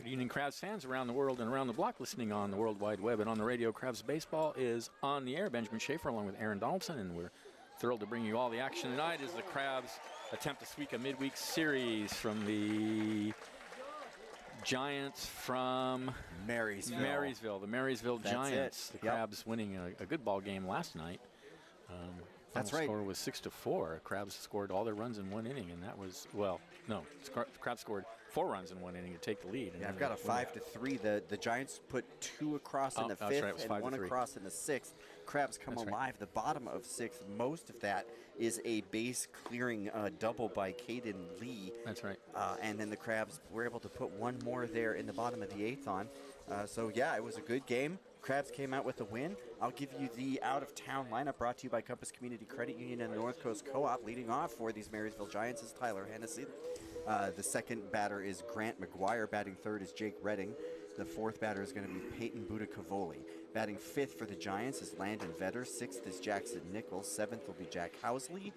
Good evening, Crabs fans around the world and around the block, listening on the World Wide Web and on the radio. Crabs Baseball is on the air. Benjamin Schaefer along with Aaron Donaldson, and we're thrilled to bring you all the action tonight as the Crabs attempt to sweep a midweek series from the Giants from Marysville. The Marysville That's Giants. it. The Crabs winning a good ball game last night. That's right. The score was 6-4. Crabs scored all their runs in one inning, and that was, Crabs scored 4 runs in one inning to take the lead. And I've got a 5-3. The Giants put 2 across in the 5th and 1 across in the 6th. Crabs come alive. The bottom of 6th, most of that is a base clearing double by Caden Lee. That's right. And then the Crabs were able to put 1 more there in the bottom of the 8th on. It was a good game. Crabs came out with a win. I'll give you the out-of-town lineup brought to you by Compass Community Credit Union and the North Coast Co-op. Leading off for these Marysville Giants is Tyler Hennessy. The second batter is Grant McGuire. Batting third is Jake Redding. The fourth batter is going to be Peyton Budacavoli. Batting fifth for the Giants is Landon Vetter. Sixth is Jackson Nichols. Seventh will be Jack Housley.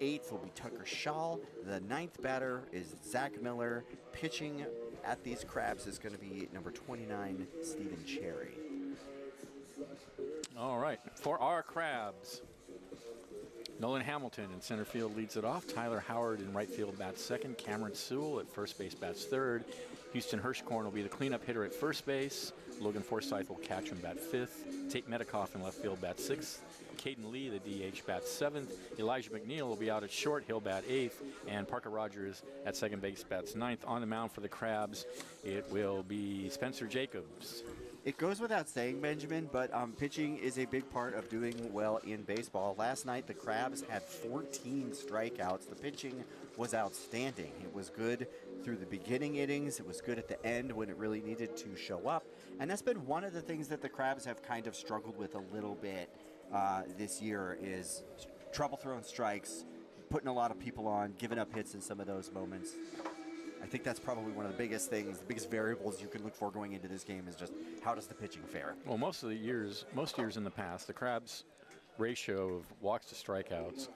Eighth will be Tucker Schall. The ninth batter is Zach Miller. Pitching at these Crabs is going to be number 29, Stephen Cherry. All right, for our Crabs, Nolan Hamilton in center field leads it off. Tyler Howard in right field bats second. Cameron Sewell at first base bats third. Houston Hirschkorn will be the cleanup hitter at first base. Logan Forsythe will catch and bat fifth. Tate Metcalf in left field bats sixth. Caden Lee, the DH, bats seventh. Elijah McNeil will be out at short. He'll bat eighth. And Parker Rogers at second base bats ninth. On the mound for the Crabs, it will be Spencer Jacobs. It goes without saying, Benjamin, but pitching is a big part of doing well in baseball. Last night, the Crabs had 14 strikeouts. The pitching was outstanding. It was good through the beginning innings. It was good at the end when it really needed to show up. And that's been one of the things that the Crabs have kind of struggled with a little bit this year is trouble throwing strikes, putting a lot of people on, giving up hits in some of those moments. I think that's probably one of the biggest things, the biggest variables you can look for going into this game is just how does the pitching fare? Well, most years in the past, the Crabs' ratio of walks to strikeouts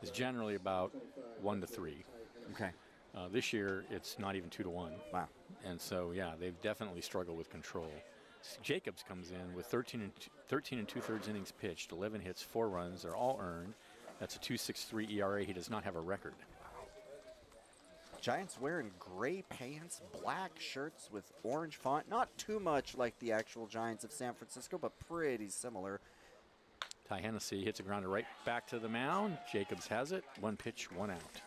is generally about 1-3. Okay. This year, it's not even 2-1. Wow. And so, they've definitely struggled with control. Jacobs comes in with 13 and 2/3 innings pitched, 11 hits, 4 runs. They're all earned. That's a 2.63 ERA. He does not have a record. Giants wearing gray pants, black shirts with orange font. Not too much like the actual Giants of San Francisco, but pretty similar. Ty Hennessy hits a grounder right back to the mound. Jacobs has it. 1 pitch, 1 out.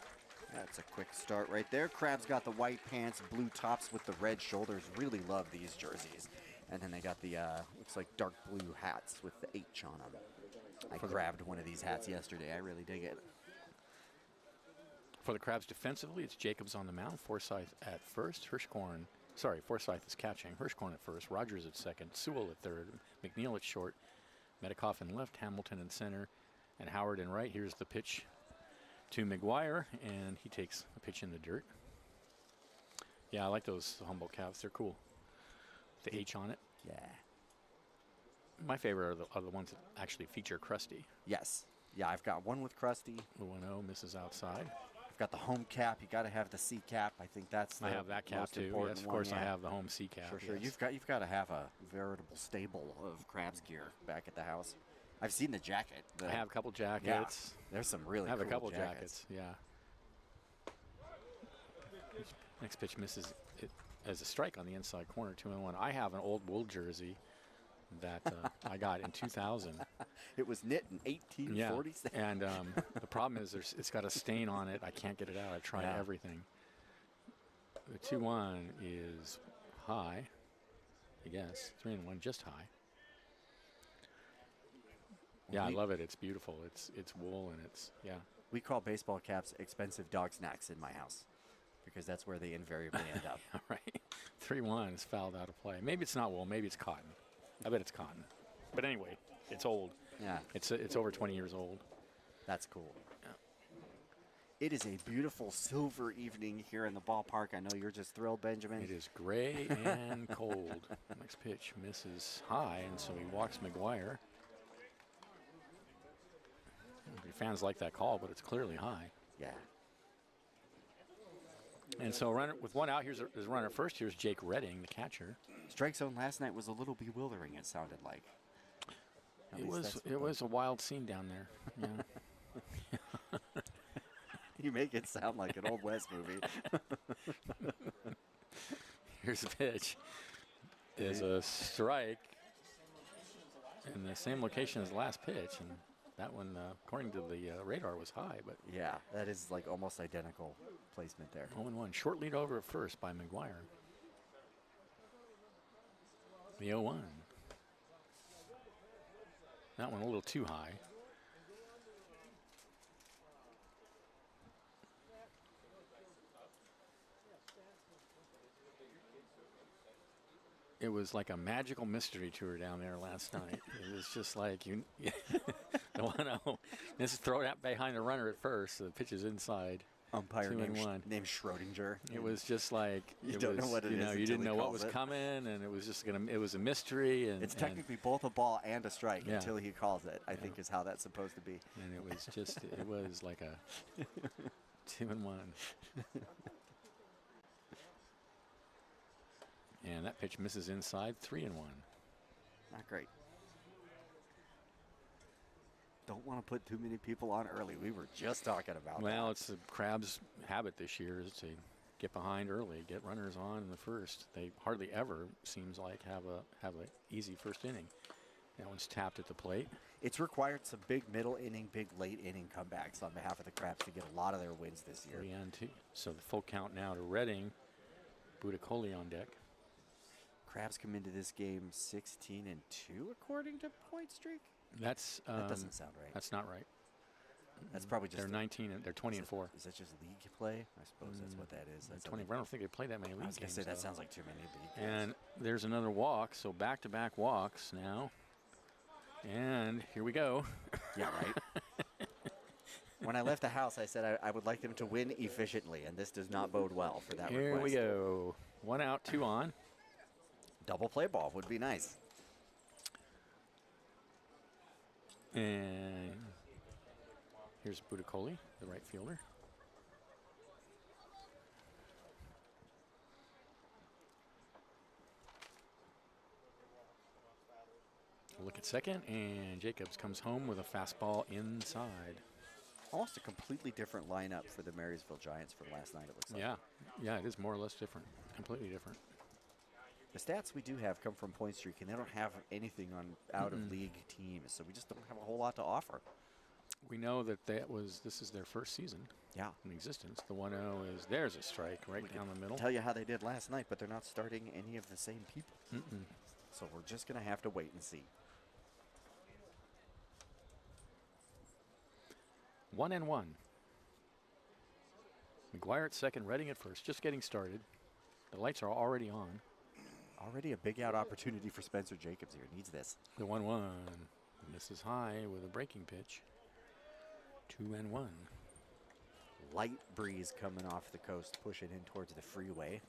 That's a quick start right there. Crabs got the white pants, blue tops with the red shoulders. Really love these jerseys. And then they got the, looks like dark blue hats with the H on them. I grabbed one of these hats yesterday. I really dig it. For the Crabs defensively, it's Jacobs on the mound, Forsythe at first, Forsythe is catching, Hirschkorn at first, Rogers at second, Sewell at third, McNeil at short, Metcalf in left, Hamilton in center, and Howard in right. Here's the pitch to McGuire, and he takes a pitch in the dirt. Yeah, I like those Humboldt caps. They're cool. The H on it. Yeah. My favorite are the ones that actually feature Krusty. Yes. Yeah, I've got one with Krusty. 1-0, misses outside. I've got the home cap. You got to have the C cap. I think that's the I have that cap too. Yes, of course, I have the home C cap. Sure. Yes. You've got to have a veritable stable of Crabs gear back at the house. I've seen the jacket. I have a couple jackets. Yeah, there's some really. I have cool a couple jackets. Yeah. Next pitch misses it as a strike on the inside corner, 2-1. I have an old wool jersey that I got in 2000. It was knit in 1847. Yeah, and the problem is it's got a stain on it. I can't get it out. I've tried everything. The 2-1 is high, I guess. 3-1, just high. Yeah, I love it. It's beautiful. It's wool and it's, We call baseball caps expensive dog snacks in my house because that's where they invariably end up. All right. 3-1 is fouled out of play. Maybe it's not wool. Maybe it's cotton. I bet it's cotton. But anyway, it's old. Yeah. It's over 20 years old. That's cool. Yeah. It is a beautiful silver evening here in the ballpark. I know you're just thrilled, Benjamin. It is gray and cold. Next pitch misses high, and so he walks McGuire. Your fans like that call, but it's clearly high. Yeah. And so with one out, there's a runner at first. Here's Jake Redding, the catcher. Strike zone last night was a little bewildering, it sounded like. It was a wild scene down there. Yeah. You make it sound like an Old West movie. Here's a pitch. Is a strike in the same location as the last pitch, and that one, according to the radar, was high. But yeah, that is like almost identical placement there. 0-1. Short lead over at first by McGuire. The 0-1. That one a little too high. It was like a magical mystery tour down there last night. It was just like the 1-0. This is thrown out behind the runner at first. So the pitch is inside. Umpire named Schrodinger. It was just like you don't know what it is. You didn't know what was coming, and it was just it was a mystery. And it's technically both a ball and a strike until he calls it. I think is how that's supposed to be. And it was just it was like a 2-1. And that pitch misses inside, 3-1. Not great. Don't want to put too many people on early. We were just talking about that. It's the Crabs' habit this year is to get behind early, get runners on in the first. They hardly ever, seems like, have a easy first inning. That one's tapped at the plate. It's required some big middle inning, big late inning comebacks on behalf of the Crabs to get a lot of their wins this year. 3-2. So the full count now to Redding. Budicoli on deck. Crabs come into this game 16-2 according to Point Streak. That doesn't sound right. That's not right. That's probably just they're 19 and they're 20-4. Is that just league play? I suppose that's what that is. That's 20. I don't think they play that many league games. I was gonna say that sounds like too many league games. And there's another walk, so back-to-back walks now. And here we go. Yeah, right. When I left the house, I said I would like them to win efficiently, and this does not bode well for that Here request. we go. 1 out, 2 on. Double play ball would be nice. And here's Budicoli, the right fielder. Look at second, and Jacobs comes home with a fastball inside. Almost a completely different lineup for the Marysville Giants from last night, it looks like. Yeah, it is more or less different, completely different. The stats we do have come from Point Streak, and they don't have anything on out-of-league teams, so we just don't have a whole lot to offer. We know that this is their first season in existence. The 1-0 is, there's a strike right down the middle. Tell you how they did last night, but they're not starting any of the same people. So we're just going to have to wait and see. 1-1. McGuire at second, Redding at first, just getting started. The lights are already on. Already a big out opportunity for Spencer Jacobs here. Needs this. The 1-1. Misses high with a breaking pitch. 2-1. Light breeze coming off the coast, pushing in towards the freeway.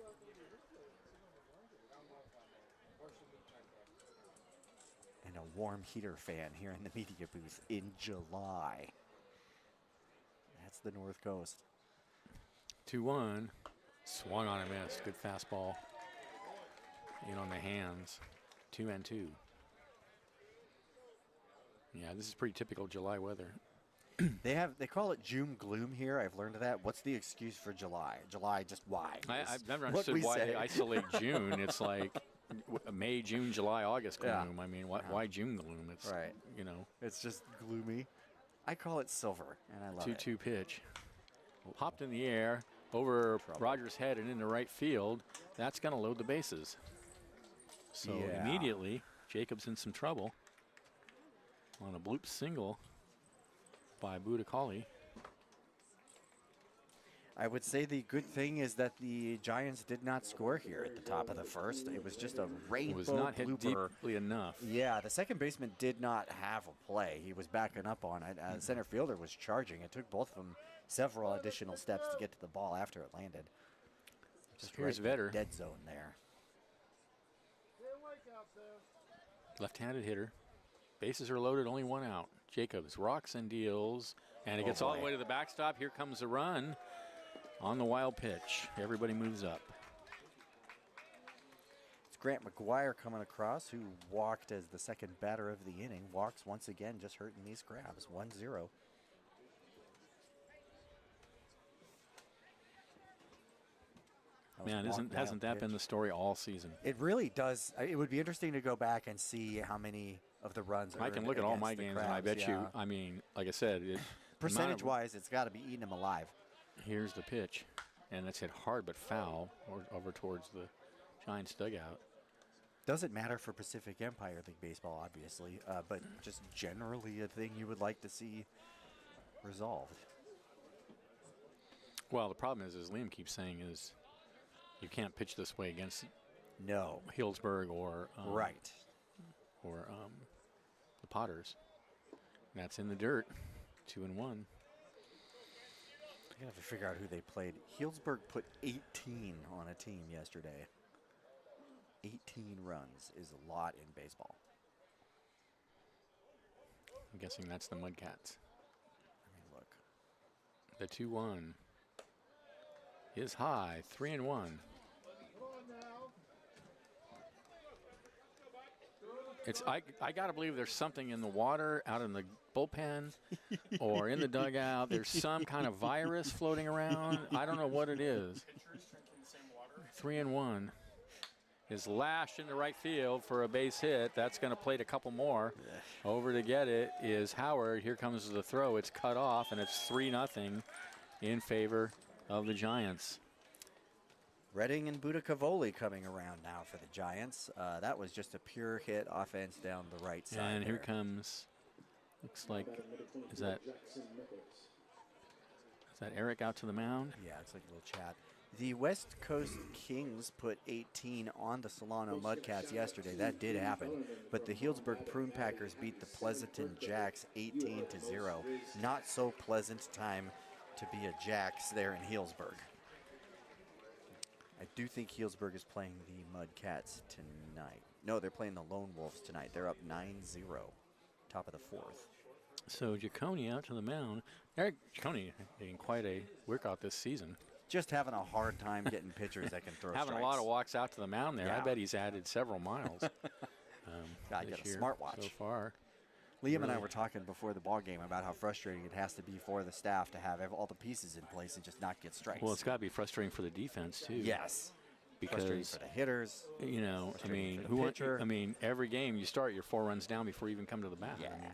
And a warm heater fan here in the media booth in July. That's the North Coast. 2-1. Swung on and missed. Good fastball. In on the hands. 2-2. Yeah, this is pretty typical July weather. They call it June gloom here. I've learned of that. What's the excuse for July? July, just why? I've never understood why they isolate June. It's like May, June, July, August gloom. Yeah. I mean, why June gloom? It's right. It's just gloomy. I call it silver, and I love it. 2-2 pitch. Popped in the air over Rogers' head and into right field. That's going to load the bases. So immediately, Jacobs in some trouble on a bloop single by Budicoli. I would say the good thing is that the Giants did not score here at the top of the first. It was just a rainbow It was not blooper. hit deeply enough. Yeah, the second baseman did not have a play. He was backing up on it. The center fielder was charging. It took both of them several additional steps to get to the ball after it landed. Just here's right in Vetter. the dead zone there. Left-handed hitter. Bases are loaded, only 1 out. Jacobs rocks and deals, and it gets all the way to the backstop. Here comes a run. On the wild pitch, everybody moves up. It's Grant McGuire coming across, who walked as the second batter of the inning. Walks once again, just hurting these Crabs. 1-0. Man, hasn't that been the story all season? It really does. It would be interesting to go back and see how many of the runs. I can look at all my games, and I bet you. I mean, like I said, percentage-wise, it's got to be eating them alive. Here's the pitch, and that's hit hard but foul over towards the Giants dugout. Doesn't matter for Pacific Empire League baseball, obviously, but just generally a thing you would like to see resolved. Well, the problem is, as Liam keeps saying, is you can't pitch this way against Healdsburg or the Potters. And that's in the dirt. 2-1. I'm gonna have to figure out who they played. Healdsburg put 18 on a team yesterday. 18 runs is a lot in baseball. I'm guessing that's the Mudcats. I mean, look. The 2-1 is high. 3-1. I gotta believe there's something in the water out in the bullpen or in the dugout. There's some kind of virus floating around. I don't know what it is. 3-1 is lashed into right field for a base hit. That's going to plate a couple more. Over to get it is Howard. Here comes the throw. It's cut off, and it's 3-0 in favor of the Giants. Redding and Budakavoli coming around now for the Giants. That was just a pure hit offense down the right side. And here comes, looks like, is that Eric out to the mound? Yeah, it's like a little chat. The West Coast Kings put 18 on the Solano Mudcats yesterday. That did happen. But the Healdsburg Prune Packers beat the Pleasanton Jacks 18-0. Not so pleasant time to be a Jacks there in Healdsburg. I do think Healdsburg is playing the Mudcats tonight. No, they're playing the Lone Wolves tonight. They're up 9-0, top of the fourth. So Giacone out to the mound. Eric Giacone getting quite a workout this season. Just having a hard time getting pitchers that can throw having strikes. A lot of walks out to the mound there. Yeah. I bet he's added several miles Got a smartwatch so far. Liam and I were talking before the ball game about how frustrating it has to be for the staff to have all the pieces in place and just not get strikes. Well, it's got to be frustrating for the defense too. Yes, because frustrating for the hitters. You know, I mean, every game you start, you're 4 runs down before you even come to the bat. Yeah. I mean,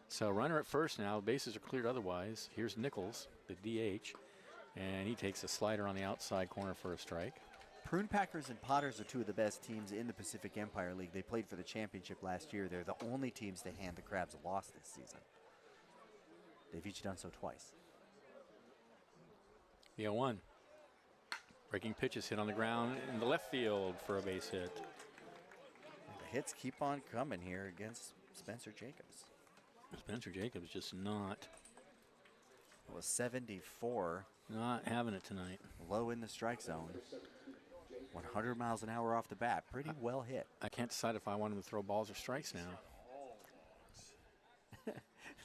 so runner at first now. Bases are cleared otherwise. Here's Nichols, the DH, and he takes a slider on the outside corner for a strike. Prune Packers and Potters are two of the best teams in the Pacific Empire League. They played for the championship last year. They're the only teams to hand the Crabs a loss this season. They've each done so twice. The 0-1. Breaking pitches hit on the ground in the left field for a base hit. And the hits keep on coming here against Spencer Jacobs. Spencer Jacobs just not. It was 74. Not having it tonight. Low in the strike zone. 100 miles an hour off the bat. Pretty well hit. I can't decide if I want him to throw balls or strikes now.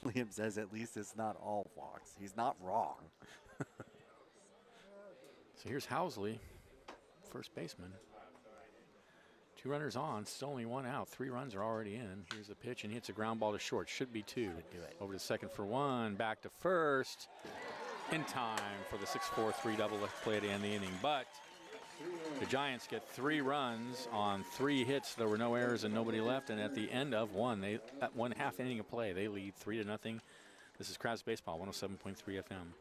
Liam says at least it's not all walks. He's not wrong. So here's Housley, first baseman. 2 runners on, still only 1 out. 3 runs are already in. Here's the pitch, and he hits a ground ball to short. Should be 2. Do it. Over to second for 1, back to first. In time for the 6-4-3 double play to end the inning. But the Giants get 3 runs on 3 hits. There were no errors and nobody left. And at the end of at 1/2 inning of play, they lead 3-0. This is Crabs Baseball, 107.3 FM.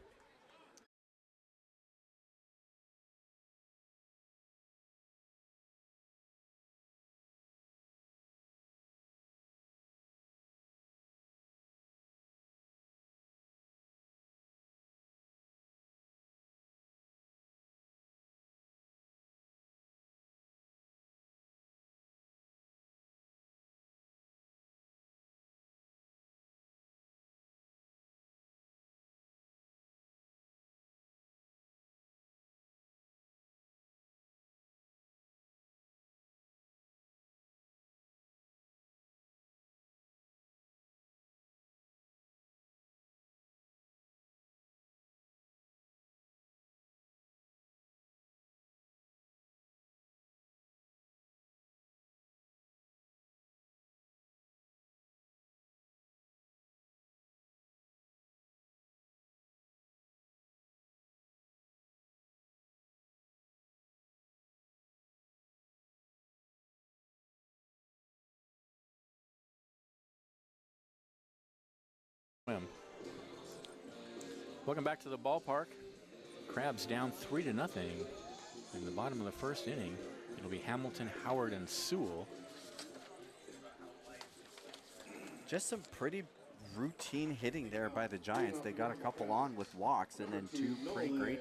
Swim. Welcome back to the ballpark. Crabs down 3-0 in the bottom of the first inning. It'll be Hamilton, Howard, and Sewell. Just some pretty routine hitting there by the Giants. They got a couple on with walks and then 2 pretty great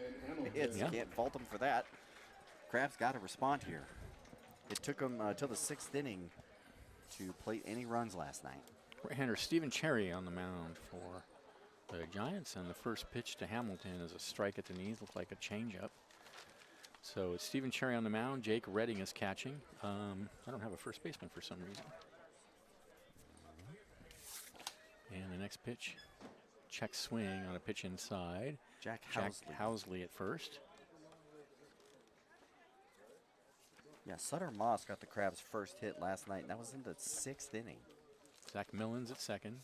hits. Yeah. Can't fault them for that. Crabs got to respond here. It took them till the 6th inning to plate any runs last night. Right-hander Stephen Cherry on the mound for the Giants, and the first pitch to Hamilton is a strike at the knees, looked like a changeup. So it's Stephen Cherry on the mound. Jake Redding is catching. I don't have a first baseman for some reason. And the next pitch, check swing on a pitch inside. Jack Housley at first. Yeah, Sutter Moss got the Crabs' first hit last night, and that was in the 6th inning. Zach Millins at second.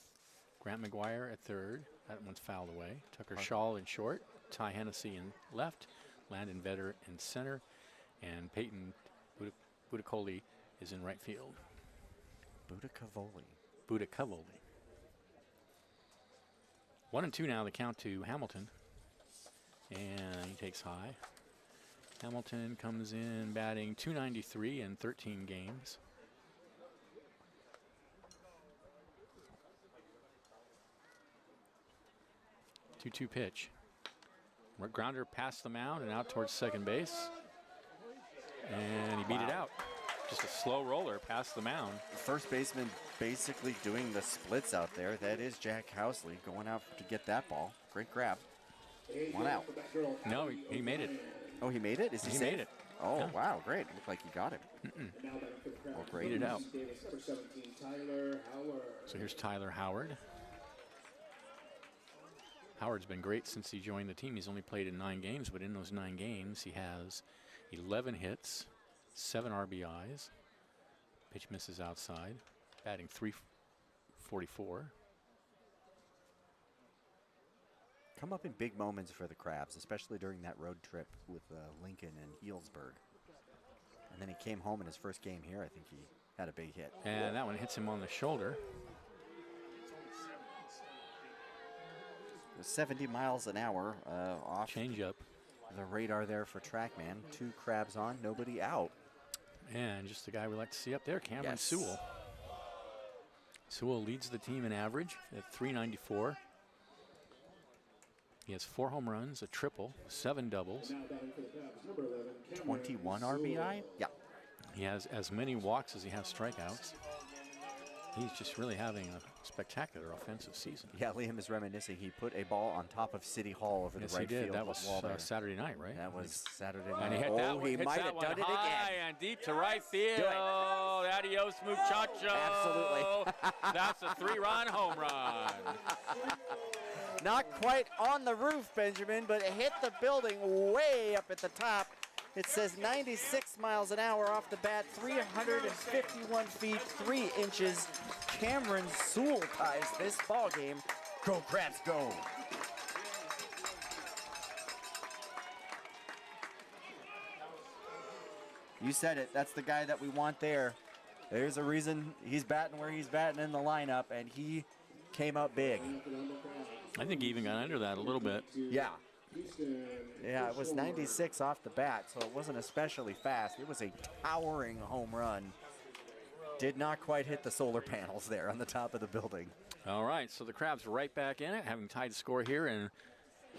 Grant McGuire at third. That one's fouled away. Tucker Shaw in short. Ty Hennessy in left. Landon Vetter in center. And Peyton Budicoli is in right field. Budicavoli. 1-2 now, the count to Hamilton. And he takes high. Hamilton comes in batting .293 in 13 games. Two-two pitch. Grounder past the mound and out towards second base. And he beat it out. Just a slow roller past the mound. First baseman basically doing the splits out there. That is Jack Housley going out to get that ball. Great grab. 1 out. No, he made it. Oh, he made it? Is he safe? made it. Oh, Yeah. wow, great. Looked like he got it. Well, great. Beat it out. So here's Tyler Howard. Howard's been great since he joined the team. He's only played in 9 games, but in those 9 games, he has 11 hits, 7 RBIs. Pitch misses outside, batting .344. Come up in big moments for the Crabs, especially during that road trip with Lincoln and Healdsburg. And then he came home in his first game here. I think he had a big hit. And that one hits him on the shoulder. 70 miles an hour off Changeup. the radar there for TrackMan. 2 Crabs on, nobody out. And just the guy we like to see up there, Cameron Yes. Sewell. Sewell leads the team in average at .394. He has 4 home runs, a triple, 7 doubles. 21 RBI? Yeah. He has as many walks as he has strikeouts. He's just really having a spectacular offensive season. Yeah, Liam is reminiscing. He put a ball on top of City Hall over Yes, the right he did. field That was wall there. Saturday night, right? That was Saturday night. And he hit that one. He hits might that have one done it high again. and deep to right field. Do it. Adios, muchacho. Absolutely. That's a 3-run home run. Not quite on the roof, Benjamin, but it hit the building way up at the top. It says 96 miles an hour off the bat, 351 feet, 3 inches. Cameron Sewell ties this ball game. Go Crabs, go! You said it. That's the guy that we want there. There's a reason he's batting where he's batting in the lineup, and he came up big. I think he even got under that a little bit. Yeah. Yeah, it was 96 off the bat, so it wasn't especially fast. It was a towering home run. Did not quite hit the solar panels there on the top of the building. All right, so the Crabs right back in it, having tied the score here. And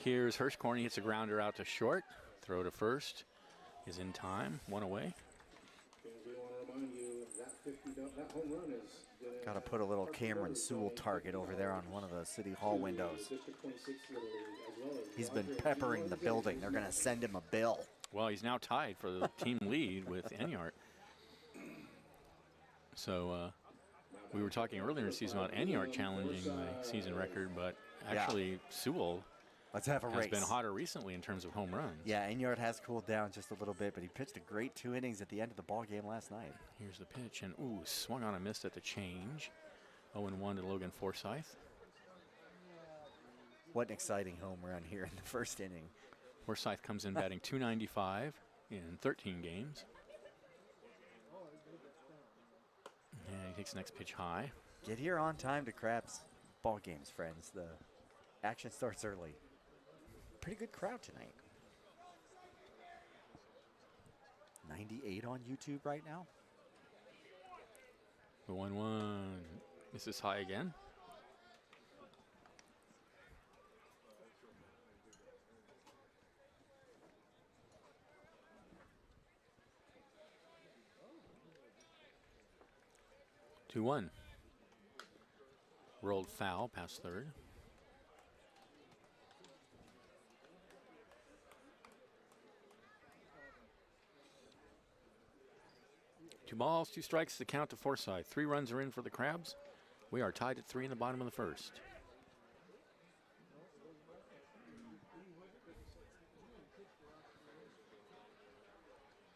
here's Hirschkorn. He hits a grounder out to short. Throw to first is in time. 1 away. Got to put a little Cameron Sewell target over there on one of the City Hall windows. He's been peppering the building. They're going to send him a bill. Well, he's now tied for the team lead with Enyart. So we were talking earlier in the season about Enyart challenging the season record, but actually Sewell Let's have a has race. been hotter recently in terms of home runs. Yeah, Enyart has cooled down just a little bit, but he pitched a great 2 innings at the end of the ball game last night. Here's the pitch, and ooh, swung on a miss at the change. 0-1 to Logan Forsythe. What an exciting home run here in the first inning. Forsythe comes in batting .295 in 13 games. And he takes the next pitch high. Get here on time to Crabs. ball games, friends. The action starts early. Pretty good crowd tonight. 98 on YouTube right now. The 1-1. This is high again. Two one. Rolled foul past third. Two balls, two strikes, the count to Forsyth. 3 runs are in for the Crabs. We are tied at 3 in the bottom of the first.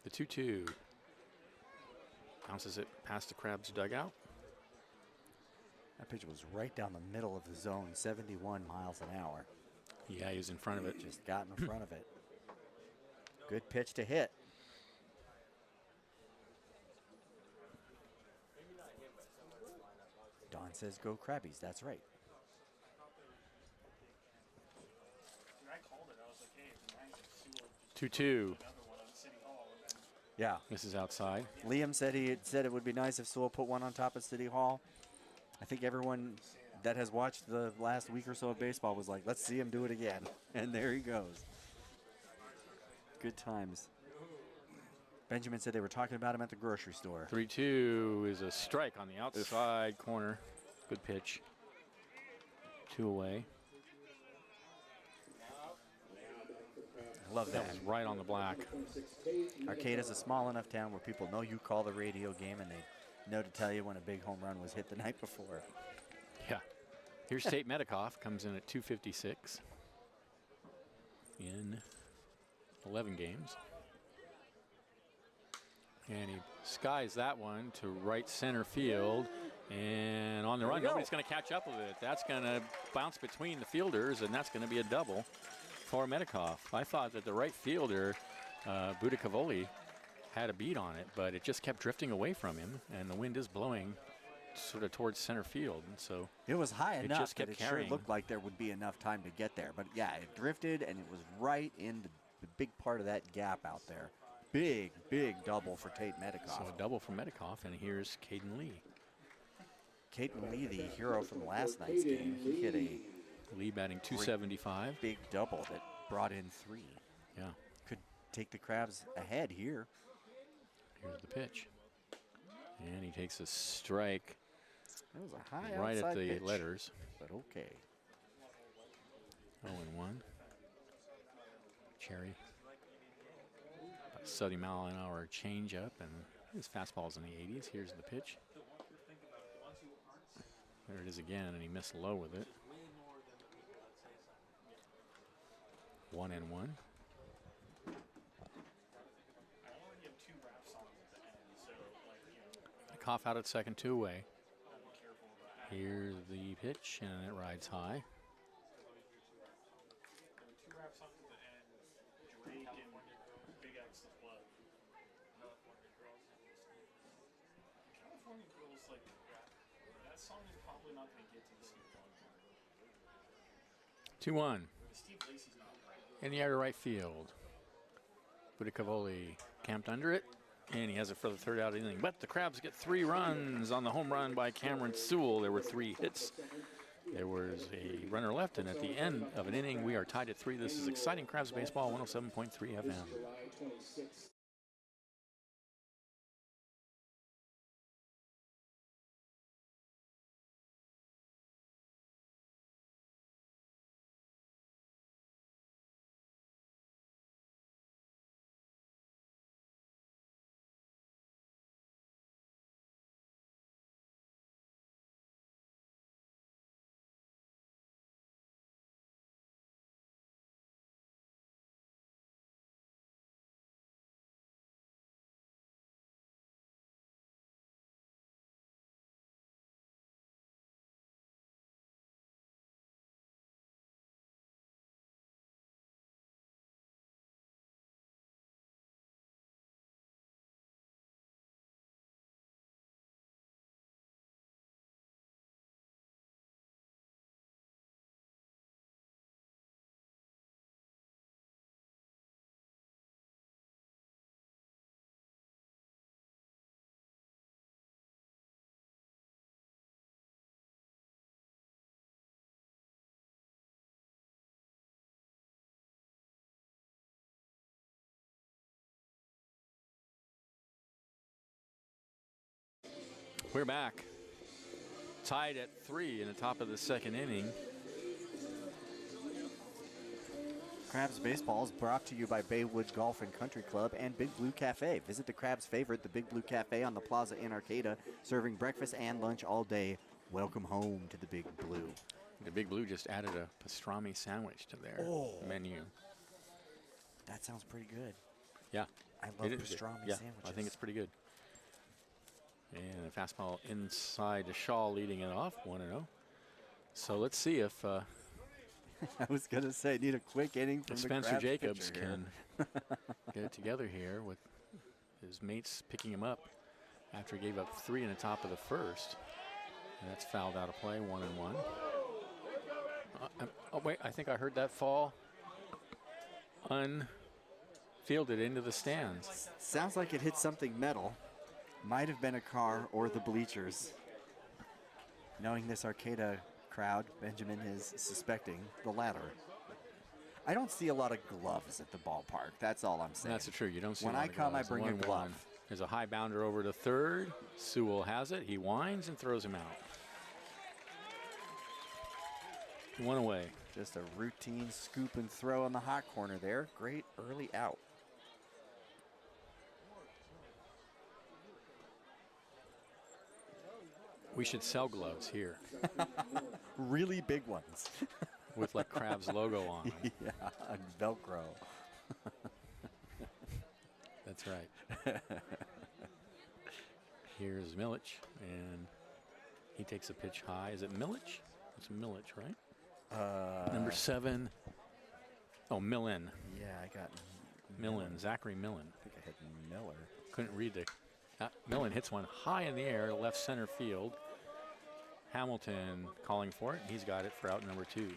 The 2-2. Bounces it past the Crabs' dugout. That pitch was right down the middle of the zone, 71 miles an hour. Yeah, he's in front of it. Just got in front of it. Good pitch to hit. Don says go Crabbies. That's right. Two two. Yeah. This is outside. Liam said he had said it would be nice if Sewell put one on top of City Hall. I think everyone that has watched the last week or so of baseball was like, let's see him do it again. And there he goes. Good times. Benjamin said they were talking about him at the grocery store. 3-2 is a strike on the outside corner. Good pitch. 2 away. I love that. That was right on the black. Arcade is a small enough town where people know you call the radio game and they know to tell you when a big home run was hit the night before. Yeah. Here's Tate Metcalf, comes in at 256 in 11 games. And he skies that one to right center field. And on the run, nobody's going to catch up with it. That's going to bounce between the fielders, and that's going to be a double for Metcalf. I thought that the right fielder, Budicavoli, had a beat on it, but it just kept drifting away from him, and the wind is blowing sort of towards center field. And so it was high enough just kept that it carrying. sure looked like there would be enough time to get there. But yeah, it drifted, and it was right in the big part of that gap out there. Big, big double for Tate Metcalf. So a double for Metcalf, and here's Caden Lee. Caden Lee, the hero from last night's game, he hit a Lee batting 275. big double that brought in 3. Yeah. Could take the Crabs ahead here. Here's the pitch. And he takes a strike That was a high right at outside the pitch, letters. but okay. 0-1. Cherry. About a 70 mile an hour changeup, and his fastball's in the 80s. Here's the pitch. There it is again, and he missed low with it. 1-1. Cough out at second, 2 away. Here's the pitch, and it rides high. Two one. In the air to right field. Budicavoli camped under it, and he has it for the 3rd out inning. But the Crabs get 3 runs on the home run by Cameron Sewell. There were 3 hits. There was a runner left, and at the end of an inning, we are tied at 3. This is exciting Crabs baseball, 107.3 FM. We're back. Tied at 3 in the top of the second inning. Crabs Baseball is brought to you by Baywood Golf and Country Club and Big Blue Cafe. Visit the Crabs' favorite, the Big Blue Cafe on the Plaza in Arcata, serving breakfast and lunch all day. Welcome home to the Big Blue. The Big Blue just added a pastrami sandwich to their menu. That sounds pretty good. Yeah. I love pastrami sandwiches. I think it's pretty good. And a fastball inside to Shaw, leading it off 1-0. So let's see if I was going to say, need a quick inning from the Spencer Crabs Jacobs pitcher here. can get it together here with his mates picking him up after he gave up 3 in the top of the first. And that's fouled out of play, 1-1. Oh, wait, I think I heard that fall unfielded into the stands. Sounds like it hit something metal. Might have been a car or the bleachers. Knowing this Arcata crowd, Benjamin is suspecting the latter. I don't see a lot of gloves at the ballpark. That's all I'm saying. That's true. You don't see when a lot I of come, gloves. I bring a 1-1. glove. There's a high bounder over to third. Sewell has it. He winds and throws him out. 1 away. Just a routine scoop and throw in the hot corner there. Great early out. We should sell gloves here Really big ones. with like Crab's logo on them. Yeah, and Velcro. That's right. Here's Milich, and he takes a pitch high. Is it Milich? It's Milich, right? Number 7. Oh, Millen. Yeah, I got Millen. Zachary Millen. I think I had Miller. Couldn't read the. Millen hits one high in the air, left center field. Hamilton calling for it. He's got it for out number 2.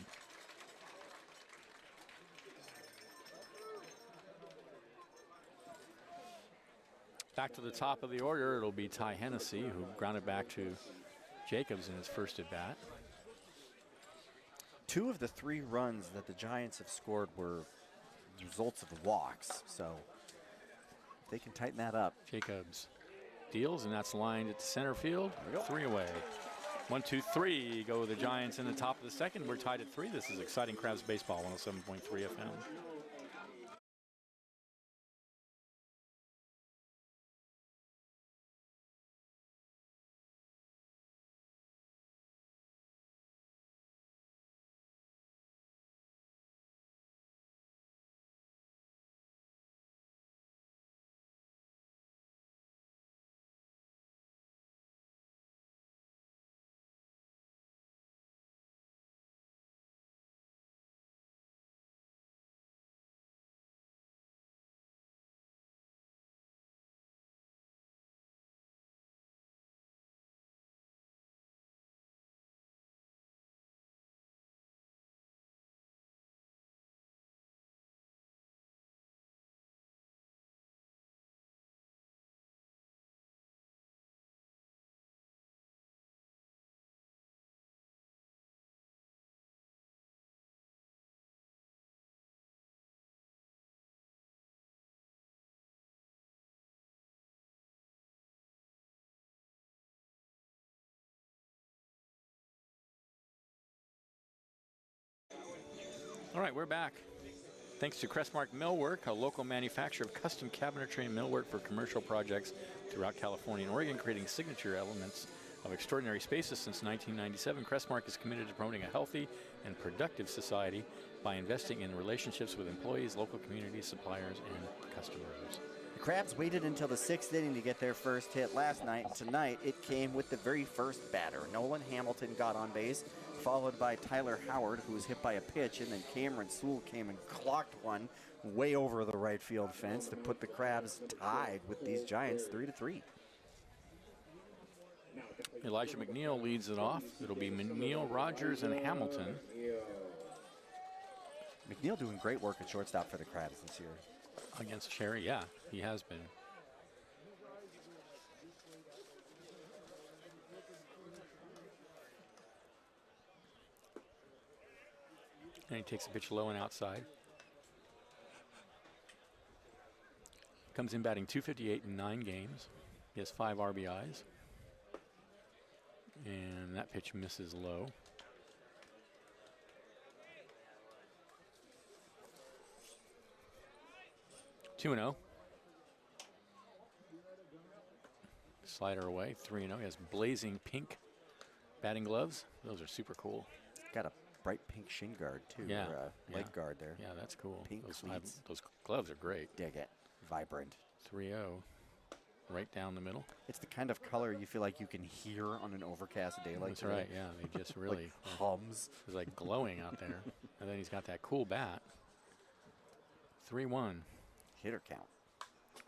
Back to the top of the order, it'll be Ty Hennessy, who grounded back to Jacobs in his first at bat. 2 of the 3 runs that the Giants have scored were results of walks, so if they can tighten that up. Jacobs deals, and that's lined at center field. 3 away. 1, 2, 3 go the Giants in the top of the second. We're tied at 3. This is exciting Crabs baseball, 107.3 FM. All right, we're back. Thanks to Crestmark Millwork, a local manufacturer of custom cabinetry and millwork for commercial projects throughout California and Oregon, creating signature elements of extraordinary spaces since 1997. Crestmark is committed to promoting a healthy and productive society by investing in relationships with employees, local communities, suppliers, and customers. The Crabs waited until the 6th inning to get their first hit last night. Tonight, it came with the very first batter. Nolan Hamilton got on base, followed by Tyler Howard, who was hit by a pitch, and then Cameron Sewell came and clocked one way over the right field fence to put the Crabs tied with these Giants 3-3. Elijah McNeil leads it off. It'll be McNeil, Rogers, and Hamilton. McNeil doing great work at shortstop for the Crabs this year. Against Cherry, yeah, he has been. And he takes a pitch low and outside. Comes in batting .258 in 9 games. He has 5 RBIs. And that pitch misses low. Two and 0. Slider away. 3-0. He has blazing pink batting gloves. Those are super cool. Got a bright pink shin guard too. Yeah, or leg guard there. Yeah, that's cool. Pink Those gloves are great. Dig it. Vibrant. 3-0. Right down the middle. It's the kind of color you feel like you can hear on an overcast day like That's today. right, yeah. They just really like hums. It's like glowing out there. And then he's got that cool bat. 3-1. Hitter count.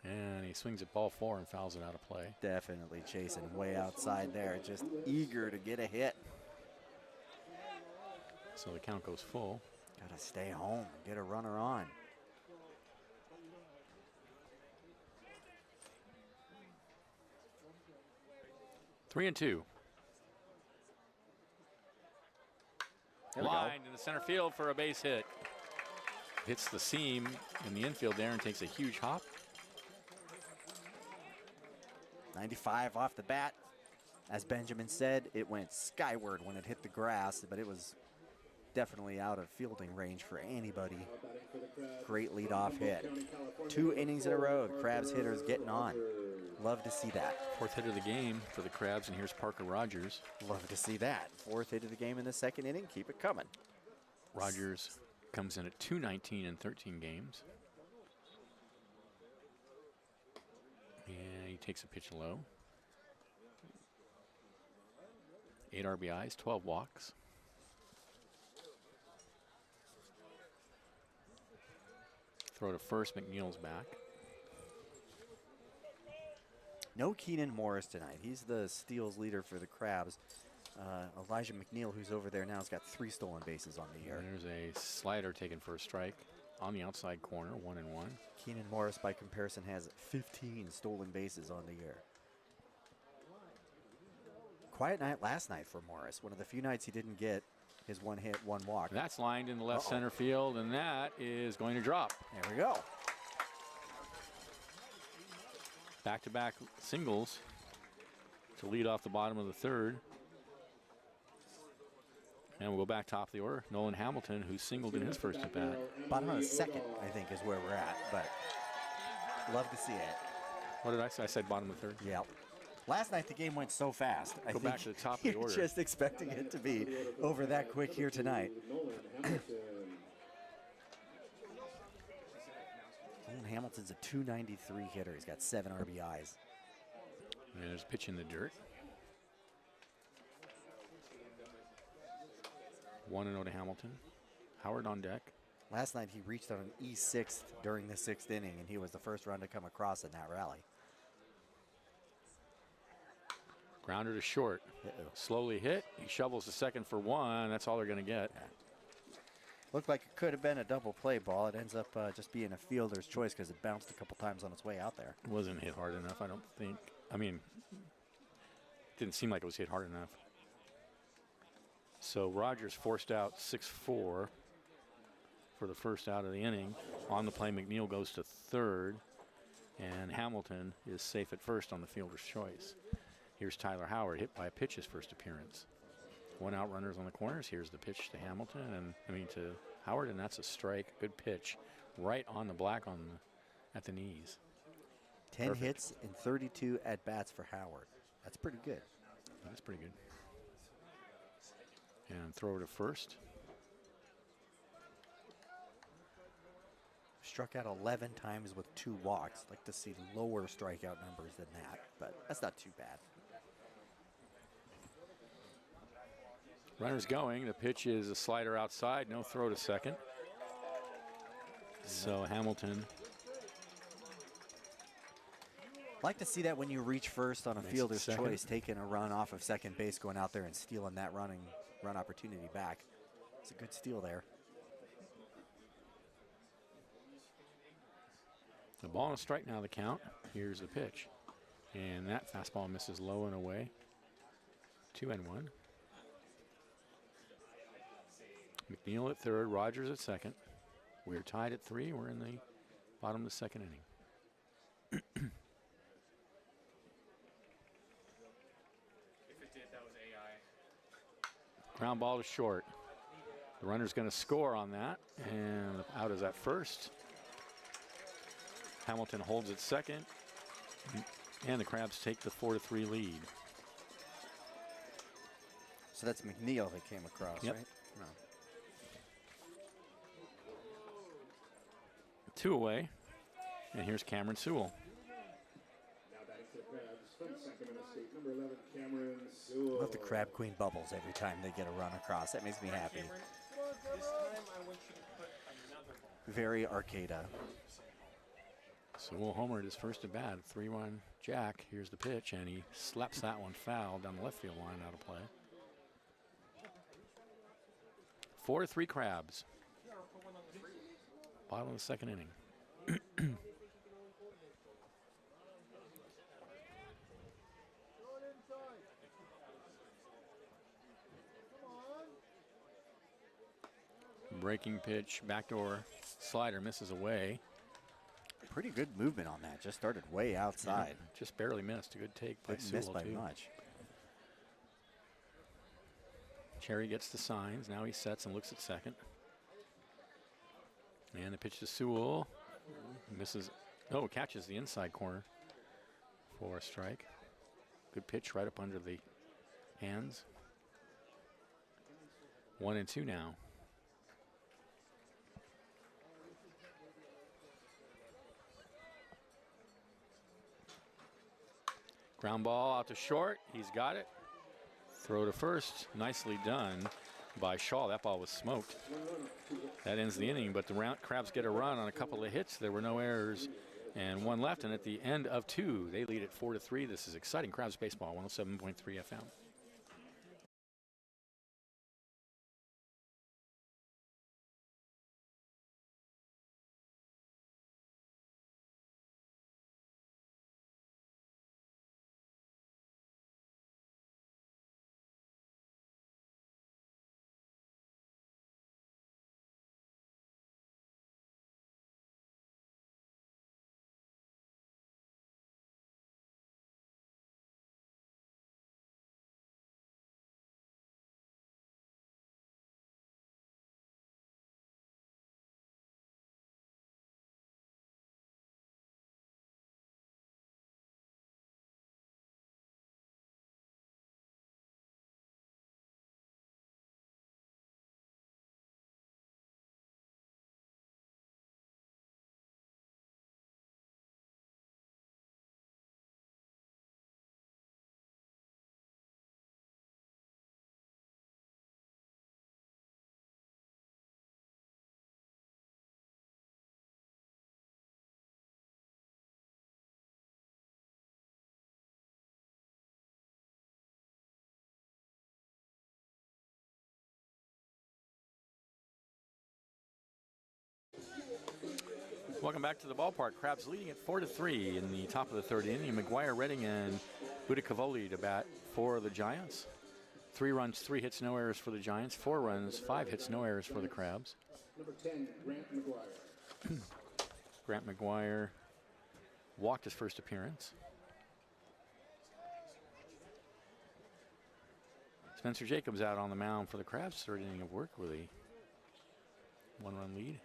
And he swings at ball 4 and fouls it out of play. Definitely chasing way outside there. Just eager to get a hit. So the count goes full. Gotta stay home. Get a runner on. Three and 2. Lined in the center field for a base hit. Hits the seam in the infield there and takes a huge hop. 95 off the bat. As Benjamin said, it went skyward when it hit the grass, but it was definitely out of fielding range for anybody. Great leadoff hit. 2 innings in a row. The Crabs hitters getting on. Love to see that. 4th hit of the game for the Crabs, and here's Parker Rogers. Love to see that. 4th hit of the game in the 2nd inning. Keep it coming. Rogers comes in at .219 in 13 games. And he takes a pitch low. 8 RBIs, 12 walks. Throw to first, McNeil's back. No Keenan Morris tonight. He's the steals leader for the Crabs. Elijah McNeil, who's over there now, has got 3 stolen bases on the year. There's a slider taken for a strike on the outside corner, 1-1. Keenan Morris, by comparison, has 15 stolen bases on the year. Quiet night last night for Morris. One of the few nights he didn't get his 1 hit, 1 walk. That's lined in the left center field, and that is going to drop. There we go. Back-to-back singles to lead off the bottom of the 3rd. And we'll go back top of the order. Nolan Hamilton, who singled in his first at-bat. Bottom of the 2nd, I think, is where we're at, but love to see it. What did I say? I said bottom of the 3rd. Yeah. Last night the game went so fast. Go back to the top of the order. Just expecting it to be over that quick here tonight. Nolan Hamilton's a .293 hitter. He's got 7 RBIs. And there's a pitch in the dirt. 1-0 to Hamilton. Howard on deck. Last night he reached on an E6 during the 6th inning, and he was the first run to come across in that rally. Grounder to short. Slowly hit. He shovels the second for 1. That's all they're going to get. Yeah. Looked like it could have been a double play ball. It ends up just being a fielder's choice because it bounced a couple times on its way out there. It wasn't hit hard enough, I don't think. I mean, didn't seem like it was hit hard enough. So Rogers forced out 6-4 for the first out of the inning. On the play, McNeil goes to 3rd, and Hamilton is safe at first on the fielder's choice. Here's Tyler Howard, hit by a pitch his first appearance. 1 out, runners on the corners. Here's the pitch to Hamilton, to Howard, and that's a strike. Good pitch, right on the black at the knees. 10 Perfect. hits and 32 at bats for Howard. That's pretty good. That's pretty good. And throw to first. Struck out 11 times with 2 walks. Like to see lower strikeout numbers than that, but that's not too bad. Runners going. The pitch is a slider outside. No throw to second. So Hamilton. Like to see that when you reach first on a Makes fielder's second. choice, taking a run off of second base, going out there and stealing that run opportunity back. It's a good steal there. The ball and a strike now, the count. Here's the pitch. And that fastball misses low and away. 2-1. McNeil at 3rd, Rogers at 2nd. We're tied at 3. We're in the bottom of the 2nd inning. Ground ball to short. The runner's going to score on that, and out is at first. Hamilton holds it second, and the Crabs take the 4-3 lead. So that's McNeil that came across, Yep. right? No. 2 away, and here's Cameron Sewell. I love the Crab Queen bubbles every time they get a run across. That makes me happy. Very Arcada. Sewell homered his first at bat, 3-1 jack. Here's the pitch, and he slaps that one foul down the left field line, out of play. 4-3 Crabs. Bottom of the second inning. Breaking pitch, backdoor slider misses away. Pretty good movement on that. Just started way outside. Yeah, just barely missed. A good take by Didn't miss Sewell, by too. much. Cherry gets the signs. Now he sets and looks at second. And the pitch to Sewell. Misses. Oh, catches the inside corner for a strike. Good pitch right up under the hands. 1-2 now. Ground ball out to short. He's got it. Throw to first. Nicely done by Shaw. That ball was smoked. That ends the inning, but the Crabs get a run on a couple of hits. There were no errors and one left. And at the end of 2, they lead at 4-3. This is exciting Crabs baseball, 107.3 FM. Welcome back to the ballpark. Crabs leading at 4-3 in the top of the third inning. McGuire, Redding, and Budicavoli to bat for the Giants. 3 runs, 3 hits, no errors for the Giants. 4 runs, 5 hits, no errors for the Crabs. Number 10, Grant McGuire. Grant McGuire walked his first appearance. Spencer Jacobs out on the mound for the Crabs. Third inning of work with a 1-run lead.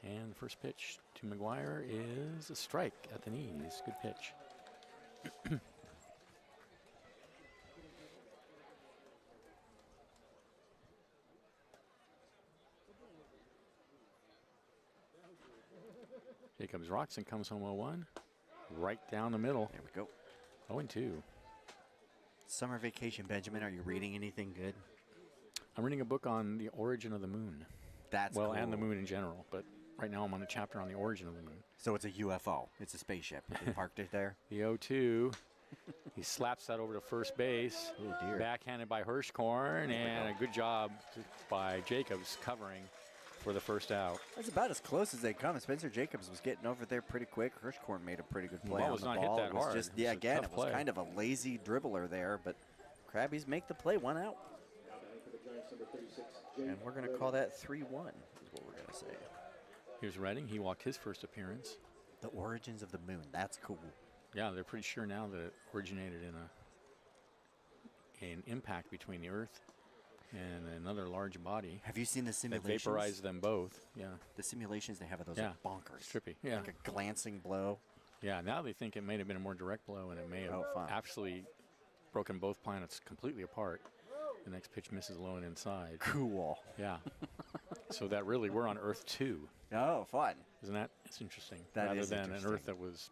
And the first pitch to McGuire is a strike at the knees. Good pitch. Jacobs rocks and comes home 0-1. Right down the middle. There we go. 0-2. Summer vacation, Benjamin. Are you reading anything good? I'm reading a book on the origin of the moon. That's well, cool. and the moon in general, but right now I'm on a chapter on the origin of the moon. So it's a UFO. It's a spaceship. They parked it there. The 0-2. He slaps that over to first base. Oh, dear. Backhanded by Hirschkorn, and a good job by Jacobs covering for the first out. That's about as close as they come. Spencer Jacobs was getting over there pretty quick. Hirschkorn made a pretty good play ball on was the not hit ball. that It was hard. just, It was yeah, a again, tough it was play. kind of a lazy dribbler there, but Crabbies make the play, 1 out. And we're going to call that 3-1 is what we're going to say. Here's Redding. He walked his first appearance. The origins of the moon. That's cool. Yeah, they're pretty sure now that it originated in an impact between the Earth and another large body Have you seen the that simulations? vaporized them both. Yeah, The simulations they have of those Yeah. are bonkers. trippy. Yeah, Like a glancing blow. yeah. Now they think it may have been a more direct blow, and it may have Oh, fun. absolutely broken both planets completely apart. The next pitch misses low and inside. Cool. Yeah. So that really, we're on Earth 2. Oh, fun. Isn't that? It's interesting. That Rather is than an interesting. Earth that was,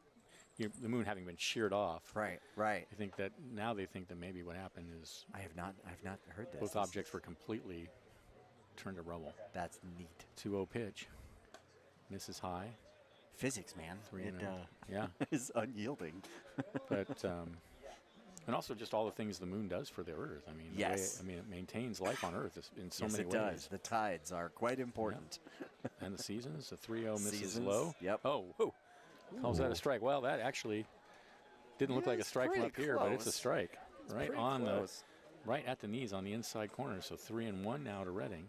the moon having been sheared off. Right, right. I think that now they think that maybe what happened is I have not heard this. both This- objects were completely turned to rubble. That's neat. 2-0 pitch. Misses high. Physics, man. 3-0. Yeah. Is unyielding. But and also just all the things the moon does for the Earth. I mean, Yes. it maintains life on Earth in so Yes, many it ways. does. The tides are quite important. And the seasons, the 3-0 misses Seasons, low. yep. Oh, whoa. Calls that a strike. Well, that actually didn't look Yeah, like a it's strike from pretty up here, but it's a close. strike. It's Right pretty on close. right at the knees on the inside corner. So 3-1 now to Reading.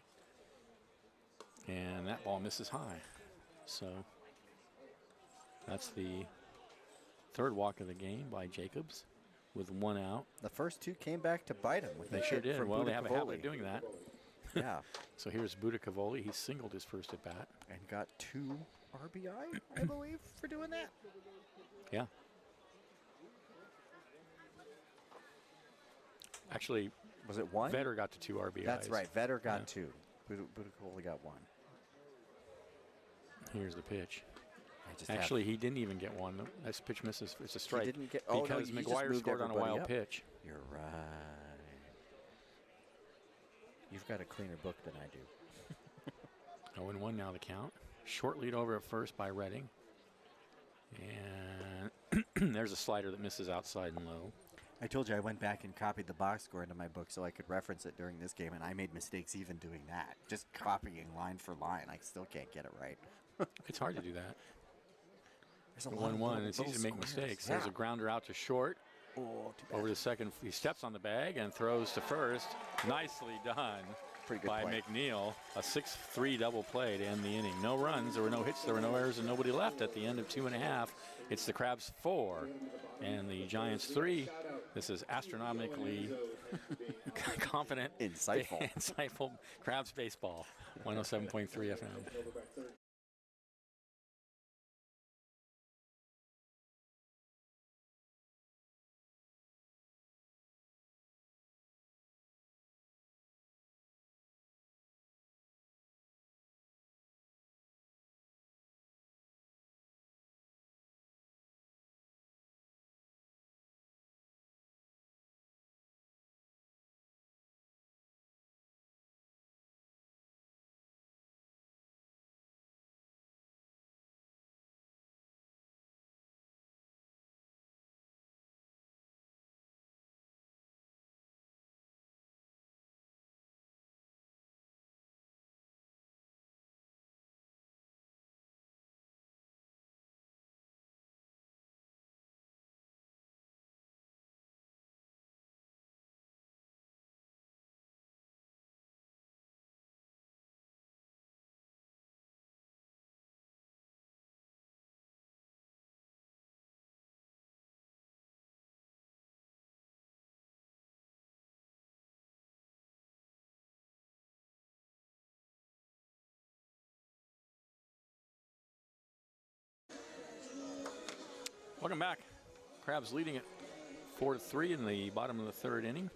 And that ball misses high. So that's the third walk of the game by Jacobs with 1 out. The first two came back to bite him. With They a sure hit did. from Well, they have a habit Budakavoli. of doing that. Yeah, So here's Buda Cavoli. He singled his first at bat. and got 2 RBI, I believe, for doing that. Yeah. Actually, Was it 1? Vetter got to 2 RBIs. That's right. Vetter got Yeah. 2. Budakavoli got 1. Here's the pitch. I just have- Actually, he didn't even get one. This pitch misses. It's a strike. didn't get- oh, no, because he just McGuire moved scored on a everybody wild up. pitch. You're right. You've got a cleaner book than I do. 0-1 now the count. Short lead over at first by Reading. And there's a slider that misses outside and low. I told you I went back and copied the box score into my book so I could reference it during this game, and I made mistakes even doing that. Just copying line for line. I still can't get it right. It's hard to do that. There's a The lot of 1-1, little- it's easy to make little squares. mistakes. There's a grounder out to short. Oh, too bad. Over to second, he steps on the bag and throws to first. Nicely done Pretty good by play. McNeil. A 6-3 double play to end the inning. No runs, there were no hits, there were no errors, and nobody left at the end of 2.5. It's the Crabs 4 and the Giants 3. This is astronomically confident, Insightful. insightful Crabs baseball. 107.3 FM. Welcome back. Crabs leading it 4-3 in the bottom of the third inning.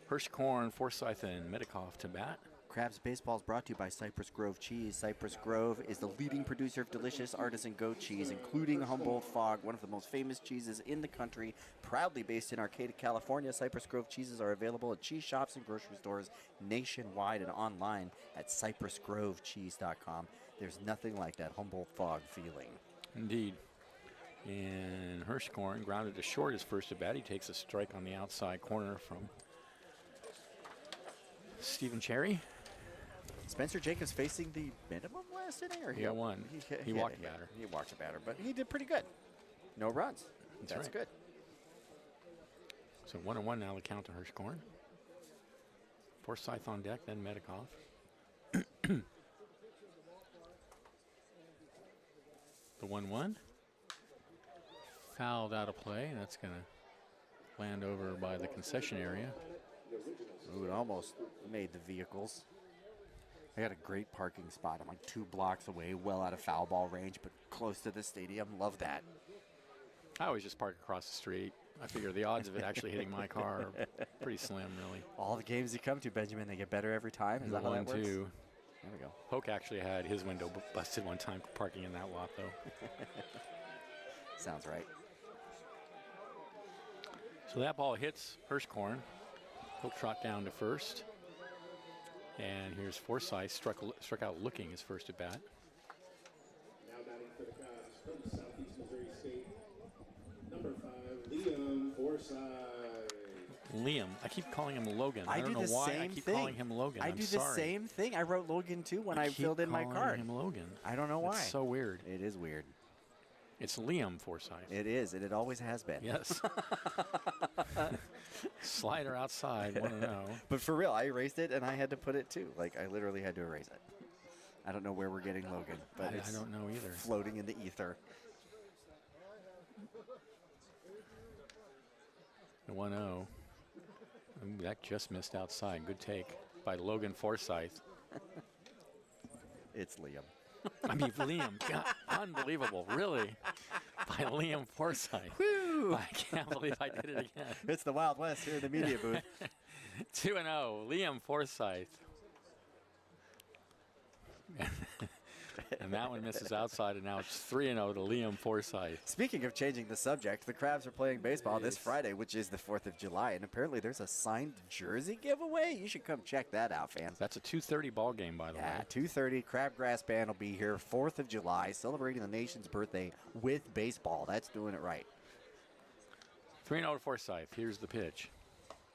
Hirschkorn, Forsyth, and Medikoff to bat. Crabs Baseball is brought to you by Cypress Grove Cheese. Cypress Grove is the leading producer of delicious artisan goat cheese, including Humboldt Fog, one of the most famous cheeses in the country. Proudly based in Arcata, California, Cypress Grove cheeses are available at cheese shops and grocery stores nationwide and online at cypressgrovecheese.com. There's nothing like that Humboldt Fog feeling. Indeed. And Hirschkorn grounded to short his first at bat. He takes a strike on the outside corner from Stephen Cherry. Spencer Jacobs facing the minimum last inning, or He got one. He walked a batter. He walked a batter, but he did pretty good. No runs. That's That's right. good. So 1-1 now the count to Hirschkorn. Forsyth on deck, then Medikoff. The 1-1. Fouled out of play, and that's going to land over by the concession area. Ooh, it almost made the vehicles. I got a great parking spot. I'm like 2 blocks away, well out of foul ball range, but close to the stadium. Love that. I always just park across the street. I figure the odds of it actually hitting my car are pretty slim, really. All the games you come to, Benjamin, they get better every time. Is that how that works? 1-2. There we go. Polk actually had his window busted one time parking in that lot, though. Sounds right. So that ball hits Hirschkorn. He'll trot down to first. And here's Forsyth, struck out looking his first at bat. Now batting for the Cubs from Southeast Missouri State, number 5, Liam Forsyth. Liam. I keep calling him Logan. I don't do know the why same I keep thing. calling him Logan. I do I'm the sorry. same thing. I wrote Logan too when I keep filled in my calling card. him Logan. I don't know why. It's so weird. It is weird. It's Liam Forsyth. It is, and it always has been. Yes. Slider outside, 1-0. But for real, I erased it, and I had to put it too. Like, I literally had to erase it. I don't know where we're getting Logan, but I don't know either. Floating in the ether. 1-0. Ooh, that just missed outside. Good take by Logan Forsyth. It's Liam. I mean, Liam. God, unbelievable. Really. By Liam Forsyth. Woo! I can't believe I did it again. It's the Wild West here in the media booth. 2-0. Liam Forsyth. And that one misses outside, and now it's 3-0 to Liam Forsyth. Speaking of changing the subject, the Crabs are playing baseball this Friday, which is the 4th of July, and apparently there's a signed jersey giveaway. You should come check that out, fans. That's a 2:30 ball game, by the way. 2:30, Crabgrass Band will be here, 4th of July, celebrating the nation's birthday with baseball. That's doing it right. 3-0 to Forsyth. Here's the pitch.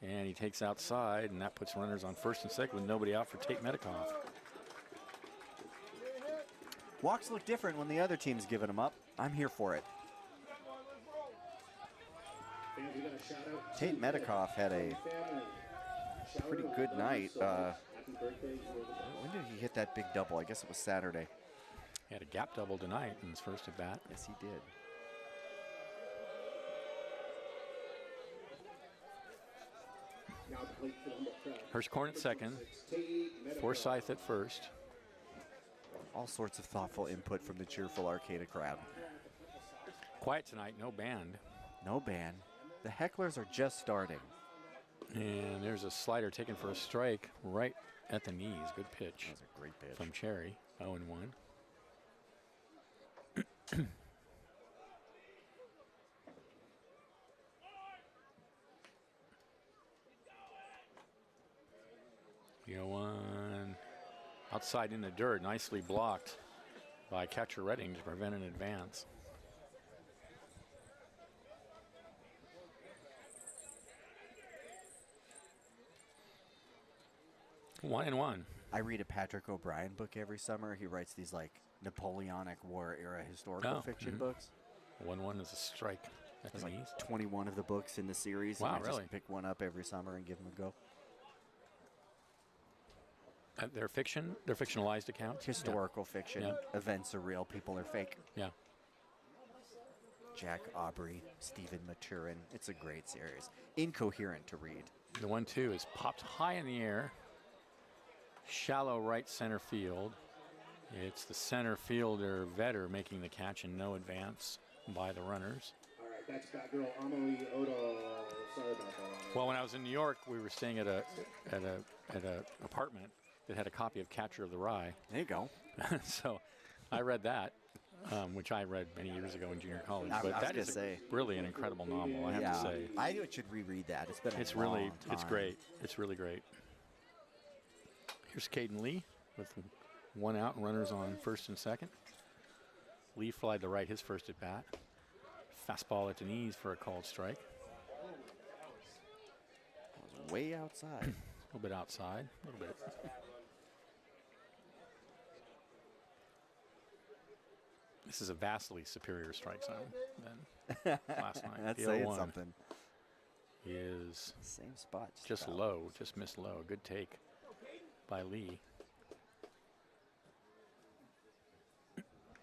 And he takes outside, and that puts runners on first and second with nobody out for Tate Metcalf. Walks look different when the other team's giving them up. I'm here for it. Fans, we got a shout out to Tate Metcalf had a family. pretty good night. Happy birthday for the When did he hit that big double? I guess it was Saturday. He had a gap double tonight in his first at bat. Yes, he did. now the plate for the Humboldt Crabs. Hirschkorn at second. Tate Metcalf. Forsyth at first. All sorts of thoughtful input from the cheerful Arcata crowd. Quiet tonight, no band. No ban. The hecklers are just starting. And there's a slider taken for a strike right at the knees. Good pitch That's a great pitch. from Cherry. 0-1. You know, one outside in the dirt, nicely blocked by catcher Redding to prevent an advance. One and one. I read a Patrick O'Brien book every summer. He writes these like Napoleonic War era historical fiction books. 1-1 is a strike at There's the like knees. 21 of the books in the series. Wow, and I really? just pick one up every summer and give them a go. They're fiction. They're fictionalized accounts. Historical fiction. Yeah. Events are real. People are fake. Yeah. Jack Aubrey, Stephen Maturin. It's a great series. Incoherent to read. The 1-2 is popped high in the air. Shallow right center field. It's the center fielder Vetter making the catch and no advance by the runners. All right, that's Batgirl Amelie Odell. Sorry about that. Well, when I was in New York, we were staying at a apartment that had a copy of Catcher of the Rye. There you go. So I read that, which I read many years ago in junior college. I But was that gonna is say. really an incredible novel, I have to say. I should reread that. It's been a It's long really, time. it's great. It's really great. Here's Caden Lee with one out and runners on first and second. Lee flied to right his first at bat. Fastball at the knees for a called strike. It was way outside. A little bit outside, a little bit. This is a vastly superior strike zone than last night. That's The saying 0-1 something. is Same spot. just about. low, just missed low. Good take by Lee.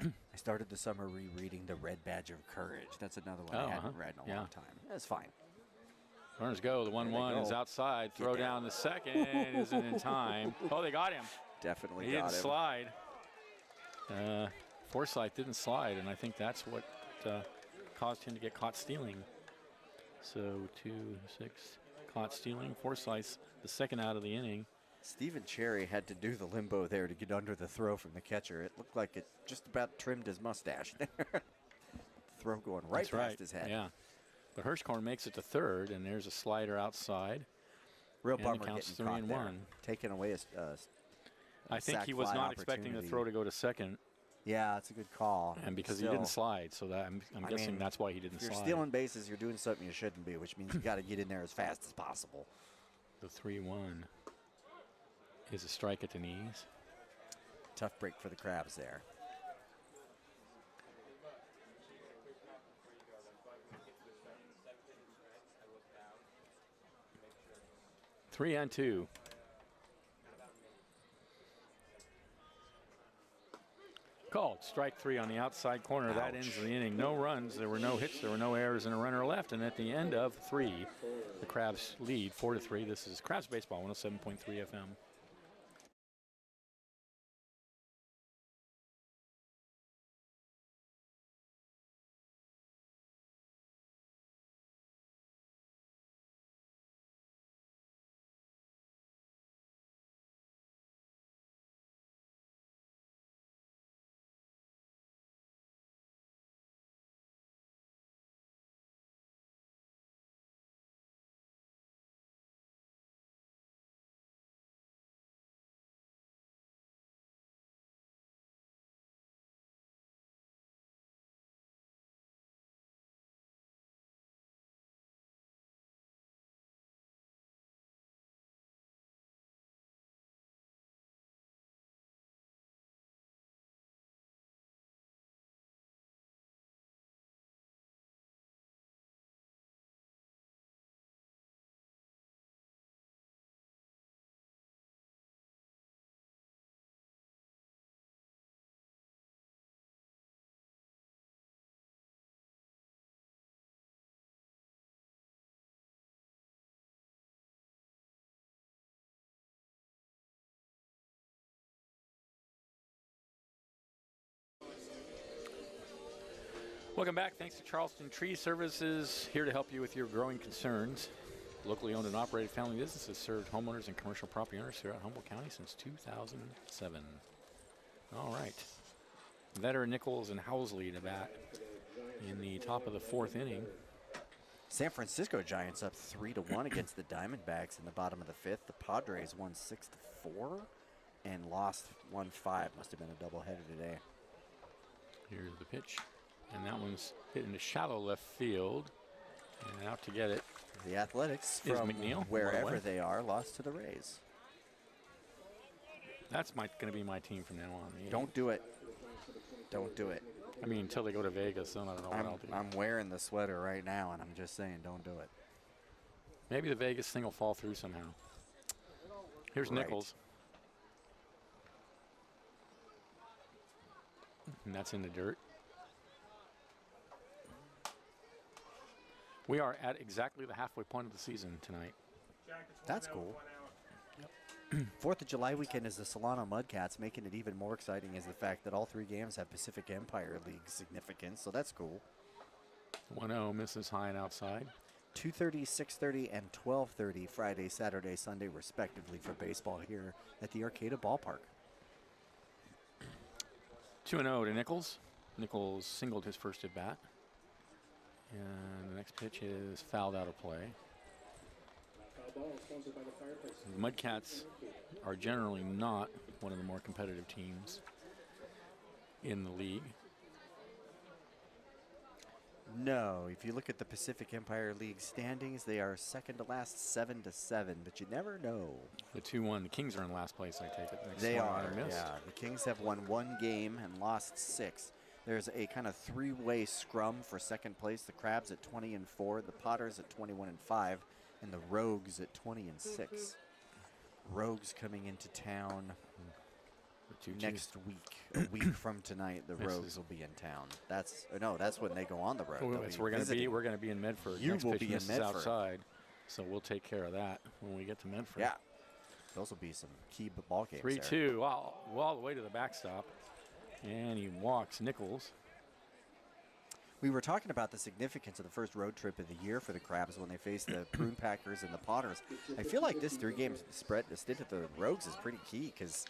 I started the summer rereading The Red Badge of Courage. That's another one Oh, I hadn't uh-huh. read in a Yeah. long time. That's fine. Runners go. The 1-1 is outside. Throw down the second isn't in time. Oh, they got him. Definitely He got didn't him. slide. Forsyth didn't slide, and I think that's what caused him to get caught stealing. So 2, 6, caught stealing. Forsyth, the second out of the inning. Stephen Cherry had to do the limbo there to get under the throw from the catcher. It looked like it just about trimmed his mustache there. Throw going right past his head. Yeah. But Hirschkorn makes it to third, and there's a slider outside. Real And bummer the count's getting caught 3-1. there. Taking away a I think sac he was fly not expecting the throw to go to second, Yeah, it's a good call. and because Still, he didn't slide, so that I'm guessing mean, that's why he didn't if you're slide. stealing bases, you're doing something you shouldn't be, which means you got to get in there as fast as possible. The 3-1 is a strike at the knees. Tough break for the Crabs there. Three and two. Called strike three on the outside corner. Ouch. That ends the inning. No runs. There were no hits. There were no errors, and a runner left. And at the end of three, the Crabs lead 4-3. This is Crabs Baseball, 107.3 FM. Welcome back. Thanks to Charleston Tree Services, here to help you with your growing concerns. Locally owned and operated family businesses served homeowners and commercial property owners throughout Humboldt County since 2007. All right. Vetter, Nichols, and Housley to bat in the top of the fourth inning. San Francisco Giants up 3-1 against the Diamondbacks in the bottom of the fifth. The Padres won 6-4 and lost 1-5. Must have been a doubleheader today. Here's the pitch. And that one's hit into shallow left field. And out to get it. The Athletics Is from McNeil wherever away? they are lost to the Rays. That's going to be my team from now on. Yeah. Don't do it. Don't do it. I mean, until they go to Vegas, then I don't know what I'll do. I'm wearing the sweater right now, and I'm just saying, don't do it. Maybe the Vegas thing will fall through somehow. Here's Right. Nichols. And that's in the dirt. We are at exactly the halfway point of the season tonight. That's cool. 4th of July weekend is the Solano Mudcats. Making it even more exciting is the fact that all three games have Pacific Empire League significance, so that's cool. 1-0 misses high and outside. 2:30, 6:30, and 12:30 Friday, Saturday, Sunday, respectively, for baseball here at the Arcata Ballpark. 2-0 to Nichols. Nichols singled his first at bat. And the next pitch is fouled out of play. The Mudcats are generally not one of the more competitive teams in the league. No, if you look at the Pacific Empire League standings, they are second to last 7-7, but you never know. The 2-1, the Kings are in last place, I take it. Next They one are, I missed. yeah. The Kings have won one game and lost 6. There's a kind of three-way scrum for second place. The Crabs at 20-4, the Potters at 21-5, and the Rogues at 20-6. Rogues coming into town next week. A week from tonight, the Rogues will be in town. That's when they go on the road. Oh, They'll that's be we're going to be. visiting. We're going to be in Medford. You Next will pitch be in misses Medford. outside. So we'll take care of that when we get to Medford. Yeah. Those will be some key ball games. 3-2, all the way to the backstop. And he walks Nichols. We were talking about the significance of the first road trip of the year for the Crabs when they face the Prune Packers and the Potters. I feel like this 3-game spread, the stint at the Rogues is pretty key because,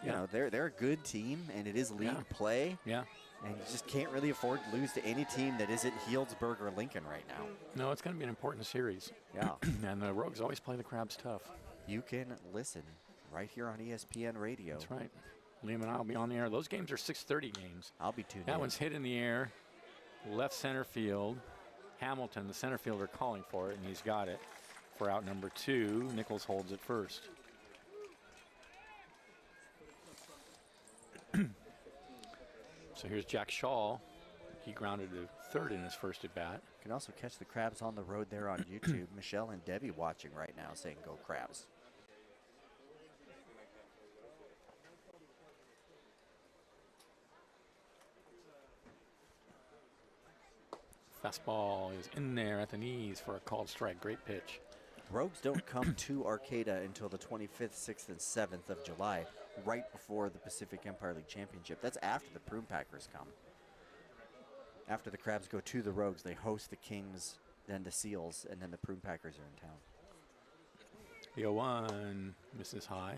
you know, they're a good team and it is league play. Yeah. And you just can't really afford to lose to any team that isn't Healdsburg or Lincoln right now. No, it's going to be an important series. Yeah. And the Rogues always play the Crabs tough. You can listen right here on ESPN Radio. That's right. Liam and I will be on the air. Those games are 6:30 games. I'll be tuned in. That one's hit in the air, left center field. Hamilton, the center fielder, calling for it, and he's got it for out number 2. Nichols holds it first. So here's Jack Shaw. He grounded to third in his first at bat. You can also catch the Crabs on the road there on YouTube. Michelle and Debbie watching right now saying go Crabs. Fastball is in there at the knees for a called strike. Great pitch. Rogues don't come to Arcata until the 25th, 6th, and 7th of July, right before the Pacific Empire League Championship. That's after the Prune Packers come. After the Crabs go to the Rogues, they host the Kings, then the Seals, and then the Prune Packers are in town. The 0-1 misses high.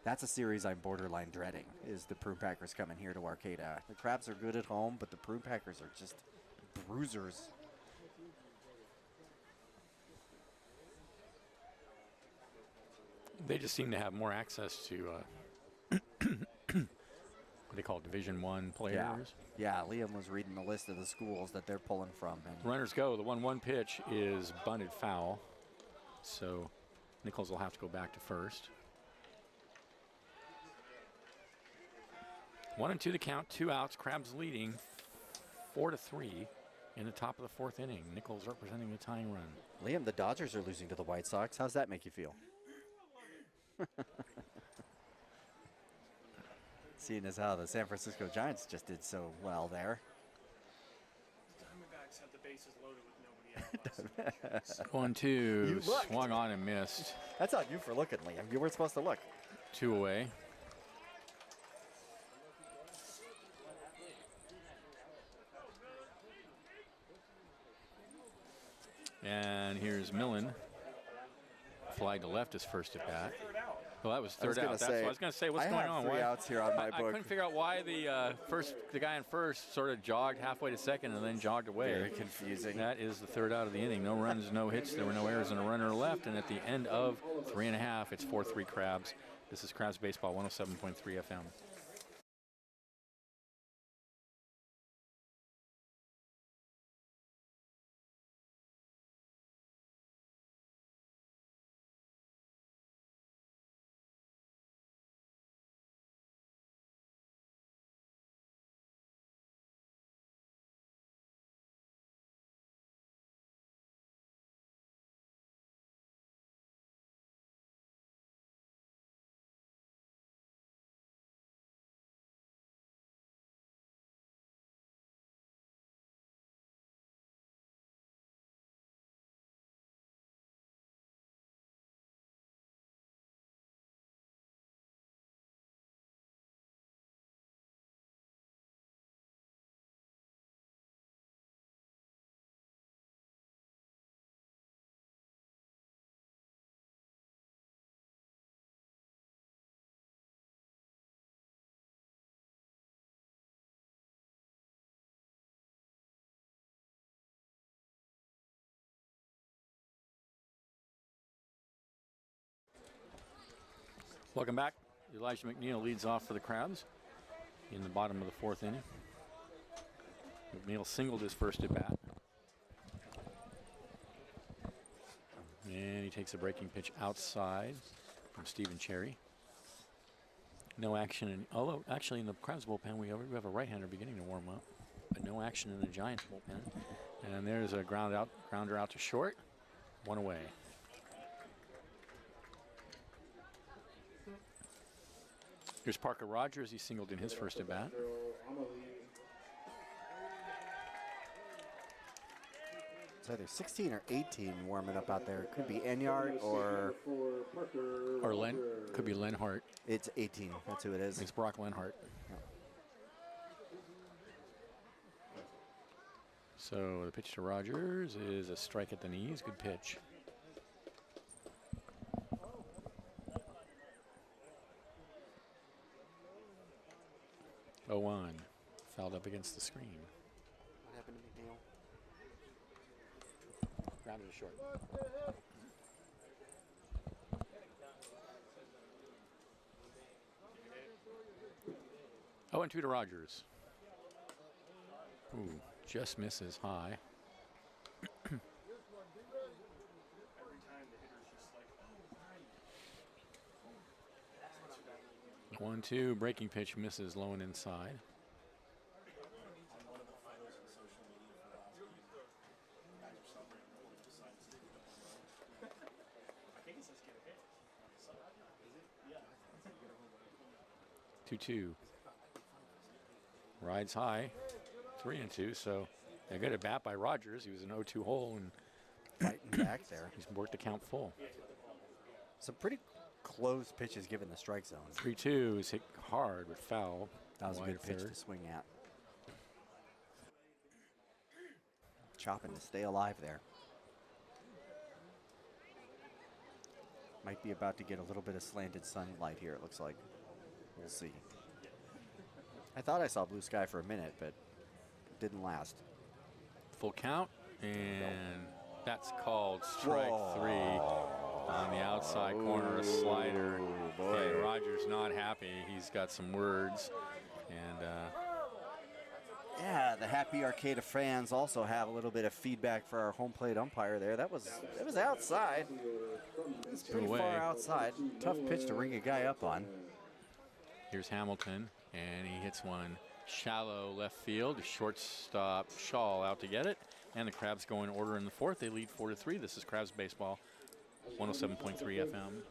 That's a series I'm borderline dreading, is the Prune Packers coming here to Arcata. The Crabs are good at home, but the Prune Packers are just bruisers. They just seem to have more access to what they call Division I players. Yeah, Liam was reading the list of the schools that they're pulling from. And Runners go. The 1-1 pitch is bunted foul. So Nichols will have to go back to first. 1-2 the count, 2 outs. Crabs leading 4-3 in the top of the 4th inning. Nichols representing the tying run. Liam, the Dodgers are losing to the White Sox. How's that make you feel? Seeing as how the San Francisco Giants just did so well there. Diamondbacks have the bases loaded with nobody out. 1-2, You looked. swung on and missed. That's on you for looking, Liam. You weren't supposed to look. 2 away. And here's Millen. Fly to left his first at bat. Well, that was third out. That's what I was going to say. What's going on? I have 3 outs here on my I book. couldn't figure out why the guy in first sort of jogged halfway to second and then jogged away. Very confusing. That is the third out of the inning. No runs, no hits. There were no errors and a runner left. And at the end of 3.5, it's 4-3 Crabs. This is Crabs Baseball 107.3 FM. Welcome back. Elijah McNeil leads off for the Crabs in the bottom of the 4th inning. McNeil singled his first at bat. And he takes a breaking pitch outside from Stephen Cherry. No action, although actually in the Crabs bullpen we have a right-hander beginning to warm up, but no action in the Giants bullpen. And there's a grounder out to short, 1 away. Here's Parker Rogers. He singled in his first at bat. It's either 16 or 18 warming up out there. It could be Enyart or Len. Could be Lenhart. it's 18. That's who it is. It's Brock Lenhart. So the pitch to Rogers is a strike at the knees. Good pitch. 0-1. Fouled up against the screen. What happened to McNeil? Grounded to short. 0-2 to Rogers. Ooh, just misses high. Every time the hitter's just like, 1-2, breaking pitch misses low and inside. on one of the photos on social media for last week, guys are celebrating the Wolves decided to do it. I think it says get a hit. Is it? Yeah. It said get a home run. 2-2. Rides high. 3-2, so a good at bat by Rogers. He was an 0-2 hole and Fighting back there. he's worked the count full. Some pretty close pitches given the strike zone. 3-2 is hit hard but foul. That was a Wide good pitch third. to swing at. Chopping to stay alive there. Might be about to get a little bit of slanted sunlight here, it looks like. We'll see. I thought I saw blue sky for a minute, but it didn't last. Full count, and that's called strike three on the outside corner, a slider. And Rogers not happy. He's got some words, and Yeah, the happy Arcata fans also have a little bit of feedback for our home plate umpire there. That was outside. It was pretty Away. far outside. Tough pitch to ring a guy up on. here's Hamilton, and he hits one shallow left field. Shortstop Shaw out to get it, and the Crabs go in order in the fourth. They lead 4-3. This is Crabs baseball, 107.3 FM.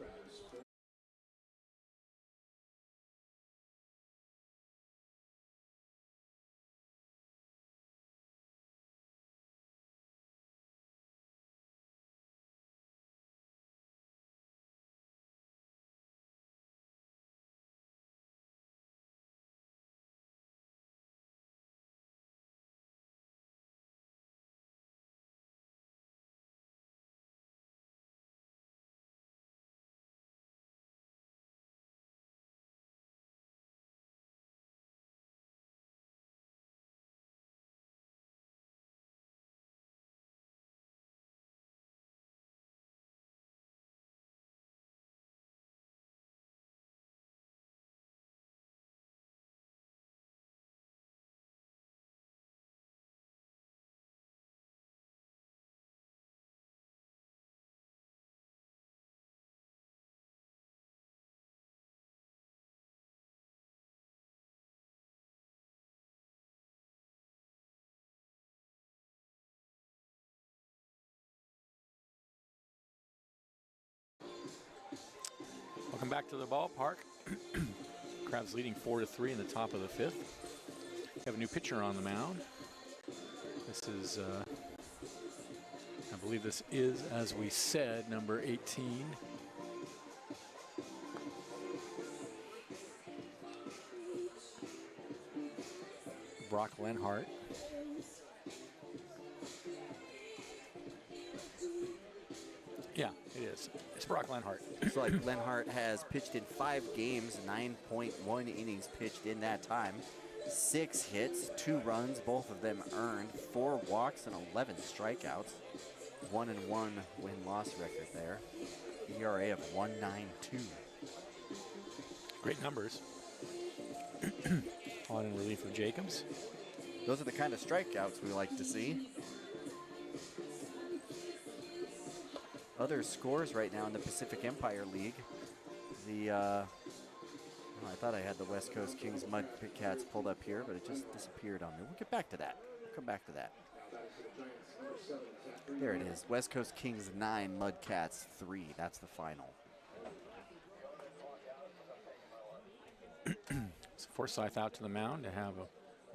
Welcome back to the ballpark. Crabs leading 4-3 in the top of the fifth. We have a new pitcher on the mound. This is, I believe this is, as we said, number 18. Brock Lenhart. Yeah, it is. It's Brock Lenhart. Looks like Lenhart has pitched in 5 games, 9.1 innings pitched in that time. 6 hits, 2 runs, both of them earned, 4 walks and 11 strikeouts. 1-1 win-loss record there. ERA of 1.92. Great numbers. On in relief of Jacobs. Those are the kind of strikeouts we like to see. Other scores right now in the Pacific Empire League. I thought I had the West Coast Kings Mud Cats pulled up here, but it just disappeared on me. We'll get back to that. We'll come back to that. There it is. West Coast Kings 9, Mud Cats 3. That's the final. So Forsyth out to the mound to have a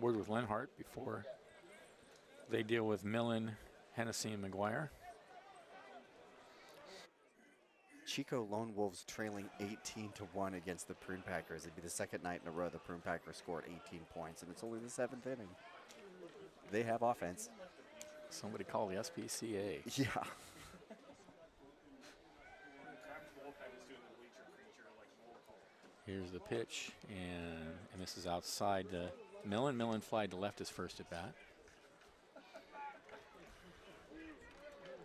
word with Lenhart before they deal with Millen Hennessy and McGuire. Chico Lone Wolves trailing 18-1 against the Prune Packers. It'd be the second night in a row the Prune Packers scored 18 points, and it's only the 7th inning. They have offense. Somebody call the SPCA. Yeah. Crab's bullpen is doing the bleacher creature like roll call. Here's the pitch, and this is outside to Millen. Millen flied to left his first at bat.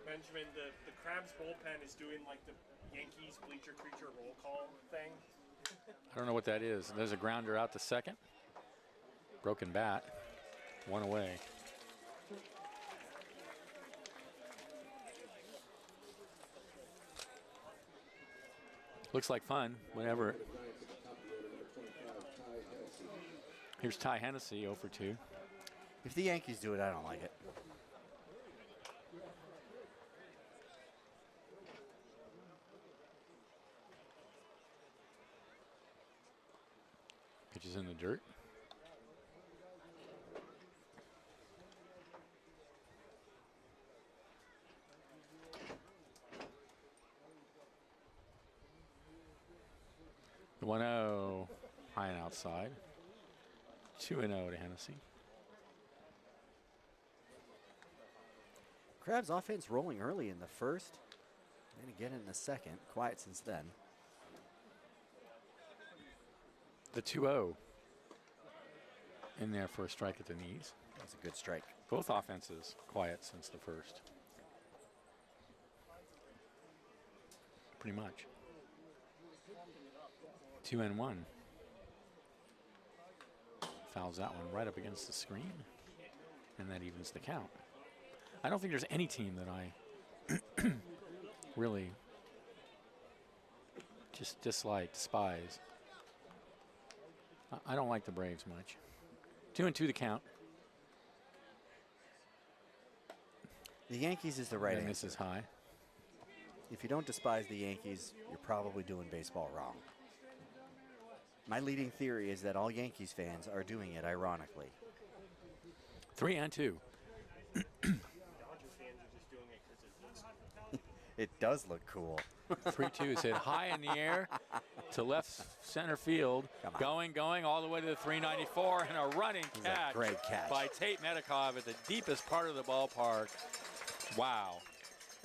Benjamin, the Crabs bullpen is doing like the Yankees bleacher creature roll call thing. I don't know what that is. There's a grounder out to second. Broken bat. One away. Looks like fun. Whenever. Here's Ty Hennessy, 0 for 2. If the Yankees do it, I don't like it. Pitches in the dirt. The 1-0 high and outside. 2-0 to Hennessy. Crabs offense rolling early in the first, and again in the second. Quiet since then. The 2-0 in there for a strike at the knees. That's a good strike. Both offenses quiet since the first. Pretty much. 2-1. Fouls that one right up against the screen, and that evens the count. I don't think there's any team that I really just dislike, despise. I don't like the Braves much. 2-2 the count. The Yankees is the right And answer. this is high. If you don't despise the Yankees, you're probably doing baseball wrong. My leading theory is that all Yankees fans are doing it ironically. 3-2. Dodger fans are just doing it because it looks cool. It does look cool. 3-2 is hit high in the air to left center field. Come on. Going all the way to the 394, and a running This is a catch, great catch. by Tate Medikov at the deepest part of the ballpark. Wow.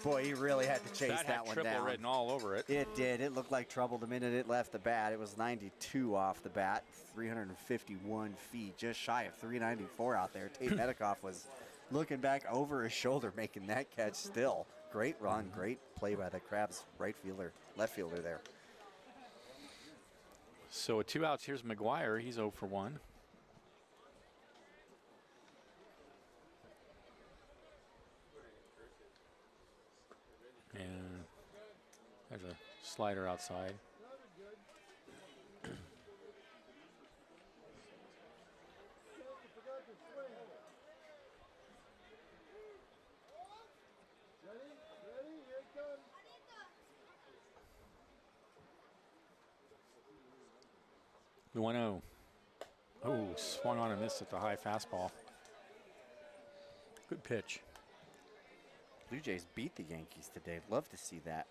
Boy, he really had to chase That that had one triple down. written all over it. It did. It looked like trouble the minute it left the bat. It was 92 off the bat, 351 feet, just shy of 394 out there. Tate Medikov was looking back over his shoulder, making that catch still. Great run, great play by the Crabs left fielder there. So with 2 outs, here's McGuire. He's 0 for 1. And there's a slider outside. The 1-0. Oh, swung on and missed at the high fastball. Good pitch. Blue Jays beat the Yankees today. Love to see that.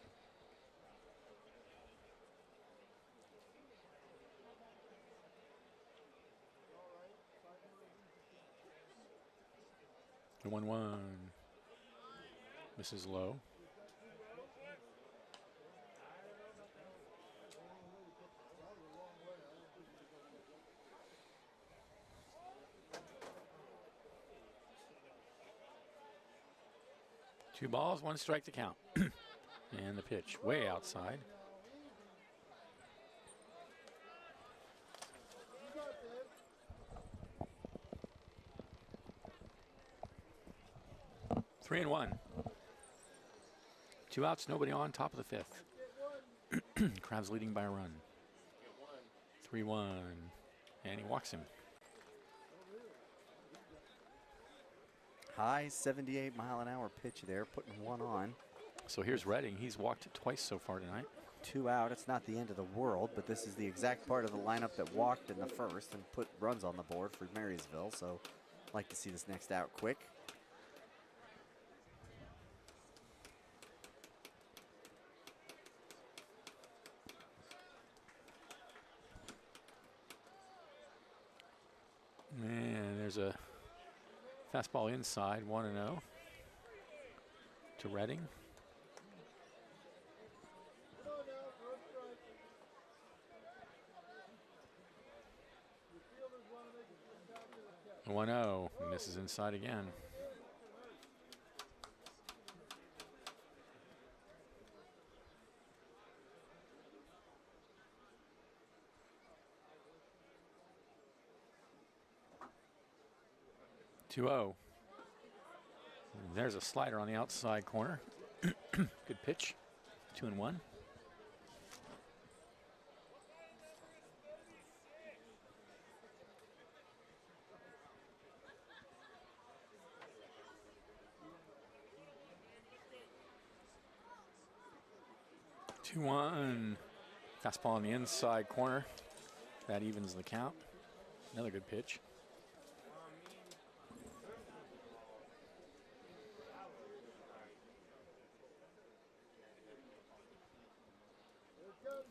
The 1-1. Misses low. Two balls, 1 strike to count. And the pitch way outside. Three and 1. 2 outs, nobody on, top of the 5th. Crabs leading by a run. 3-1. And he walks him. High 78-mile-an-hour pitch there, putting one on. So here's Redding. He's walked it twice so far tonight. 2 out. It's not the end of the world, but this is the exact part of the lineup that walked in the first and put runs on the board for Marysville. So I'd like to see this next out quick. There's a fastball inside, 1-0 to Redding. One 0 misses inside again. Two 0. There's a slider on the outside corner. Good pitch. 2-1. Two 1. Fastball on the inside corner. That evens the count. Another good pitch.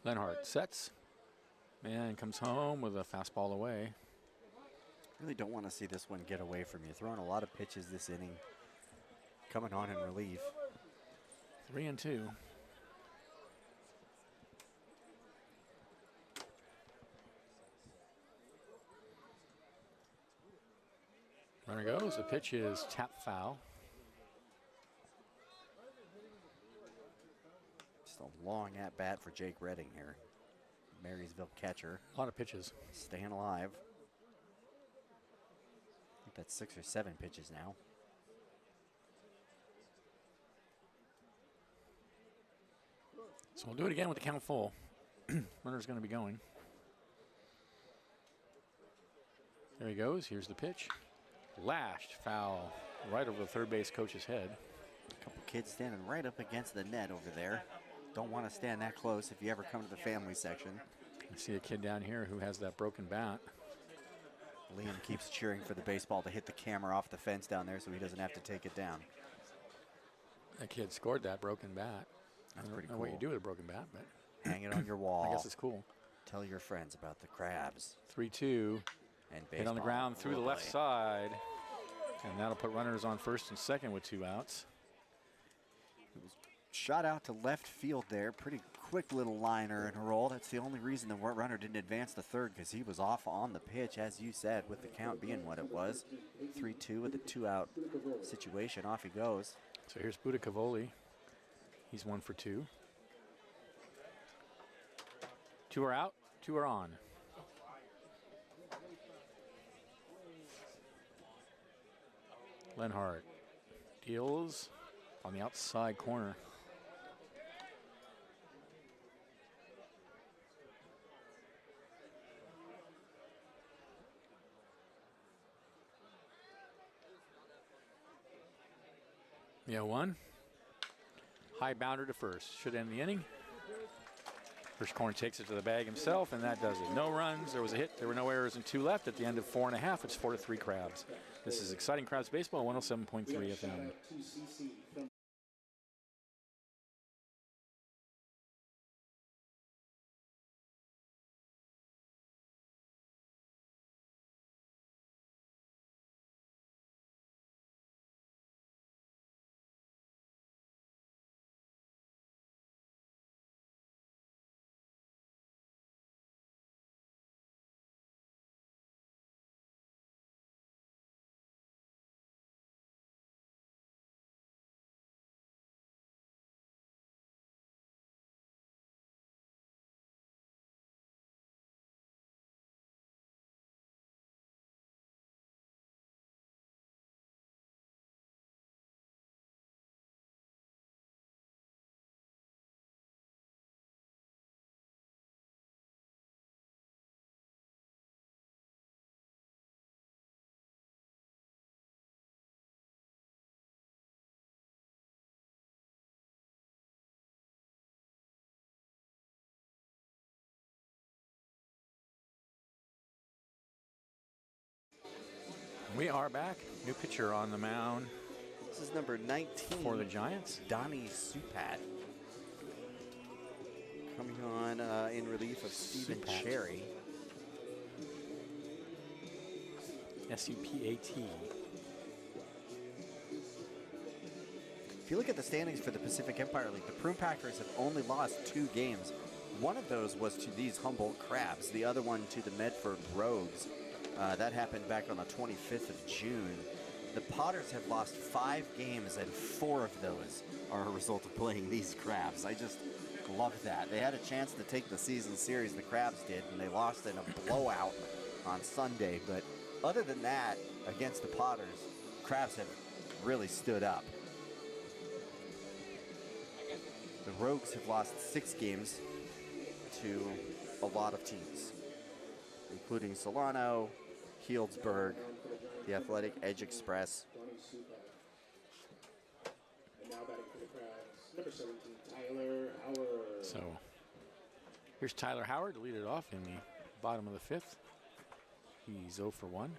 Lenhart sets and comes home with a fastball away. Really don't want to see this one get away from you. Throwing a lot of pitches this inning. Coming on in relief. 3-2. Runner goes. The pitch is tap foul. Just a long at bat for Jake Redding here. Marysville catcher. A lot of pitches. Staying alive. I think that's 6 or 7 pitches now. So we'll do it again with the count full. Runner's going to be going. There he goes. Here's the pitch. Lashed foul right over the third base coach's head. A couple kids standing right up against the net over there. Don't want to stand that close if you ever come to the family section. I see a kid down here who has that broken bat. Liam keeps cheering for the baseball to hit the camera off the fence down there so he doesn't have to take it down. That kid scored that broken bat. That's pretty I don't know cool. what you do with a broken bat, but Hang it on your wall. I guess it's cool. Tell your friends about the Crabs 3-2. and baseball. Hit on the ground through the Oh, left boy. side. And that'll put runners on first and second with 2 outs. Shot out to left field there. Pretty quick little liner and a roll. That's the only reason the runner didn't advance to third, because he was off on the pitch, as you said, with the count being what it was. 3-2 with a 2-out situation. Off he goes. So here's Buda Cavoli. He's 1 for 2. 2 are out, 2 are on. Lenhart deals on the outside corner. Yeah, 1. High bounder to first. Should end the inning. First corner takes it to the bag himself, and that does it. No runs. There was a hit. There were no errors and 2 left at the end of 4.5. It's 4-3 Crabs. This is exciting Crabs baseball. 107.3 FM. We are back. New pitcher on the mound This is number 19 for the Giants. Donnie Supat. Coming on in relief of Stephen Supat. Cherry. S-U-P-A-T. If you look at the standings for the Pacific Empire League, the Prune Packers have only lost 2 games. One of those was to these Humboldt Crabs, the other one to the Medford Rogues. That happened back on the 25th of June. The Potters have lost 5 games, and 4 of those are a result of playing these Crabs. I just love that. They had a chance to take the season series, the Crabs did, and they lost in a blowout on Sunday. But other than that, against the Potters, Crabs have really stood up. The Rogues have lost 6 games to a lot of teams, including Solano, Healdsburg, the Athletic Edge Express. And now batting for the Crabs, number 17, Tyler Howard. So here's Tyler Howard to lead it off in the bottom of the 5th. He's 0 for 1.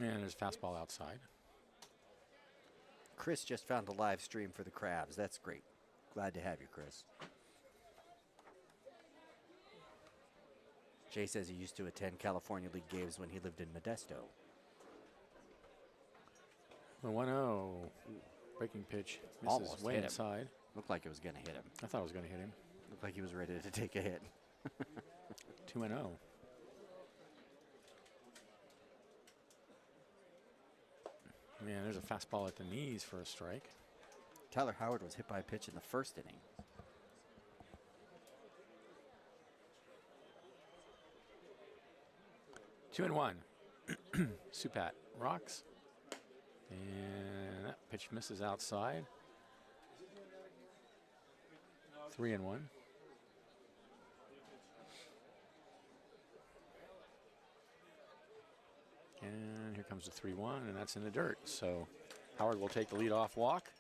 And there's fastball outside. Chris just found a live stream for the Crabs. That's great. Glad to have you, Chris. Jay says he used to attend California League games when he lived in Modesto. The 1-0. Breaking pitch. Misses Almost way hit him. inside. Looked like it was going to hit him. I thought it was going to hit him. Looked like he was ready to take a hit. 2-0. Man, there's a fastball at the knees for a strike. Tyler Howard was hit by a pitch in the first inning. Two and 1. Supat rocks. And that pitch misses outside. 3 and 1. And here comes the 3-1, and that's in the dirt. So Howard will take the leadoff walk.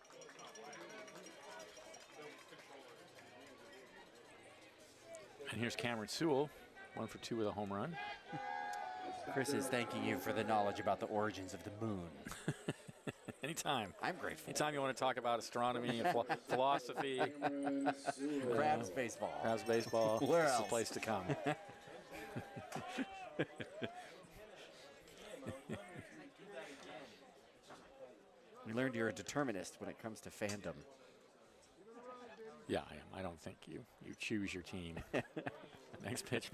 And here's Cameron Sewell, 1 for 2 with a home run. Chris is thanking you for the knowledge about the origins of the moon. Anytime. I'm grateful. Anytime you want to talk about astronomy and philosophy, Crabs baseball. Crabs baseball, Where it's the else? place to come. We learned you're a determinist when it comes to fandom. Yeah, I am. I don't think you choose your team. Next pitch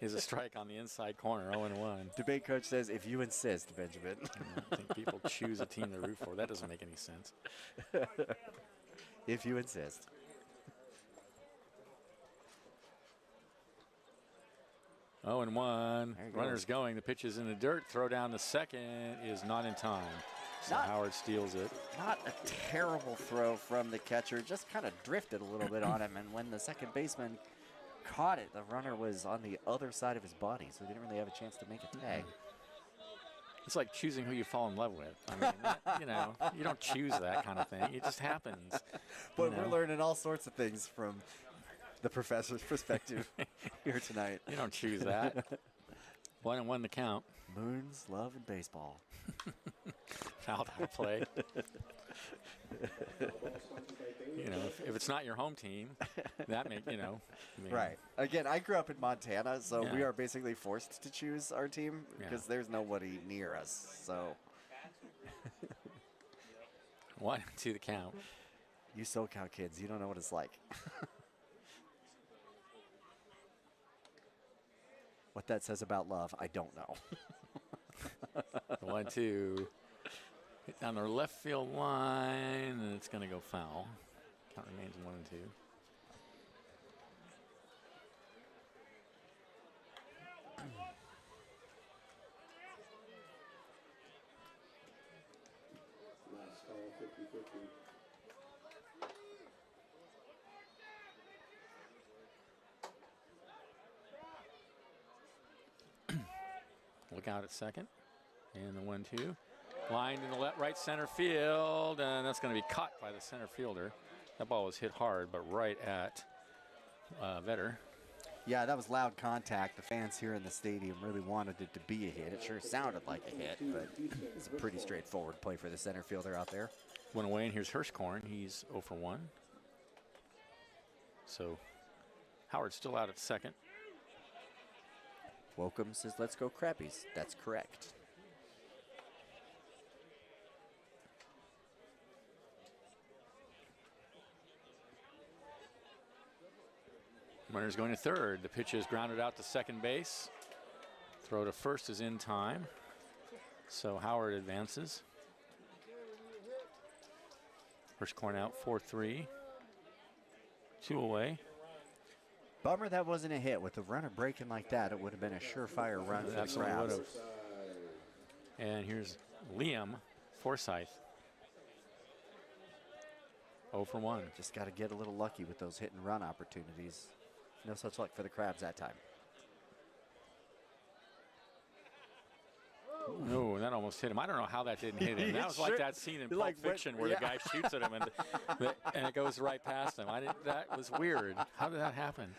is a strike on the inside corner, 0-1. Debate coach says, if you insist, Benjamin. I don't think people choose a team to root for. That doesn't make any sense. If you insist. Oh, and 1. There you go. Runner's going. The pitch is in the dirt. Throw down the second is not in time. So Howard steals it. Not a terrible throw from the catcher. Just kind of drifted a little bit on him. And when the second baseman caught it, the runner was on the other side of his body, so he didn't really have a chance to make a tag. It's like choosing who you fall in love with. I mean, you don't choose that kind of thing. It just happens. But we're learning all sorts of things from the professor's perspective here tonight. You don't choose that. 1-1 the count. Moons, love, and baseball. Foul play. If it's not your home team, that may, Right. Again, I grew up in Montana, so Yeah. we are basically forced to choose our team because there's nobody near us. So 1-2 the count. you SoCal kids, you don't know what it's like. What that says about love, I don't know. 1-2. Hit down the left field line, and it's going to go foul. Count remains 1-2. Last call, 50-50. Look out at second. And the 1-2. Line in the right center field, and that's going to be caught by the center fielder. That ball was hit hard, but right at Vetter. Yeah, that was loud contact. The fans here in the stadium really wanted it to be a hit. It sure sounded like a hit, but it's a pretty straightforward play for the center fielder out there. Went away, and here's Hirschkorn. He's 0 for 1. So Howard's still out at second. Wokem says, let's go Crabbies. That's correct. Runner's going to third. The pitch is grounded out to second base. Throw to first is in time. So Howard advances. First corn out, 4-3. 2 away. Bummer that wasn't a hit. With the runner breaking like that, it would have been a surefire run for the Absolutely would Crabs. have. And here's Liam Forsyth. 0 for 1. Just got to get a little lucky with those hit and run opportunities. No such luck for the Crabs that time. No, that almost hit him. I don't know how that didn't hit him. That was like that scene in Pulp Fiction where the guy shoots at him and it goes right past him. That was weird. How did that happen?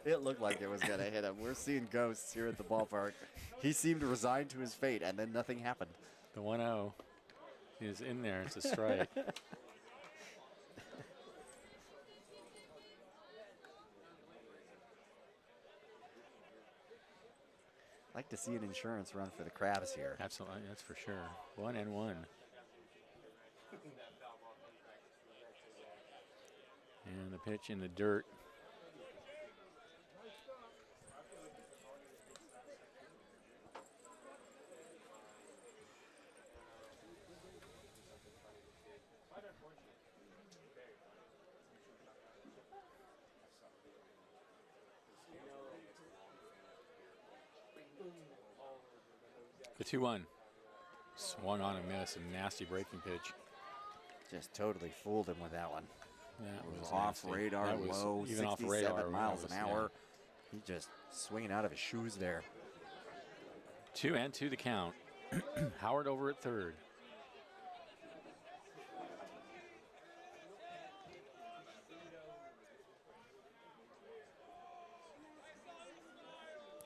It looked like it was going to hit him. We're seeing ghosts here at the ballpark. He seemed resigned to his fate, and then nothing happened. The 1-0 is in there. It's a strike. Like to see an insurance run for the Crabs here. Absolutely, that's for sure. 1-1. And the pitch in the dirt. The 2-1. Swung on and missed. A nasty breaking pitch. Just totally fooled him with that one. That was off nasty. radar, That was low, even 67 off radar, miles an hour. Yeah. He just swinging out of his shoes there. 2-2 the count. Howard over at third.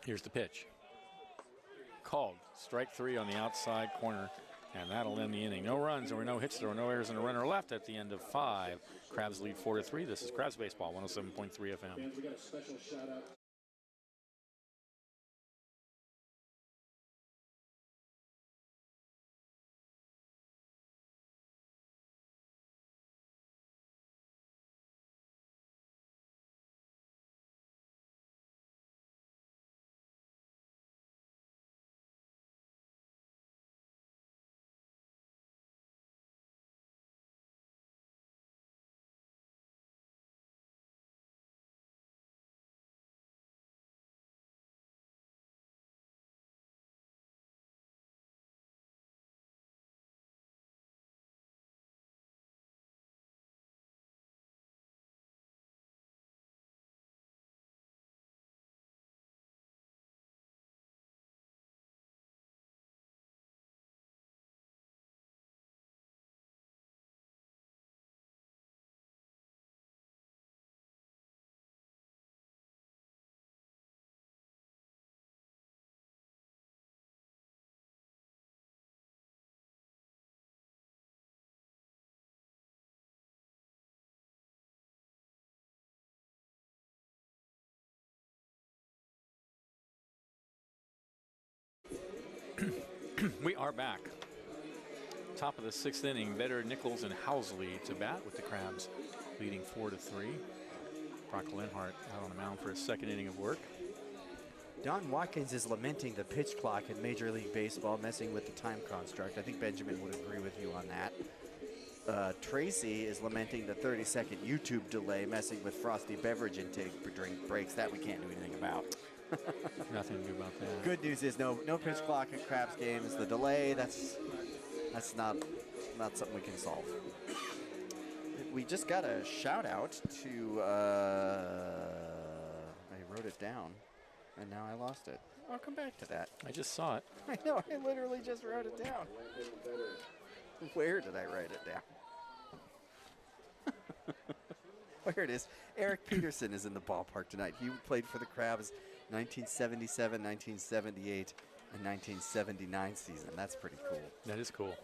Here's the pitch. Called. Strike 3 on the outside corner, and that'll end the inning. No runs, there were no hits, there were no errors, and a runner left at the end of 5. Crabs lead 4-3. This is Crabs Baseball, 107.3 FM. Fans, we got a special shout out. We are back. Top of the 6th inning, Vedder, Nichols, and Housley to bat with the Crabs leading 4-3. Brock Lenhart out on the mound for his 2nd inning of work. Don Watkins is lamenting the pitch clock in Major League Baseball, messing with the time construct. I think Benjamin would agree with you on that. Tracy is lamenting the 30-second YouTube delay, messing with frosty beverage intake during breaks. That we can't do anything about. Nothing to do about that. Good news is no pitch clock at Crabs games. The delay, that's not something we can solve. We just got a shout out to I wrote it down and now I lost it. I'll come back to that. I just saw it. I know, I literally just wrote it down. Where did I write it down? There it is. Eric Peterson is in the ballpark tonight. He played for the Crabs 1977, 1978, and 1979 season. That's pretty cool. That is cool.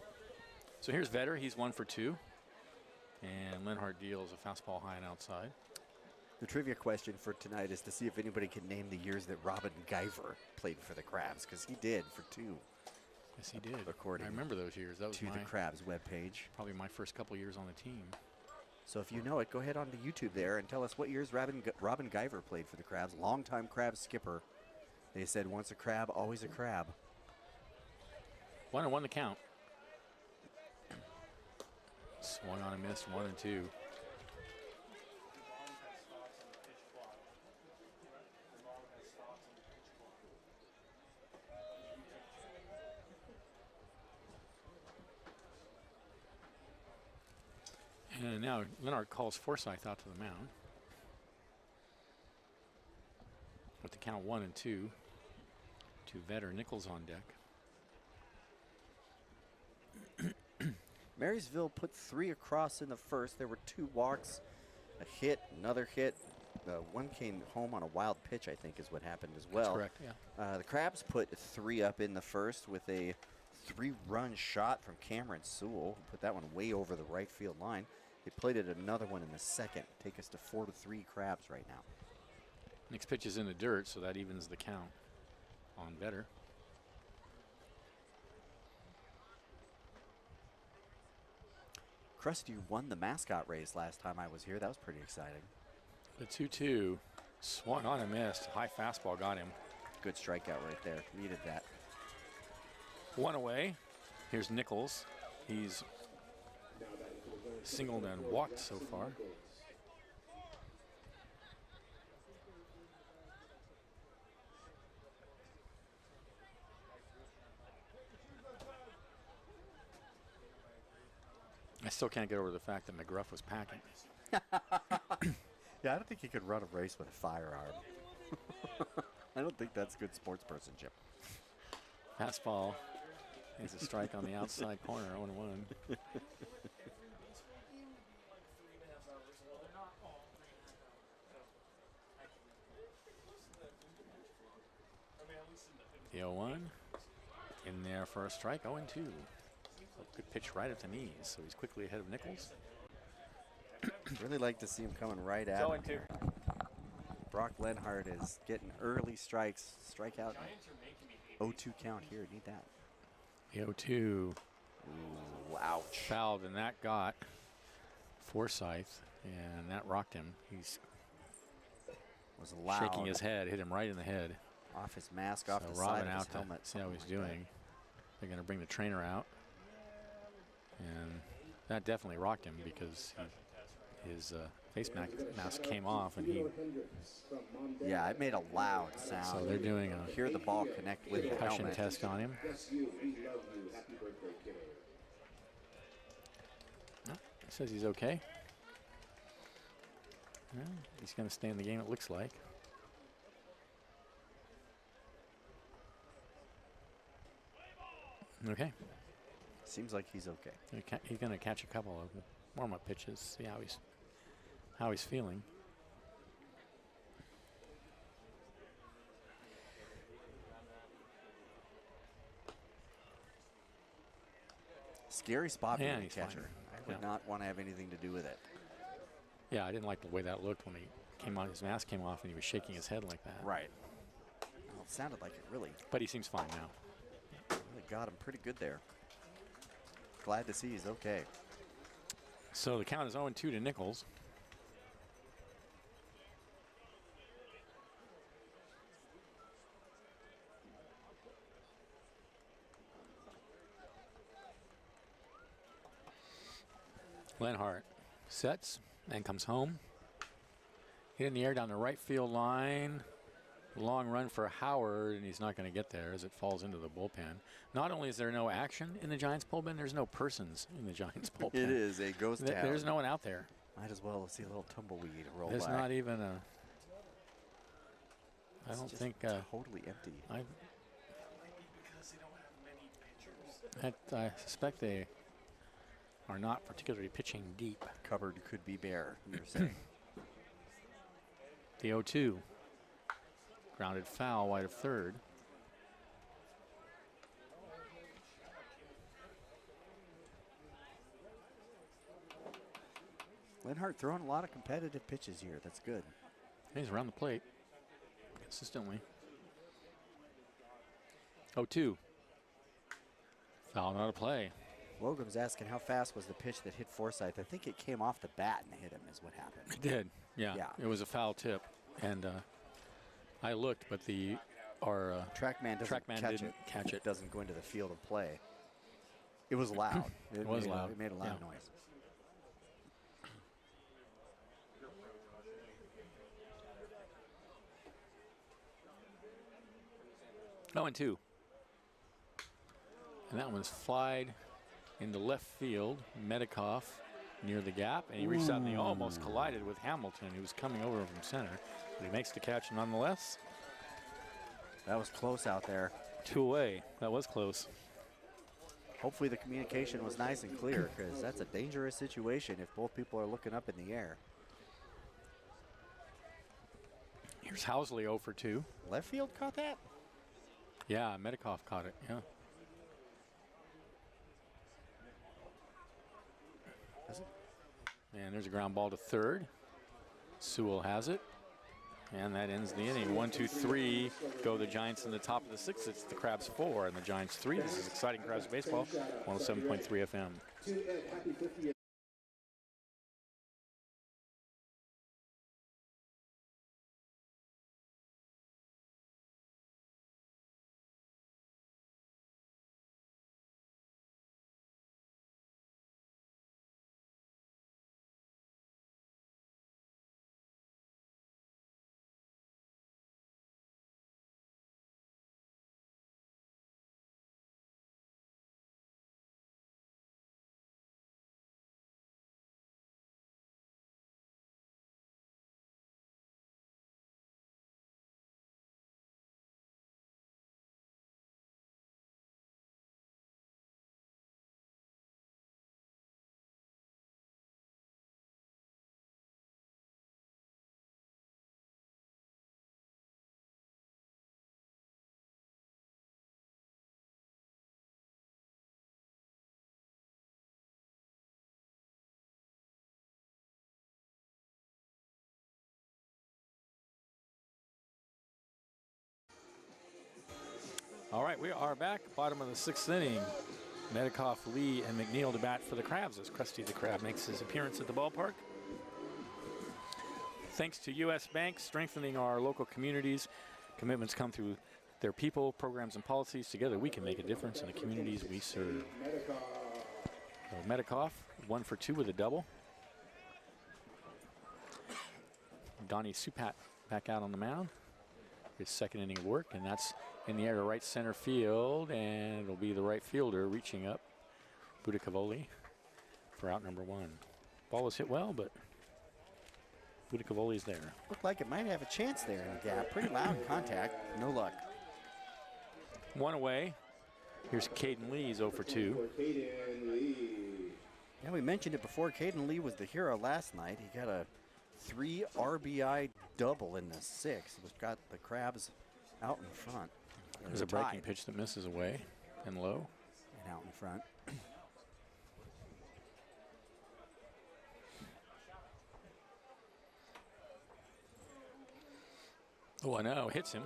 So here's Vedder. He's 1 for 2. And Lenhart deals a fastball high and outside. The trivia question for tonight is to see if anybody can name the years that Robin Guyver played for the Crabs, because he did for 2. Yes, he did. According I remember those years. That was to the Crabs webpage. probably my first couple years on the team. So if you know it, go ahead onto YouTube there and tell us what years Robin Guyver played for the Crabs. Longtime Crabs skipper. They said once a Crab, always a Crab. 1-1 the count. Swung on a missed, 1-2. And now Leonard calls Forsyth out to the mound. With the count 1-2. To Vetter, Nichols on deck. Marysville put 3 across in the first. There were 2 walks, a hit, another hit. One came home on a wild pitch, I think, is what happened as well. That's correct, yeah. The Crabs put 3 up in the first with a 3-run shot from Cameron Sewell, who put that one way over the right field line. They played it another one in the second. Take us to 4-3 Crabs right now. Next pitch is in the dirt, so that evens the count on Vetter. Krusty won the mascot race last time I was here. That was pretty exciting. The 2-2 swung on and missed. High fastball got him. Good strikeout right there. Needed that. 1 away. Here's Nichols. He's singled and walked so far. I still can't get over the fact that McGruff was packing. Yeah, I don't think he could run a race with a firearm. I don't think that's good sportspersonship. Fastball is a strike on the outside corner, 0-1. The 0-1 in there for a strike, 0-2. Good pitch right at the knees, so he's quickly ahead of Nichols. Really like to see him coming right at him here. Brock Lenhart is getting early strikes. Strikeout. 0-2 count here. Need that. The 0-2. Ooh, ouch. Fouled, and that got Forsyth, and that rocked him. He's Was loud. shaking his head, hit him right in the head. Off his mask, off So the Robin side of out his to helmet. see how he's something like doing. They're going to bring the trainer out. And that definitely rocked him because his face mask came off, and he. that. Yeah, it made a loud sound. So they're doing a Hear the ball connect with the concussion helmet. test on him. Bless you. We love you. Happy birthday, kiddo. No, he says he's okay. Yeah, he's going to stay in the game, it looks like. Okay. Seems like he's okay. He's going to catch a couple of warm-up pitches, see how he's feeling. Scary spot Yeah, being a he's fine. catcher. I would Yeah. not want to have anything to do with it. Yeah, I didn't like the way that looked when he came on. His mask came off, and he was shaking his head like that. Right. Well, it sounded like it really But he seems fine now. got him pretty good there. Glad to see he's okay. So the count is 0-2 to Nichols. Lenhart sets and comes home. Hit in the air down the right field line. Long run for Howard, and he's not going to get there as it falls into the bullpen. Not only is there no action in the Giants bullpen, there's no persons in the Giants bullpen. It is a ghost town. There's no one out there. Might as well see a little tumbleweed roll There's by. not even a. I It's don't just think. totally empty. I Because they don't have many pitchers. I suspect they are not particularly pitching deep. Cupboard could be bare, you're saying. The 0-2. Grounded foul, wide of third. Lenhart throwing a lot of competitive pitches here. That's good. He's around the plate consistently. 0-2. Foul, not a play. Wogam's asking how fast was the pitch that hit Forsyth. I think it came off the bat and hit him is what happened. It did. Yeah. Yeah. It was a foul tip. And I looked, but our TrackMan didn't catch it. Doesn't go into the field of play. It was loud. It was loud. It made a loud Yeah. noise. 0-2. And that one's flied into left field. Medikoff near the gap, and he reached out and he almost collided with Hamilton, who was coming over from center. But he makes the catch nonetheless. That was close out there. 2 away. That was close. Hopefully the communication was nice and clear, because that's a dangerous situation if both people are looking up in the air. Here's Housley 0 for 2. Left field caught that? Yeah, Medikoff caught it. Yeah. And there's a ground ball to third. Sewell has it. And that ends the inning. 1, 2, 3. Go the Giants in the top of the sixth. It's the Crabs 4 and the Giants 3. This is exciting Crabs baseball. 107.3 FM. Happy 50th. All right, we are back. Bottom of the sixth inning. Medikoff, Lee, and McNeil to bat for the Crabs as Krusty the Crab makes his appearance at the ballpark. Thanks to U.S. Bank, strengthening our local communities. Commitments come through their people, programs, and policies. Together, we can make a difference in the communities we serve. So Medikoff, 1 for 2 with a double. Donnie Supat back out on the mound. His second inning of work, and that's in the air to right center field, and it'll be the right fielder reaching up, Budicavoli, for out number 1. Ball was hit well, but Budicavoli's there. Looked like it might have a chance there in the gap. Pretty loud contact. No luck. 1 away. Here's Caden Lee, 0 for 2. Yeah, we mentioned it before. Caden Lee was the hero last night. He got a 3 RBI double in the 6th, which got the Crabs out in front. There's a breaking pitch that misses away and low. And out in front. Oh, no, hits him.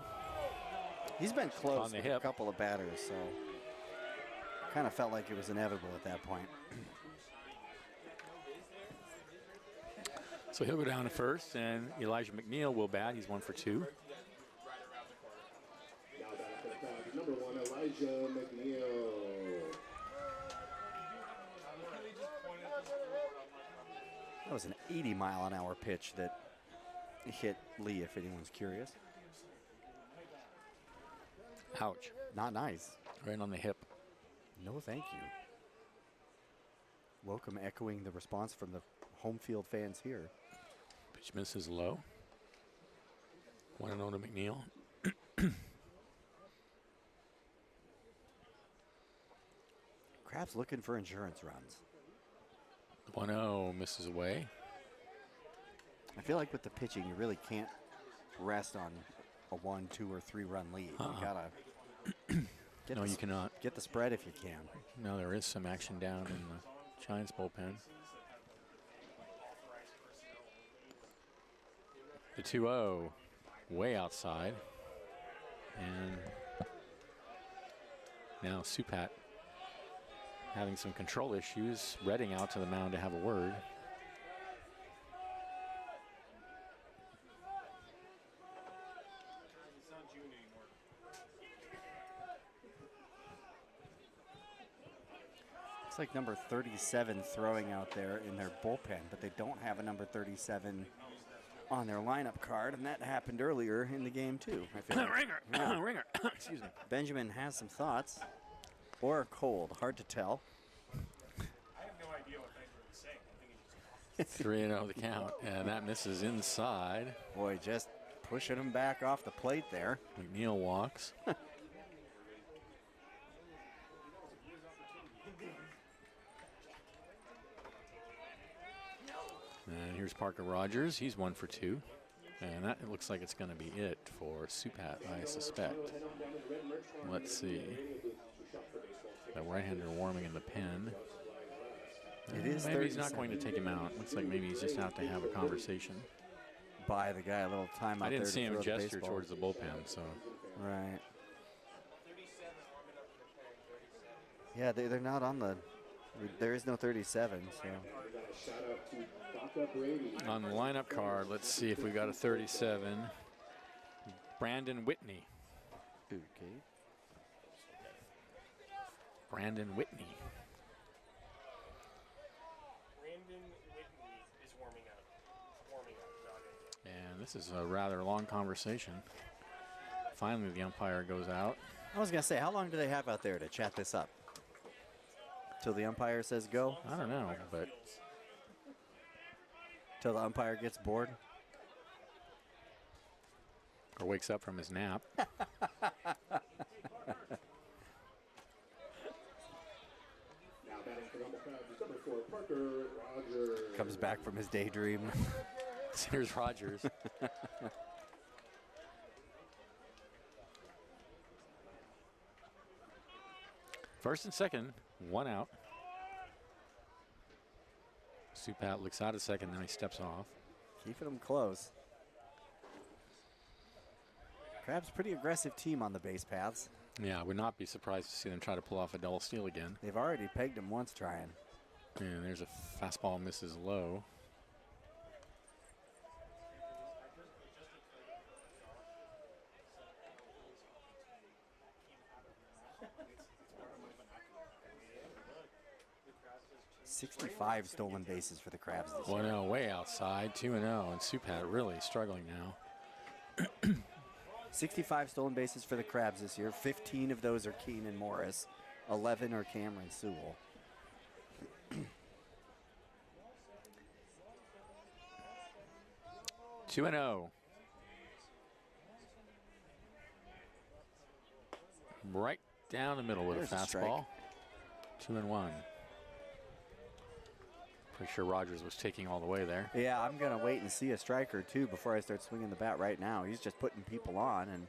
He's been close On the with hip. a couple of batters, so kind of felt like it was inevitable at that point. So he'll go down to first, and Elijah McNeil will bat. He's 1 for 2. Now batting for the Crabs, number 1, Elijah McNeil. That was an 80-mile-an-hour pitch that hit Lee, if anyone's curious. Ouch. Not nice. Right on the hip. No, thank you. Welcome echoing the response from the home field fans here. Pitch misses low. 1-0 to McNeil. Crabs looking for insurance runs. 1-0 misses away. I feel like with the pitching, you really can't rest on a 1, 2, or 3 run lead. You gotta get No, the you cannot. get the spread if you can. Now there is some action down in the Giants bullpen. The 2-0 way outside. And now Supat having some control issues. Redding out to the mound to have a word. It's not June anymore. Looks like number 37 throwing out there in their bullpen, but they don't have a number 37 on their lineup card, and that happened earlier in the game too. I feel like. Ringer, Yeah. ringer. Excuse me. Benjamin has some thoughts, or cold, hard to tell. I have no idea what Benjamin was saying. I think he just 3-0 the count, and that misses inside. Boy, just pushing him back off the plate there. McNeil walks. And here's Parker Rogers. He's 1 for 2. And that looks like it's going to be it for Supat, I suspect. Let's see. The right-hander warming in the pen. It is Maybe he's 37. not going to take him out. Looks like maybe he's just out to have a conversation. Buy the guy a little time out I there didn't to see him throw the gesture baseball. towards the bullpen, so. Right. Yeah, they're not on the. There is no 37, so. On the lineup card, let's see if we got a 37. Brandon Whitney. Okay. Brandon Whitney. Brandon Whitney is warming up. Not in. And this is a rather long conversation. Finally, the umpire goes out. I was gonna say, how long do they have out there to chat this up? Till the umpire says go? I don't know, but Till the umpire gets bored? or wakes up from his nap. Comes back from his daydream. Here's Rogers. First and second, 1 out. Supat looks out a second, then he steps off. Keeping them close. Crab's pretty aggressive team on the base paths. Yeah, I would not be surprised to see them try to pull off a double steal again. They've already pegged him once trying. And there's a fastball misses low. The 65 stolen bases for the Crabs this year. 1-0 way outside, 2-0, and Supat really struggling now. 65 stolen bases for the Crabs this year. 15 of those are Keenan Morris. 11 are Cameron Sewell. Two and 0. Right down the middle with There's a a strike. fastball. 2-1. Pretty sure Rogers was taking all the way there. Yeah, I'm going to wait and see a strike or two before I start swinging the bat right now. He's just putting people on, and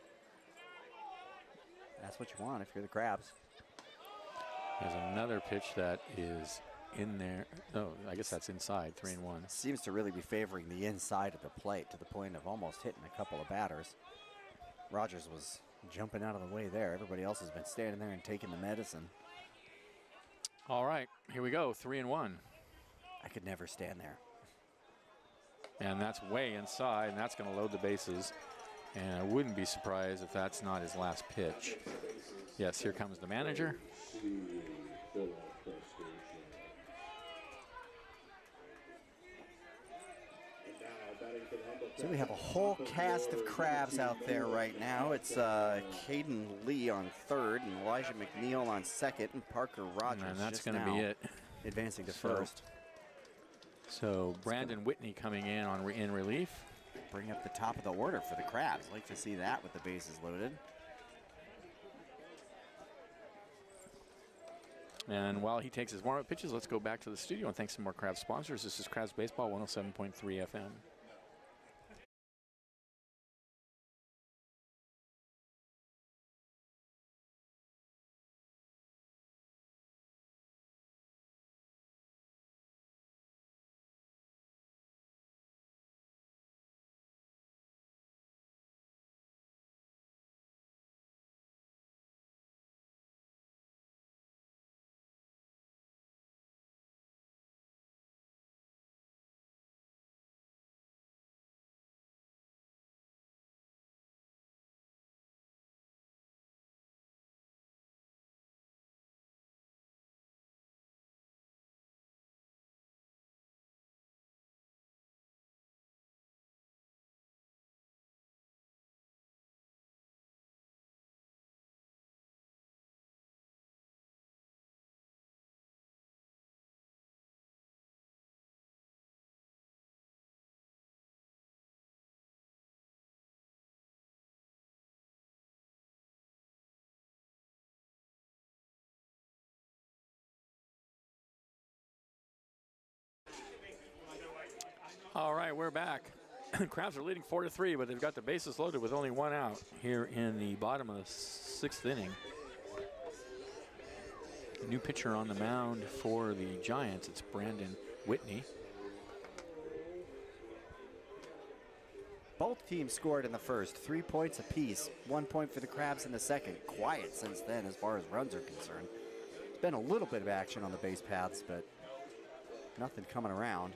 that's what you want if you're the Crabs. There's another pitch that is in there. No, I guess that's inside, 3-1. Seems to really be favoring the inside of the plate to the point of almost hitting a couple of batters. Rogers was jumping out of the way there. Everybody else has been standing there and taking the medicine. All right, here we go, 3-1. I could never stand there. And that's way inside, and that's going to load the bases. And I wouldn't be surprised if that's not his last pitch. Yes, here comes the manager. So we have a whole cast of Crabs out there right now. It's Caden Lee on third, and Elijah McNeil on second, and Parker Rogers And that's just going to now be it. advancing to So- first. So Brandon Whitney coming in on in relief. Bring up the top of the order for the Crabs. Like to see that with the bases loaded. And while he takes his warm-up pitches, let's go back to the studio and thank some more Crabs sponsors. This is Crabs Baseball 107.3 FM. All right, we're back. Crabs are leading 4-3, but they've got the bases loaded with only one out here in the bottom of the 6th inning. New pitcher on the mound for the Giants. It's Brandon Whitney. Both teams scored in the first, 3 points apiece. 1 point for the Crabs in the second. Quiet since then as far as runs are concerned. There's been a little bit of action on the base paths, but nothing coming around.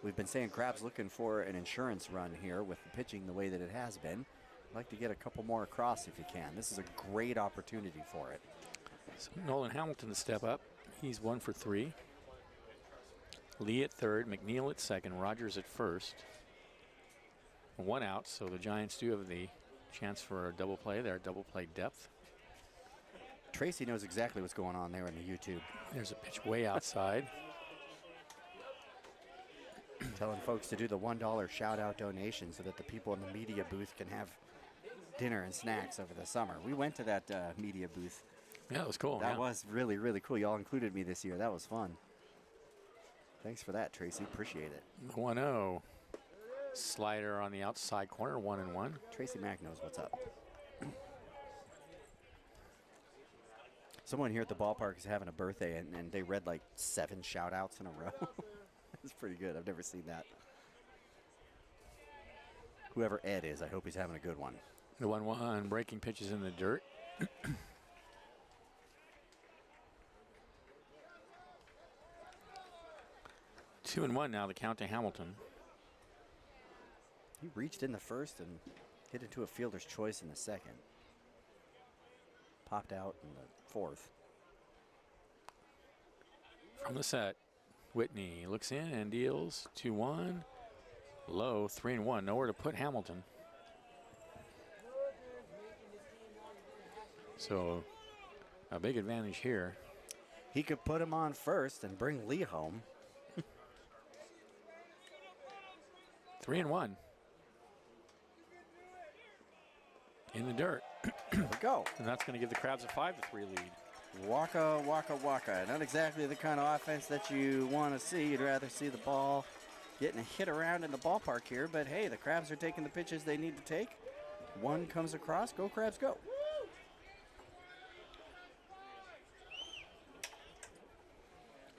We've been saying Crabs looking for an insurance run here with the pitching the way that it has been. I'd like to get a couple more across if you can. This is a great opportunity for it. So Nolan Hamilton to step up. He's 1 for 3. Lee at third, McNeil at second, Rogers at first. 1 out, so the Giants do have the chance for a double play there, double play depth. Tracy knows exactly what's going on there in the YouTube. There's a pitch way outside. Telling folks to do the $1 shout out donation so that the people in the media booth can have dinner and snacks over the summer. We went to that media booth. Yeah, it was cool. That was really, really cool. Y'all included me this year. That was fun. Thanks for that, Tracy. Appreciate it. 1-0. Slider on the outside corner, 1-1. Tracy Mack knows what's up. Someone here at the ballpark is having a birthday, and they read like 7 shout outs in a row. It's pretty good. I've never seen that. Whoever Ed is, I hope he's having a good one. The 1-1 breaking pitches in the dirt. 2-1 now, the count to Hamilton. He reached in the first and hit into a fielder's choice in the second. Popped out in the fourth. From the set, Whitney looks in and deals 2-1. Low, 3-1. Nowhere to put Hamilton. So a big advantage here. He could put him on first and bring Lee home. 3-1. In the dirt. There we go. And that's going to give the Crabs a 5-3 lead. Waka, waka, waka. Not exactly the kind of offense that you want to see. You'd rather see the ball getting hit around in the ballpark here. But hey, the Crabs are taking the pitches they need to take. One comes across. Go Crabs, go.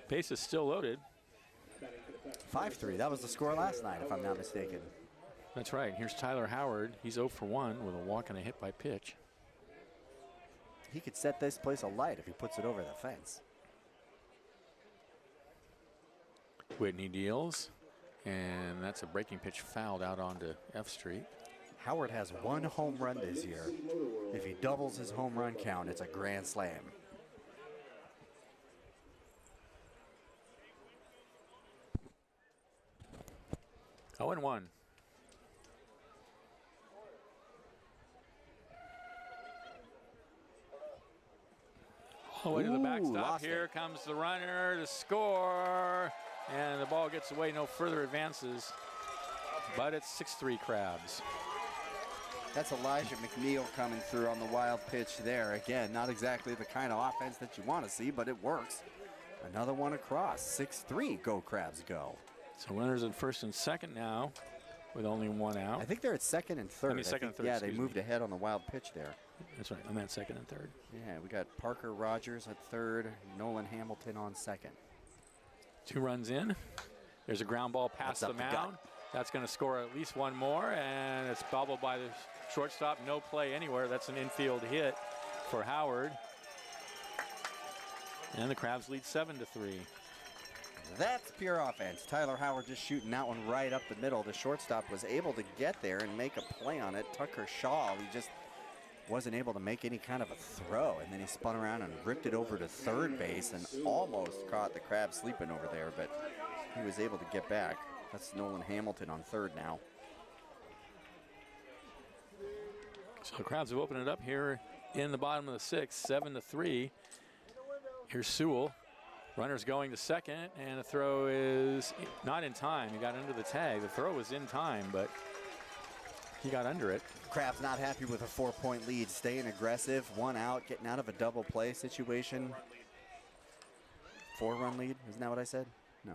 Base is still loaded. 5-3. That was the score last night, if I'm not mistaken. That's right. Here's Tyler Howard. He's 0 for 1 with a walk and a hit by pitch. He could set this place alight if he puts it over the fence. Whitney deals, and that's a breaking pitch fouled out onto F Street. Howard has 1 home run this year. If he doubles his home run count, it's a grand slam. Oh, and 1. All the way to the backstop. Lost Here it. comes the runner to score, and the ball gets away. No further advances, but it's 6-3 Crabs. That's Elijah McNeil coming through on the wild pitch there. Again, not exactly the kind of offense that you want to see, but it works. Another one across. 6-3. Go Crabs, go. So runners at first and second now with only 1 out. I think they're at second and third. I mean, second and third, Yeah, they excuse moved me. ahead on the wild pitch there. That's right. I'm at second and third. Yeah, we got Parker Rogers at third, Nolan Hamilton on second. 2 runs in. There's a ground ball past That's the up the gut. mound. That's going to score at least 1 more, and it's bobbled by the shortstop. No play anywhere. That's an infield hit for Howard. And the Crabs lead 7-3. That's pure offense. Tyler Howard just shooting that one right up the middle. The shortstop was able to get there and make a play on it. Tucker Shaw, he just wasn't able to make any kind of a throw, and then he spun around and ripped it over to third base and almost caught the Crabs sleeping over there, but he was able to get back. That's Nolan Hamilton on third now. So the Crabs have opened it up here in the bottom of the 6th, 7-3. Here's Sewell. Runner's going to second, and the throw is not in time. He got under the tag. The throw was in time, but he got under it. Crabs not happy with a 4-point lead, staying aggressive, 1 out, getting out of a double play situation. 4-run lead, isn't that what I said? No.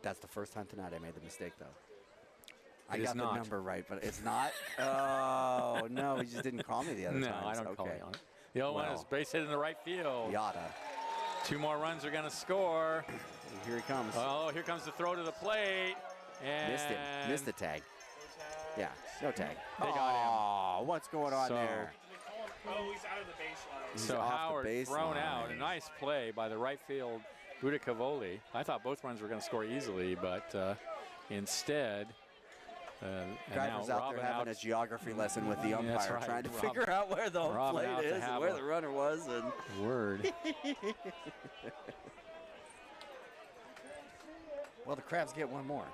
That's the first time tonight I made the mistake, though. I It is got the not. number right, but it's not. Oh, no, he just didn't call me the other No, time. I don't call okay. you on it. The other one is Well. base hit in the right field. Yada. 2 more runs are going to score. Here he comes. Oh, here comes the throw to the plate. And Missed him. Missed the tag. Yeah, no tag. They got him. Oh, what's going on So- there? Oh, he's out of the baseline. He's So off the Howard thrown baseline. out. A nice play by the right field, Budicavoli. I thought both runs were going to score easily, but instead, and Driver's now out Robin there having a geography lesson with the umpire, That's right. trying to Rob- figure out where the home Robin plate out to is and have where a- the runner was. And word. well, the Crabs get one more.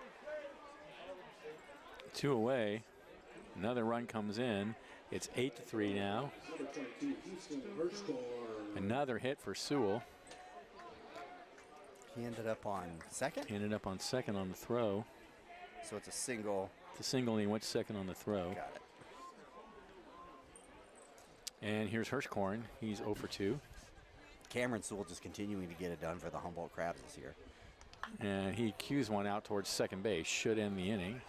2 away. Another run comes in. It's 8-3 now. Number 22, Houston Hirschhorn. Another hit for Sewell. He ended up on second, He ended up on second on the throw. so it's a single. The single, and he went second on the throw. Got it. And here's Hirschhorn. He's 0 for 2. Cameron Sewell just continuing to get it done for the Humboldt Crabs this year. And he cues one out towards second base. Should end the inning.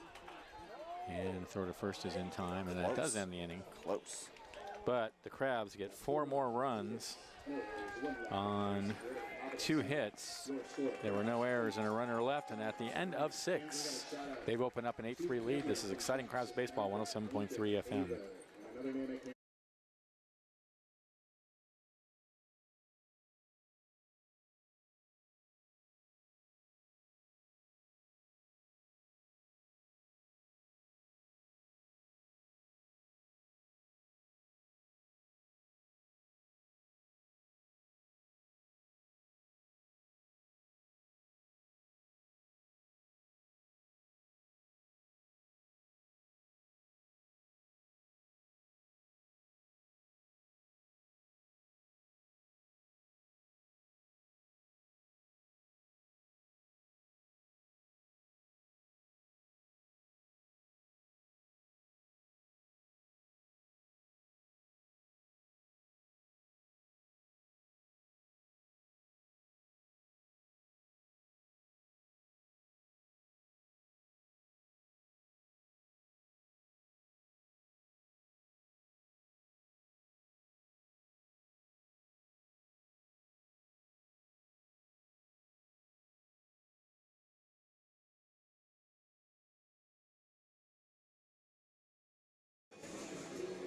And the throw to first is in time, and that Close. does end the inning. Close. But the Crabs get 4 more runs on 2 hits. There were no errors and a runner left, and at the end of 6, they've opened up an 8-3 lead. This is exciting Crabs baseball, 107.3 FM. Another name that came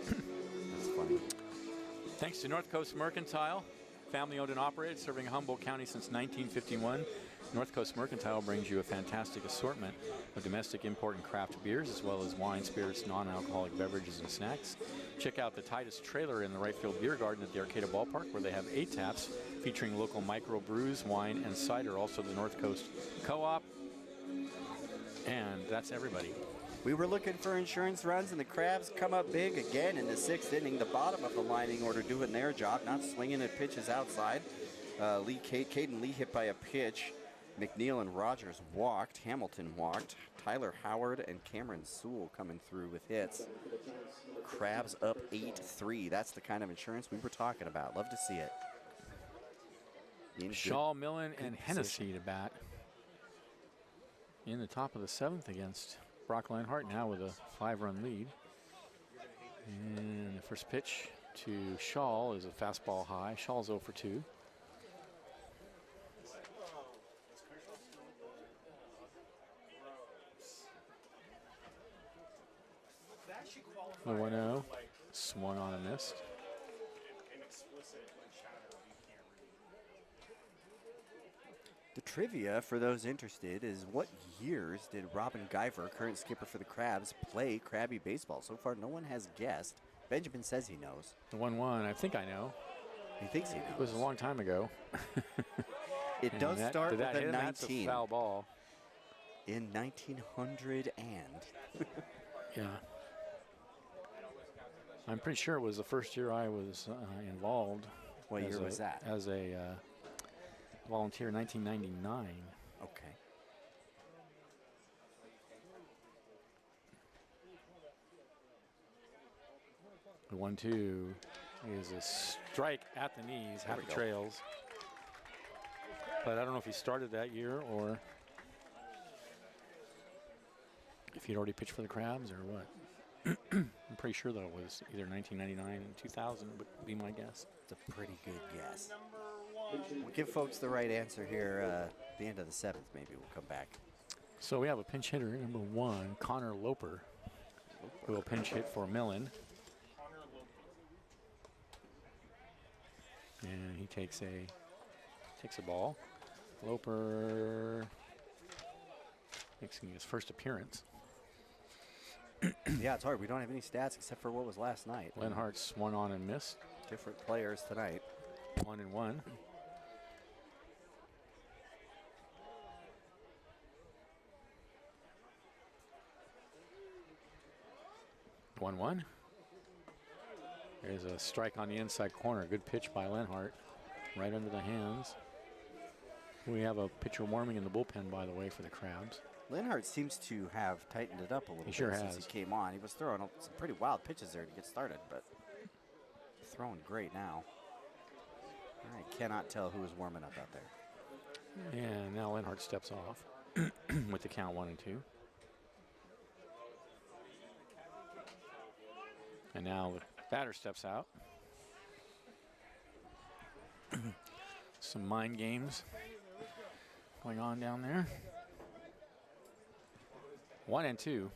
That's funny. Thanks to North Coast Mercantile, family owned and operated, serving Humboldt County since 1951. North Coast Mercantile brings you a fantastic assortment of domestic import and craft beers, as well as wine, spirits, non-alcoholic beverages, and snacks. Check out the Titus trailer in the right field beer garden at the Arcata Ballpark, where they have 8 taps featuring local micro brews, wine, and cider. Also the North Coast Co-op. And that's everybody. We were looking for insurance runs, and the Crabs come up big again in the 6th inning. The bottom of the lining order doing their job, not swinging at pitches outside. Caden Lee hit by a pitch. McNeil and Rogers walked. Hamilton walked. Tyler Howard and Cameron Sewell coming through with hits. Crabs up 8-3. That's the kind of insurance we were talking about. Love to see it. In good- Shaw, Millen, and position. Hennessy to bat in the top of the 7th against Brock Leinhart, now with a 5-run lead. And the first pitch to Shaw is a fastball high. Shaw's 0 for 2. That actually qualifies 1-0. like Swung on and missed. an explicit like shadow you can't read. The trivia for those interested is, what years did Robin Guyver, current skipper for the Crabs, play Crabby baseball? So far, no one has guessed. Benjamin says he knows. The 1-1, I think I know. He thinks he knows. It was a long time ago. It And does that- start did with that a hit him? That's 19. a foul ball. In 1900 and. Yeah. I'm pretty sure it was the first year I was involved. What as year a- was that? As a volunteer, 1999. Okay. The 1-2 is a strike at the knees, There we happy go. trails. But I don't know if he started that year or if he'd already pitched for the Crabs or what. I'm pretty sure that it was either 1999 and 2000 would be my guess. It's a pretty good guess. We'll give folks the right answer here at the end of the 7th. Maybe we'll come back. So we have a pinch hitter, number 1, Connor Loper, who will pinch hit for Millen. And he takes a ball. Loper making his first appearance. Yeah, it's hard. We don't have any stats except for what was last night. Lenhart swung on and missed. Different players tonight. 1-1. There's a strike on the inside corner. Good pitch by Lenhart. Right under the hands. We have a pitcher warming in the bullpen, by the way, for the Crabs. Lenhart seems to have tightened it up a little bit sure since has. he came on. He was throwing some pretty wild pitches there to get started, but throwing great now. I cannot tell who is warming up out there. And now Lenhart steps off with the count 1-2. And now the batter steps out. Some mind games going on down there. 1-2.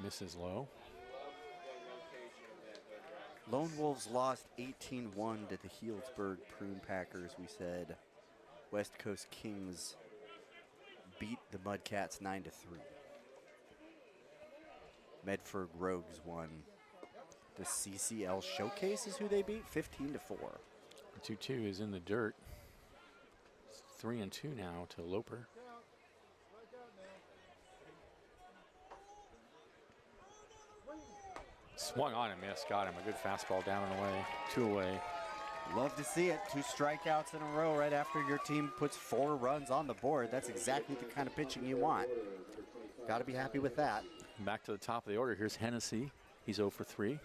Misses low. Lone Wolves lost 18-1 to the Healdsburg Prune Packers. We said West Coast Kings beat the Mudcats 9-3. Medford Rogues won. The CCL Showcase is who they beat, 15-4. 2-2 is in the dirt. It's 3-2 now to Loper. Swung on and missed. Got him. A good fastball down and away. 2 away. Love to see it. 2 strikeouts in a row right after your team puts 4 runs on the board. That's exactly the kind of pitching you want. Got to be happy with that. Back to the top of the order. Here's Hennessy. He's 0 for 3.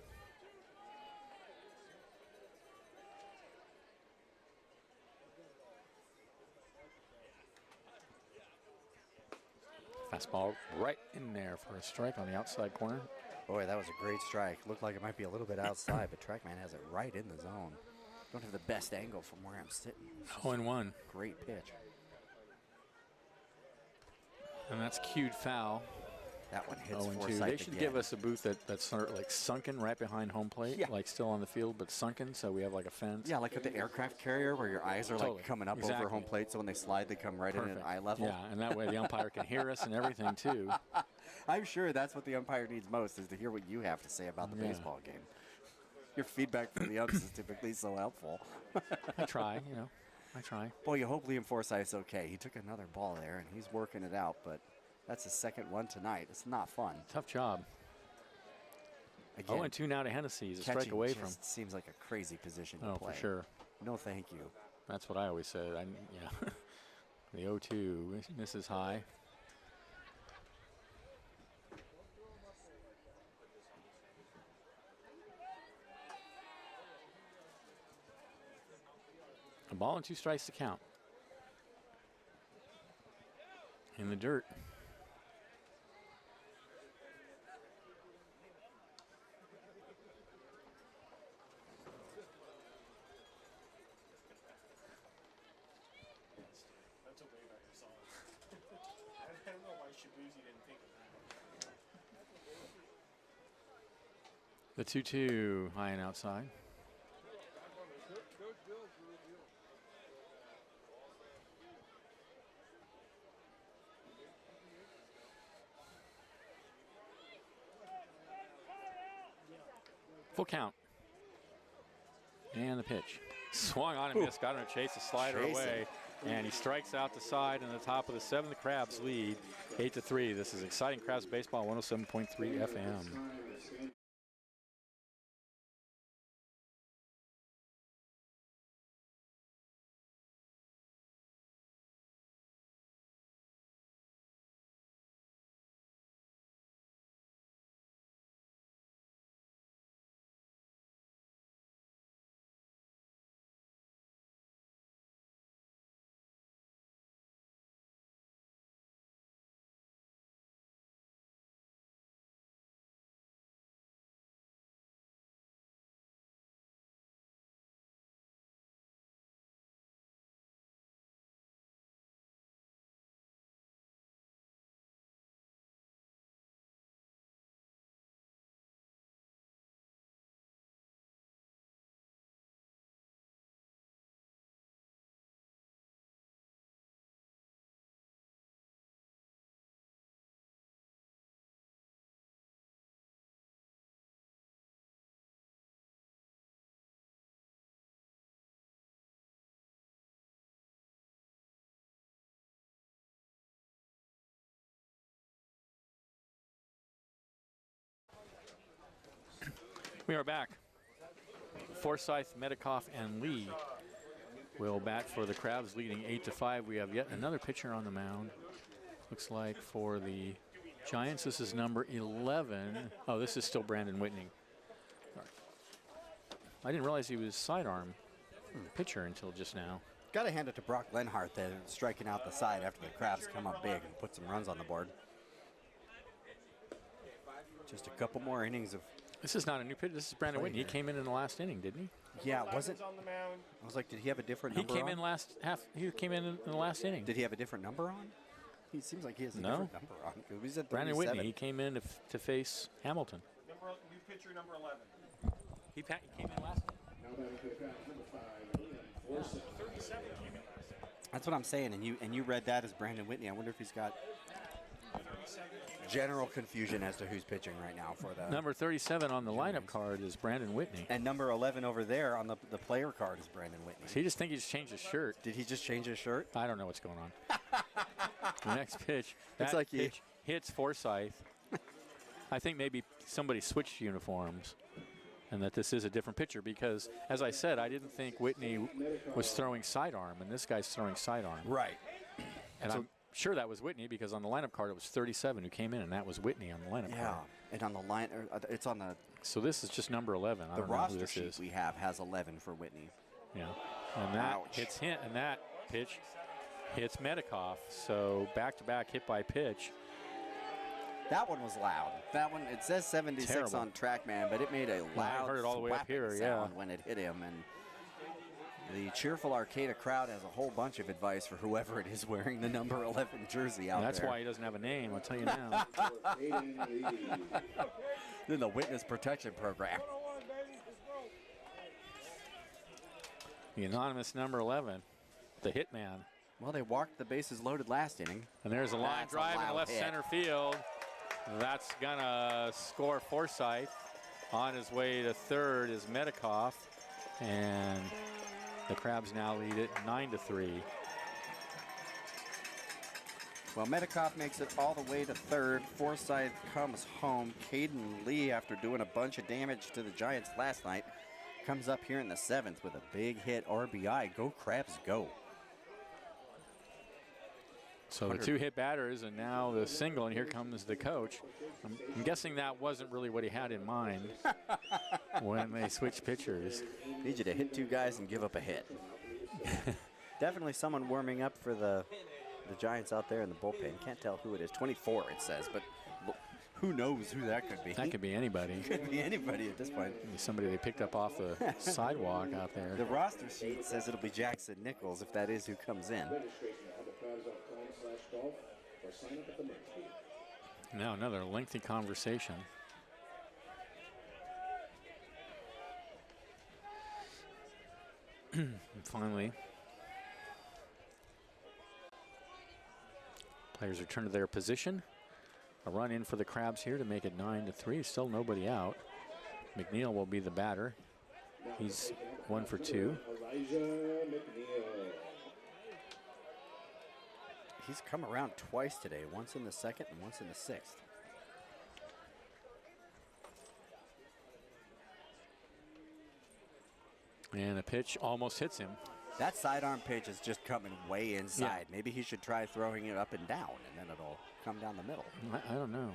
Fastball right in there for a strike on the outside corner. Boy, that was a great strike. Looked like it might be a little bit outside, but Trackman has it right in the zone. Don't have the best angle from where I'm sitting. 0-1. Great pitch. And that's cued foul. That one hits 0-2. Forsyth They should again. give us a booth that's sort of like sunken right behind home plate, Yeah. like still on the field, but sunken, so we have like a fence. Yeah, like at the aircraft carrier where your eyes are Totally. like coming up Exactly. over home plate, so when they slide, they come right in at eye level. Yeah, and that way the umpire can hear us and everything too. I'm sure that's what the umpire needs most, is to hear what you have to say about the Yeah. baseball game. Your feedback from the umps is typically so helpful. I try, I try. Boy, you hope Liam Forsyth's okay. He took another ball there, and he's working it out, but that's his second one tonight. It's not fun. Tough job. Again, 0-2 now to Hennessy. He's a strike catching away just from. seems like a crazy position to Oh, play. for sure. No, thank you. That's what I always said. Yeah. The 0-2 misses high. A ball and 2 strikes to count. In the dirt. That's a way better song. I don't know why Shabuzi didn't think of that. The 2-2 high and outside. Full count. And the pitch. Swung on and missed. Got him to chase the slider Chasing. away. And he strikes out the side in the top of the 7th. The Crabs lead 8-3. This is exciting Crabs baseball, 107.3 FM. We are back. Forsyth, Medikoff, and Lee will bat for the Crabs, leading 8-5. We have yet another pitcher on the mound. Looks like for the Giants, this is number 11. Oh, this is still Brandon Whitney. I didn't realize he was sidearm pitcher until just now. Got to hand it to Brock Lenhart that striking out the side after the Crabs come up big and put some runs on the board. Just a couple more innings of. This is not a new pitcher. This is Brandon Whitney. He came in the last inning, didn't he? Yeah, was it? I was like, did he have a different number? He came on? in last half. He came in the last inning. Did he have a different number on? He seems like he has a different number on. He was at Brandon 37. Whitney. He came in to face Hamilton. New pitcher number 11. He came in last. Now batting for the Crabs, number 5, Liam Forsyth. 37 came in last. That's what I'm saying, and you read that as Brandon Whitney. I wonder if he's got general confusion as to who's pitching right now for the Number 37 on the lineup card is Brandon Whitney. and number 11 over there on the player card is Brandon Whitney. So you just think he just changed his shirt. Did he just change his shirt? I don't know what's going on. The next pitch. It's That like you- pitch hits Forsyth. I think maybe somebody switched uniforms and that this is a different pitcher because, as I said, I didn't think Whitney was throwing sidearm, and this guy's throwing sidearm. Right. And I'm sure that was Whitney because on the lineup card it was 37 who came in, and that was Whitney on the lineup Yeah. card. And on the line, it's on the So this is just number 11. I don't know who roster this sheet is. we have has 11 for Whitney. Yeah, and that Ouch. hits him, and that pitch hits Medikoff. So back-to-back hit by pitch. That one was loud. That one, it says 76 Terrible. on TrackMan, but it made a loud heard it all the way up thwapping here, sound yeah. when it hit him. And the cheerful Arcata crowd has a whole bunch of advice for whoever it is wearing the number 11 jersey out And that's there. why he doesn't have a name, I'll tell you now. In the witness protection program. The anonymous number 11, the hitman. Well, they walked the bases loaded last inning. And there's a line That's a drive in loud left hit. center field. That's gonna score Forsyth. On his way to third is Medikoff. And the Crabs now lead it 9-3. Well, Medikoff makes it all the way to third. Forsyth comes home. Caden Lee, after doing a bunch of damage to the Giants last night, comes up here in the seventh with a big hit RBI. Go Crabs, go. So the two hit batters and now the single, and here comes the coach. I'm guessing that wasn't really what he had in mind when they switched pitchers. Need you to hit two guys and give up a hit. Definitely someone warming up for the Giants out there in the bullpen. Can't tell who it is. 24 it says, but who knows who that could be. That could be anybody. Could be anybody at this point. Maybe somebody they picked up off the sidewalk out there. The roster sheet says it'll be Jackson Nichols if that is who comes in. Golf or sign up at the merch booth. Now another lengthy conversation. And finally, players return to their position. A run in for the Crabs here to make it 9-3. Still nobody out. McNeil will be the batter. He's 1 for 2. Elijah McNeil. He's come around twice today, once in the second and once in the sixth. And a pitch almost hits him. That sidearm pitch is just coming way inside. Maybe he should try throwing it up and down, and then it'll come down the middle. I don't know.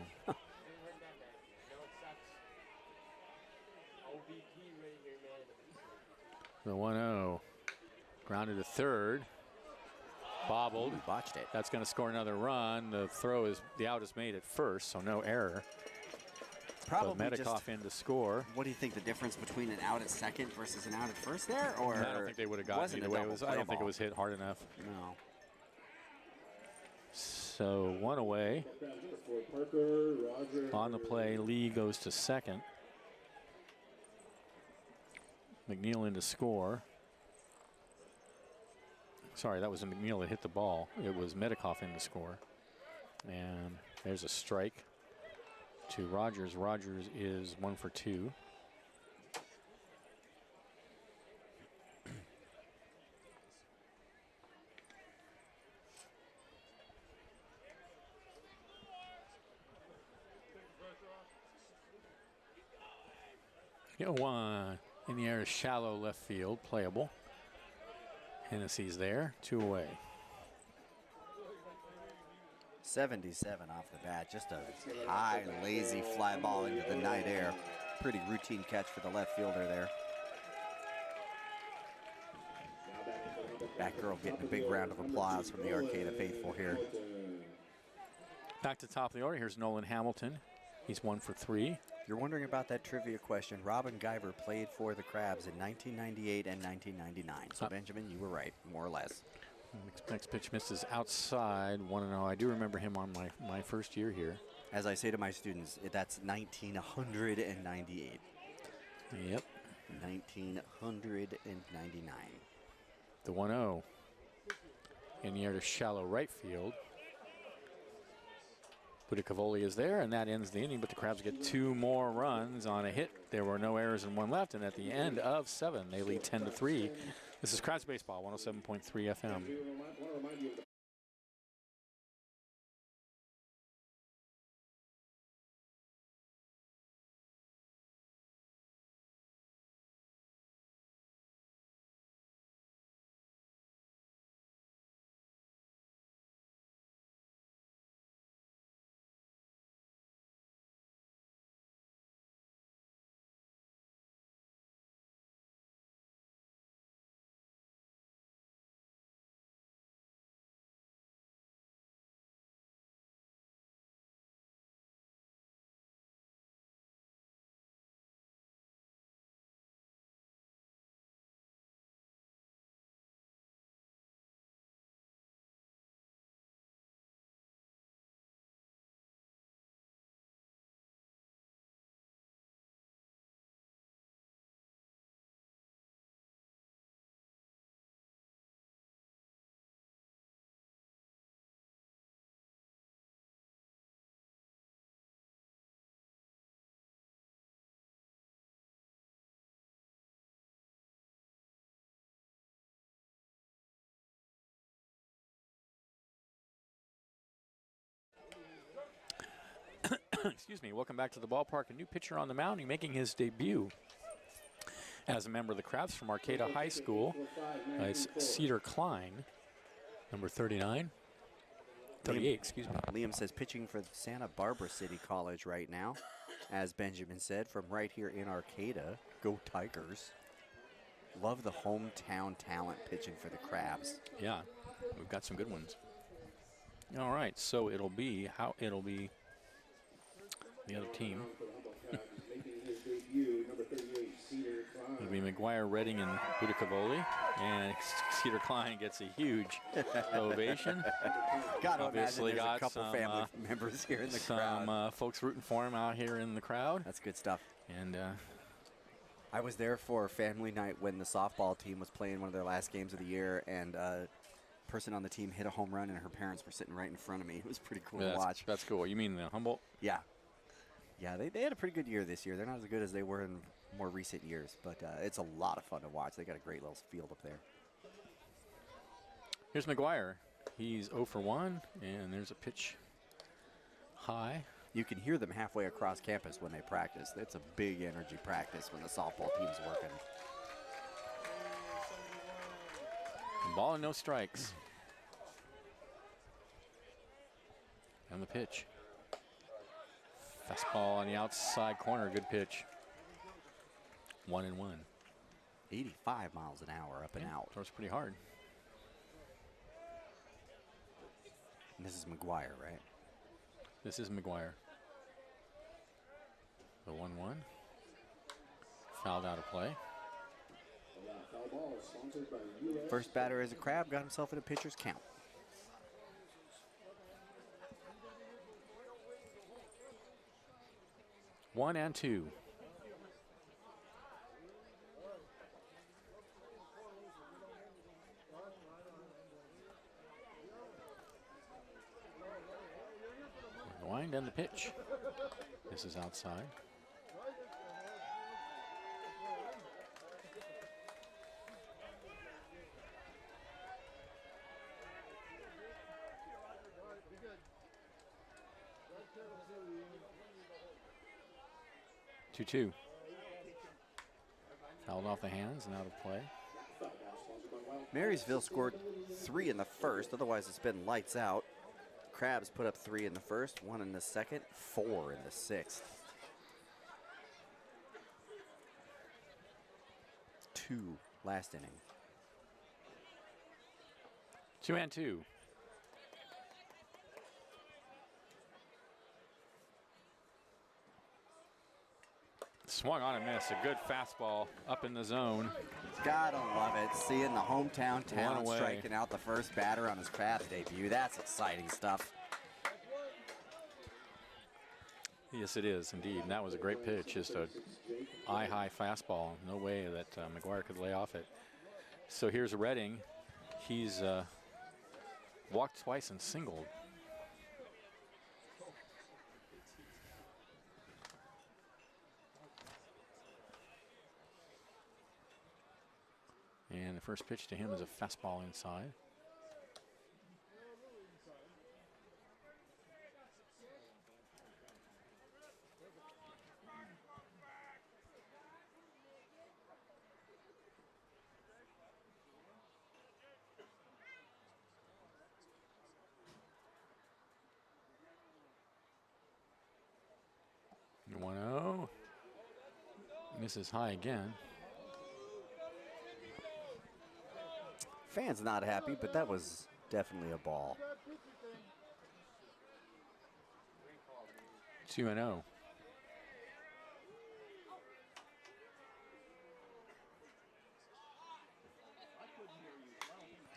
The 1-0. Grounded to third. Bobbled. Ooh, botched it. That's going to score another run. The out is made at first, so no error. Probably Medikoff just, in to score. what do you think the difference between an out at second versus an out at first there? Or I don't think they would have gotten wasn't either a way. double I play don't think it ball? was hit hard enough. No. So one away. Parker, Roger. On the play, Lee goes to second. McNeil in to score. Sorry, that was a McNeil that hit the ball. It was Medikoff in to score. And there's a strike to Rogers. Rogers is 1 for 2. 1 in the air to shallow left field, playable. Hennessy's there, 2 away. 77 off the bat, just a high, lazy fly ball into the night air. Pretty routine catch for the left fielder there. Batgirl getting a big round of applause from the Arcata faithful here. Back to top of the order, here's Nolan Hamilton. He's 1 for 3. If you're wondering about that trivia question, Robin Guyver played for the Crabs in 1998 and 1999. So, Benjamin, you were right, more or less. Next pitch misses outside, 1-0. I do remember him on my first year here. As I say to my students, that's 1998. Yep. 1999. The 1-0 in the air to shallow right field. Budicavoli is there, and that ends the inning, but the Crabs get 2 more runs on a hit. There were no errors and 1 left, and at the end of 7, they lead 10-3. This is Crabs Baseball, 107.3 FM. Excuse me. Welcome back to the ballpark. A new pitcher on the mound, making his debut as a member of the Crabs from Arcata High School. It's Cedar Klein, number 38, excuse me. Liam says pitching for Santa Barbara City College right now. As Benjamin said, from right here in Arcata. Go Tigers. Love the hometown talent pitching for the Crabs. Yeah, we've got some good ones. All right, so it'll be the other team. It'll be McGuire, Redding, and Budicavoli. And Cedar Klein gets a huge ovation. Obviously got a couple some, family members here in the crowd. Some folks rooting for him out here in the crowd. That's good stuff. And I was there for family night when the softball team was playing one of their last games of the year, and a person on the team hit a home run, and her parents were sitting right in front of me. It was pretty cool to watch. That's cool. You mean the Humboldt? Yeah. Yeah, they had a pretty good year this year. They're not as good as they were in more recent years, but it's a lot of fun to watch. They got a great little field up there. Here's McGuire. He's 0 for 1, and there's a pitch high. You can hear them halfway across campus when they practice. It's a big energy practice when the softball team's working. Ball and no strikes. And the pitch. Fastball on the outside corner. Good pitch. 1-1. 85 miles an hour up and out. Throws pretty hard. And this is McGuire, right? This is McGuire. The 1-1. Fouled out of play. First batter as a Crab got himself in a pitcher's count. One and two. The wind and the pitch. This is outside. Two. Held off the hands and out of play. Marysville scored 3 in the first. Otherwise, it's been lights out. Crabs put up 3 in the first, 1 in the second, 4 in the sixth. 2 last inning. 2-2. Swung on and missed. A good fastball up in the zone. Gotta love it. Seeing the hometown town away. striking out the first batter on his Crabs debut. That's exciting stuff. Yes, it is indeed. And that was a great pitch. Just a eye-high fastball. No way that McGuire could lay off it. So here's Redding. He's walked twice and singled. And the first pitch to him is a fastball inside. The 1-0. Misses high again. Fans not happy, but that was definitely a ball. 2-0.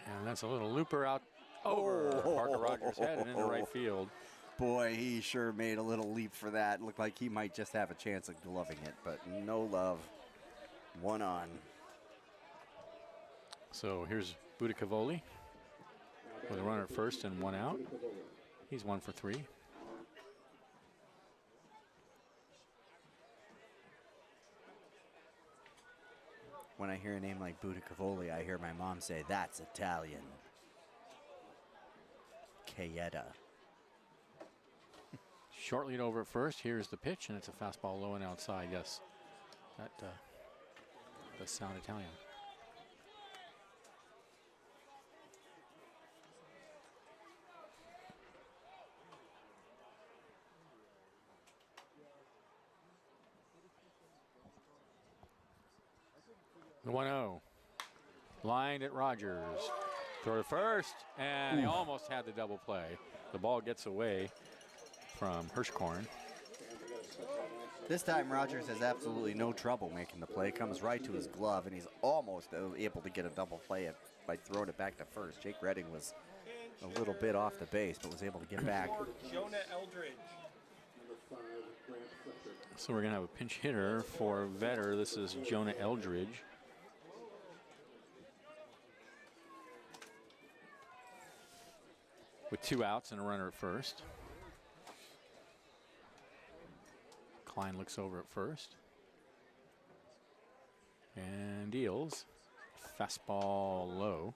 And that's a little looper out over Parker Rogers' head and into right field. Boy, he sure made a little leap for that. Looked like he might just have a chance of gloving it, but no love. 1 on. So here's Budicavoli with a runner at first and 1 out. He's 1 for 3. When I hear a name like Budicavoli, I hear my mom say, "That's Italian." Cayetta. Short lead over at first. Here's the pitch, and it's a fastball low and outside. Yes, that does sound Italian. The 1-0. Lined at Rogers. Throw to first, and he almost had the double play. The ball gets away from Hirschkorn. This time Rogers has absolutely no trouble making the play. Comes right to his glove, and he's almost able to get a double play by throwing it back to first. Jake Redding was a little bit off the base, but was able to get back. Jonah Eldridge. So we're going to have a pinch hitter for Vetter. This is Jonah Eldridge. With 2 outs and a runner at first. Klein looks over at first. And deals. Fastball low.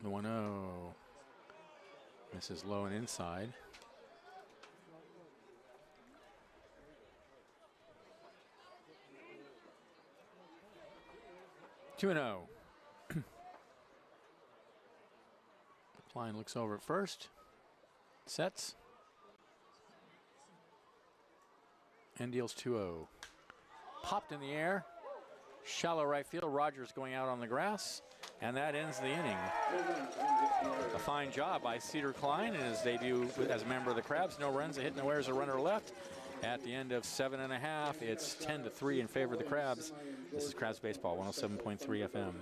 The 1-0. Misses low and inside. Two and 0. Klein looks over at first. Sets. And deals 2-0. Popped in the air. Shallow right field. Rogers going out on the grass. And that ends the inning. A fine job by Cedar Klein in his debut as a member of the Crabs. No runs, a hit, no errors, a runner left. At the end of 7.5, it's 10-3 in favor of the Crabs. This is Crabs Baseball, 107.3 FM.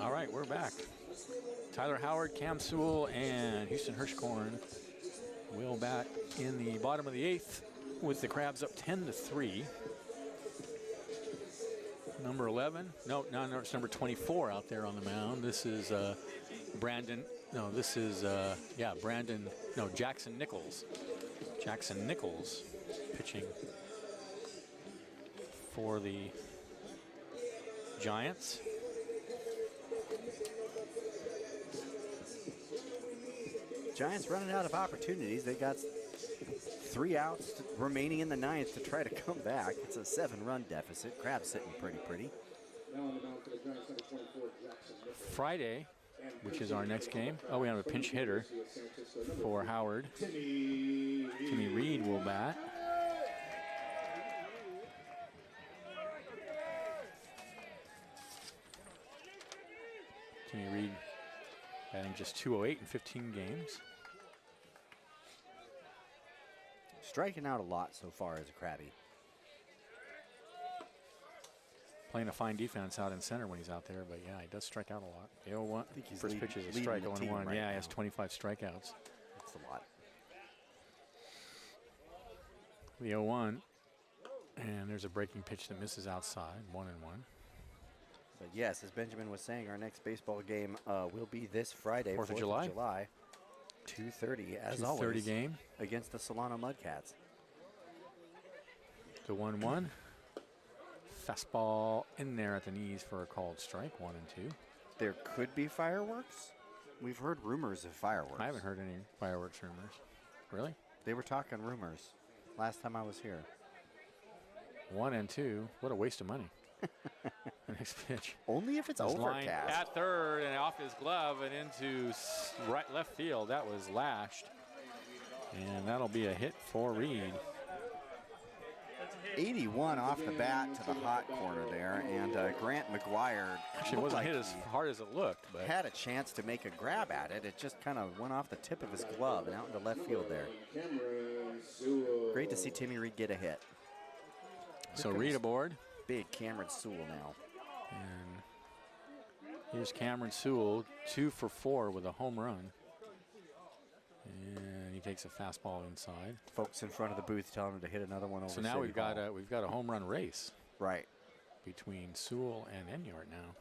All right, we're back. Tyler Howard, Cam Sewell, and Houston Hirschkorn will bat in the bottom of the 8th with the Crabs up 10-3. Number 11, no, it's number 24 out there on the mound. This is Jackson Nichols. Jackson Nichols pitching for the Giants. Giants running out of opportunities. They got 3 outs remaining in the 9th to try to come back. It's a 7-run deficit. Crabs sitting pretty. Now on the mound for the Giants, number 24, Jackson Nichols. Friday, which is our next game. Oh, we have a pinch hitter for Howard. Timmy Reed will bat. Timmy Reed batting just 208 in 15 games. Striking out a lot so far as a Crabby. Playing a fine defense out in center when he's out there, but yeah, he does strike out a lot. The 0-1, I think he's first pitch is a leading strike, the team 0-1. right Yeah, he now. has 25 strikeouts. That's a lot. The 0-1, and there's a breaking pitch that misses outside, 1-1. But yes, as Benjamin was saying, our next baseball game will be this Friday, 4th of July. 2:30, as 2:30 always, game. against the Solano Mudcats. The 1-1. Fastball in there at the knees for a called strike, 1-2. There could be fireworks. We've heard rumors of fireworks. I haven't heard any fireworks rumors. Really? They were talking rumors last time I was here. 1-2. What a waste of money. The next pitch. Only if it's His line overcast. at third and off his glove and into right left field. That was lashed. And that'll be a hit for Reed. 81 off the bat to the hot corner there, and Grant McGuire Actually, it looked wasn't like hit as he hard as it looked, but had a chance to make a grab at it. It just kind of went off the tip of his glove and out into left field there. Cameron Sewell. Great to see Timmy Reed get a hit. so Reed aboard. Big Cameron Sewell now. And here's Cameron Sewell, 2 for 4 with a home run. And he takes a fastball inside. Folks in front of the booth telling him to hit another one over. So now City we've got Hall. a home run race right. between Sewell and Enyart now.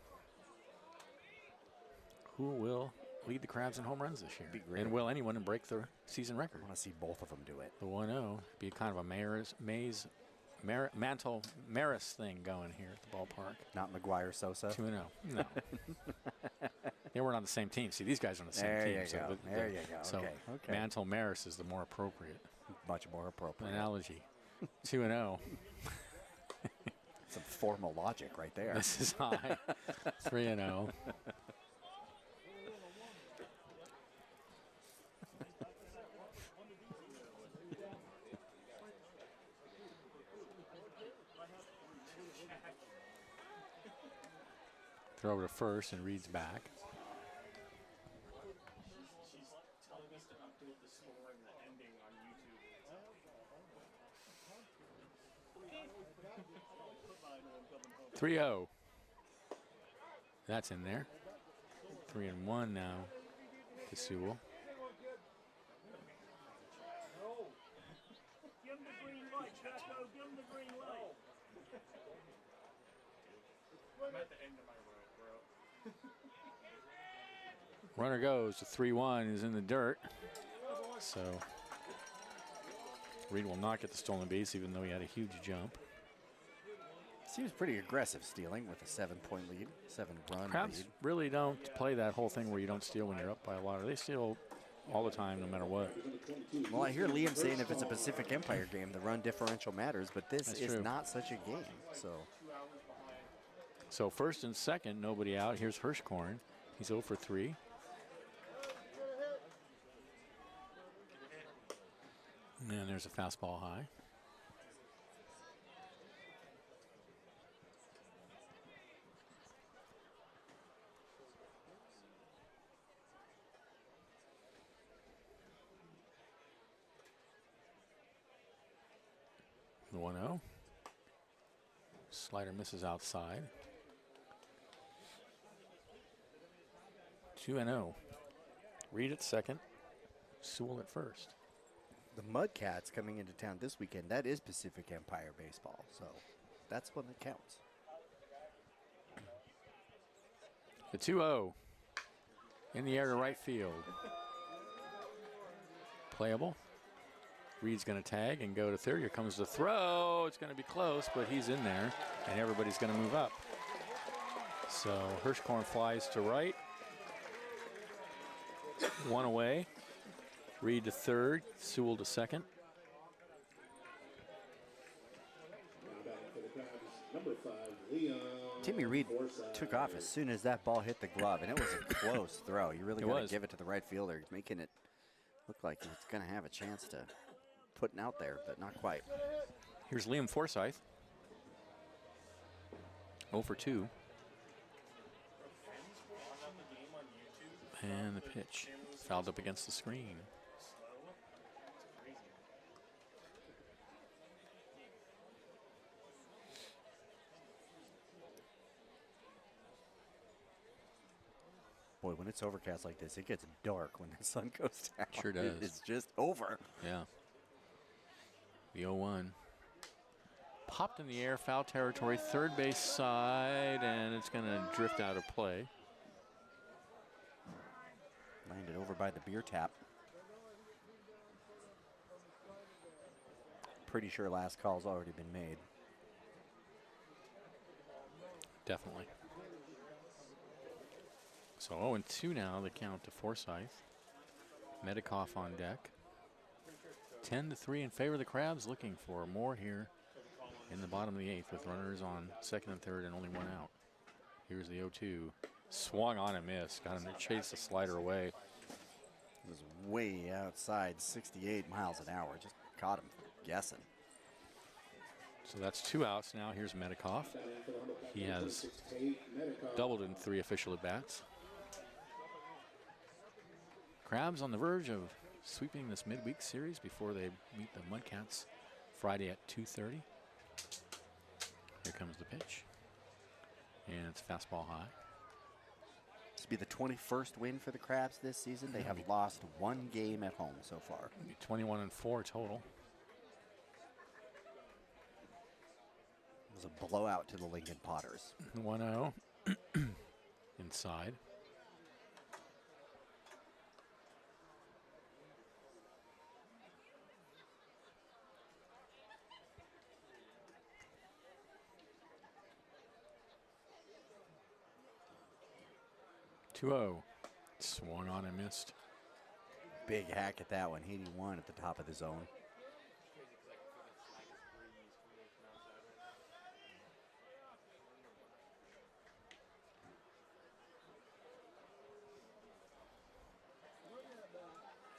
Who will lead the Crabs in home runs this year? Be great. And will anyone break the season record? I want to see both of them do it. The 1-0 be kind of a Mantle Maris thing going here at the ballpark. Not McGuire Sosa. 2-0. No. They weren't on the same team. See, these guys are on the same There team. you go. There you go. So Okay. Mantle Maris is the more appropriate Much more appropriate. analogy. 2-0. Some formal logic right there. This is high. 3-0. Throw over to first and Reed's back. She's telling us to update the score and the ending on YouTube. 3-0. That's in there. 3-1 now to Sewell. Give him the green light, Chaco. Give him the green light. I'm at the end of my rope, bro. Runner goes to 3-1, is in the dirt. So Reed will not get the stolen base, even though he had a huge jump. Seems pretty aggressive stealing with a 7-point lead, 7-run Crabs lead. really don't play that whole thing where you don't steal when you're up by a lot. They steal all the time, no matter what. Well, I hear Liam saying if it's a Pacific Empire game, the run differential matters, but this That's is true. not such a game. So first and second, nobody out. Here's Hirschkorn. He's 0 for 3. And there's a fastball high. The 1-0. Slider misses outside. 2-0. Reed at second. Sewell at first. The Mudcats coming into town this weekend, that is Pacific Empire baseball, so that's one that counts. The 2-0. In the air to right field. Playable. Reed's going to tag and go to third. Here comes the throw. It's going to be close, but he's in there, and everybody's going to move up. So Hirschkorn flies to right. One away. Reed to third. Sewell to second. Number 5, Leon. Timmy Reed took off as soon as that ball hit the glove, and it was a close throw. You really got to give it to the right fielder, making it look like it's going to have a chance to put it out there, but not quite. Here's Liam Forsythe. 0 for 2. And the pitch. Fouled up against the screen. Boy, when it's overcast like this, it gets dark when the sun goes down. Sure does. It's just over. Yeah. The 0-1. Popped in the air, foul territory, third base side, and it's going to drift out of play. Landed over by the beer tap. Pretty sure last call's already been made. Definitely. So 0-2 now, the count to Forsythe. Medikoff on deck. 10-3 in favor of the Crabs, looking for more here in the bottom of the 8th with runners on second and third and only one out. Here's the 0-2. Swung on and missed. Got him to chase the slider away. It was way outside, 68 miles an hour. Just caught him guessing. So that's 2 outs now. Here's Medikoff. He has doubled in 3 official at-bats. Crabs on the verge of sweeping this midweek series before they meet the Mudcats Friday at 2:30. Here comes the pitch. And it's fastball high. This will be the 21st win for the Crabs this season. They have lost 1 game at home so far. 21-4 total. It was a blowout to the Lincoln Potters. 1-0. Inside. Swung on and missed. Big hack at that one. 81 at the top of the zone.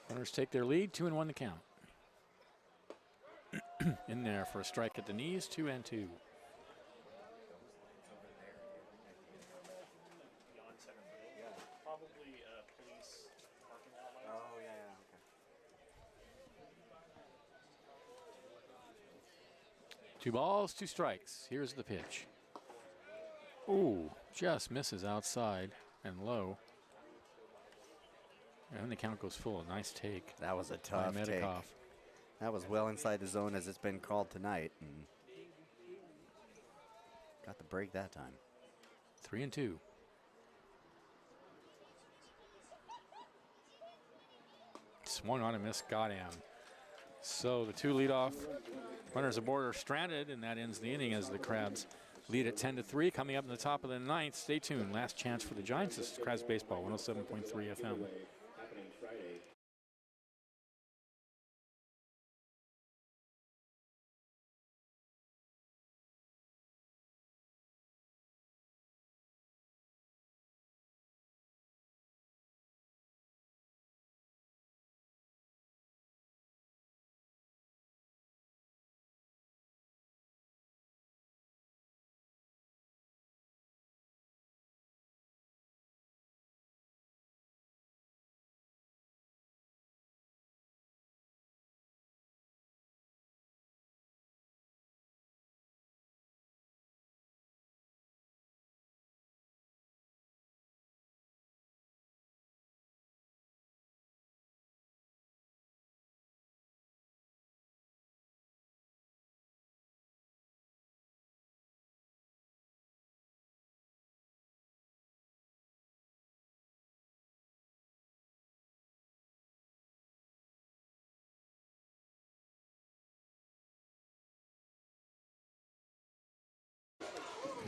Runners take their lead, 2-1 the count. In there for a strike at the knees, 2-2. Oh, yeah, okay. 2 balls, 2 strikes. Here's the pitch. Ooh, just misses outside and low. And the count goes full. Nice take. That was a tough take. That was well inside the zone as it's been called tonight. And got the break that time. 3-2. Swung on and missed. Got him. So the 2 leadoff runners aboard are stranded, and that ends the inning as the Crabs lead at 10-3. Coming up in the top of the 9th. Stay tuned. Last chance for the Giants. This is Crabs Baseball, 107.3 FM.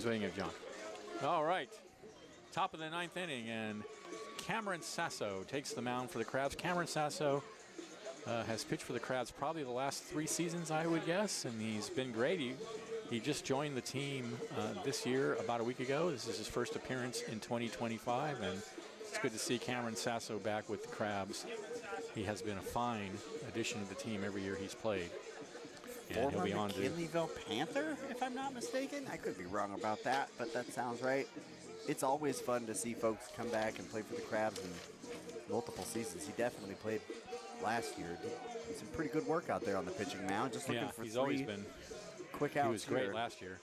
waiting at John. All right. Top of the 9th inning, and Cameron Sasso takes the mound for the Crabs. Cameron Sasso has pitched for the Crabs probably the last 3 seasons, I would guess, and he's been great. He just joined the team this year about a week ago. This is his first appearance in 2025, and it's good to see Cameron Sasso back with the Crabs. He has been a fine addition to the team every year he's played. And he'll be on to McKinleyville Panther, if I'm not mistaken. I could be wrong about that, but that sounds right. It's always fun to see folks come back and play for the Crabs in multiple seasons. He definitely played last year. Did some pretty good work out there on the pitching mound. Just looking for he's 3 always been quick outs. He was great here. last year.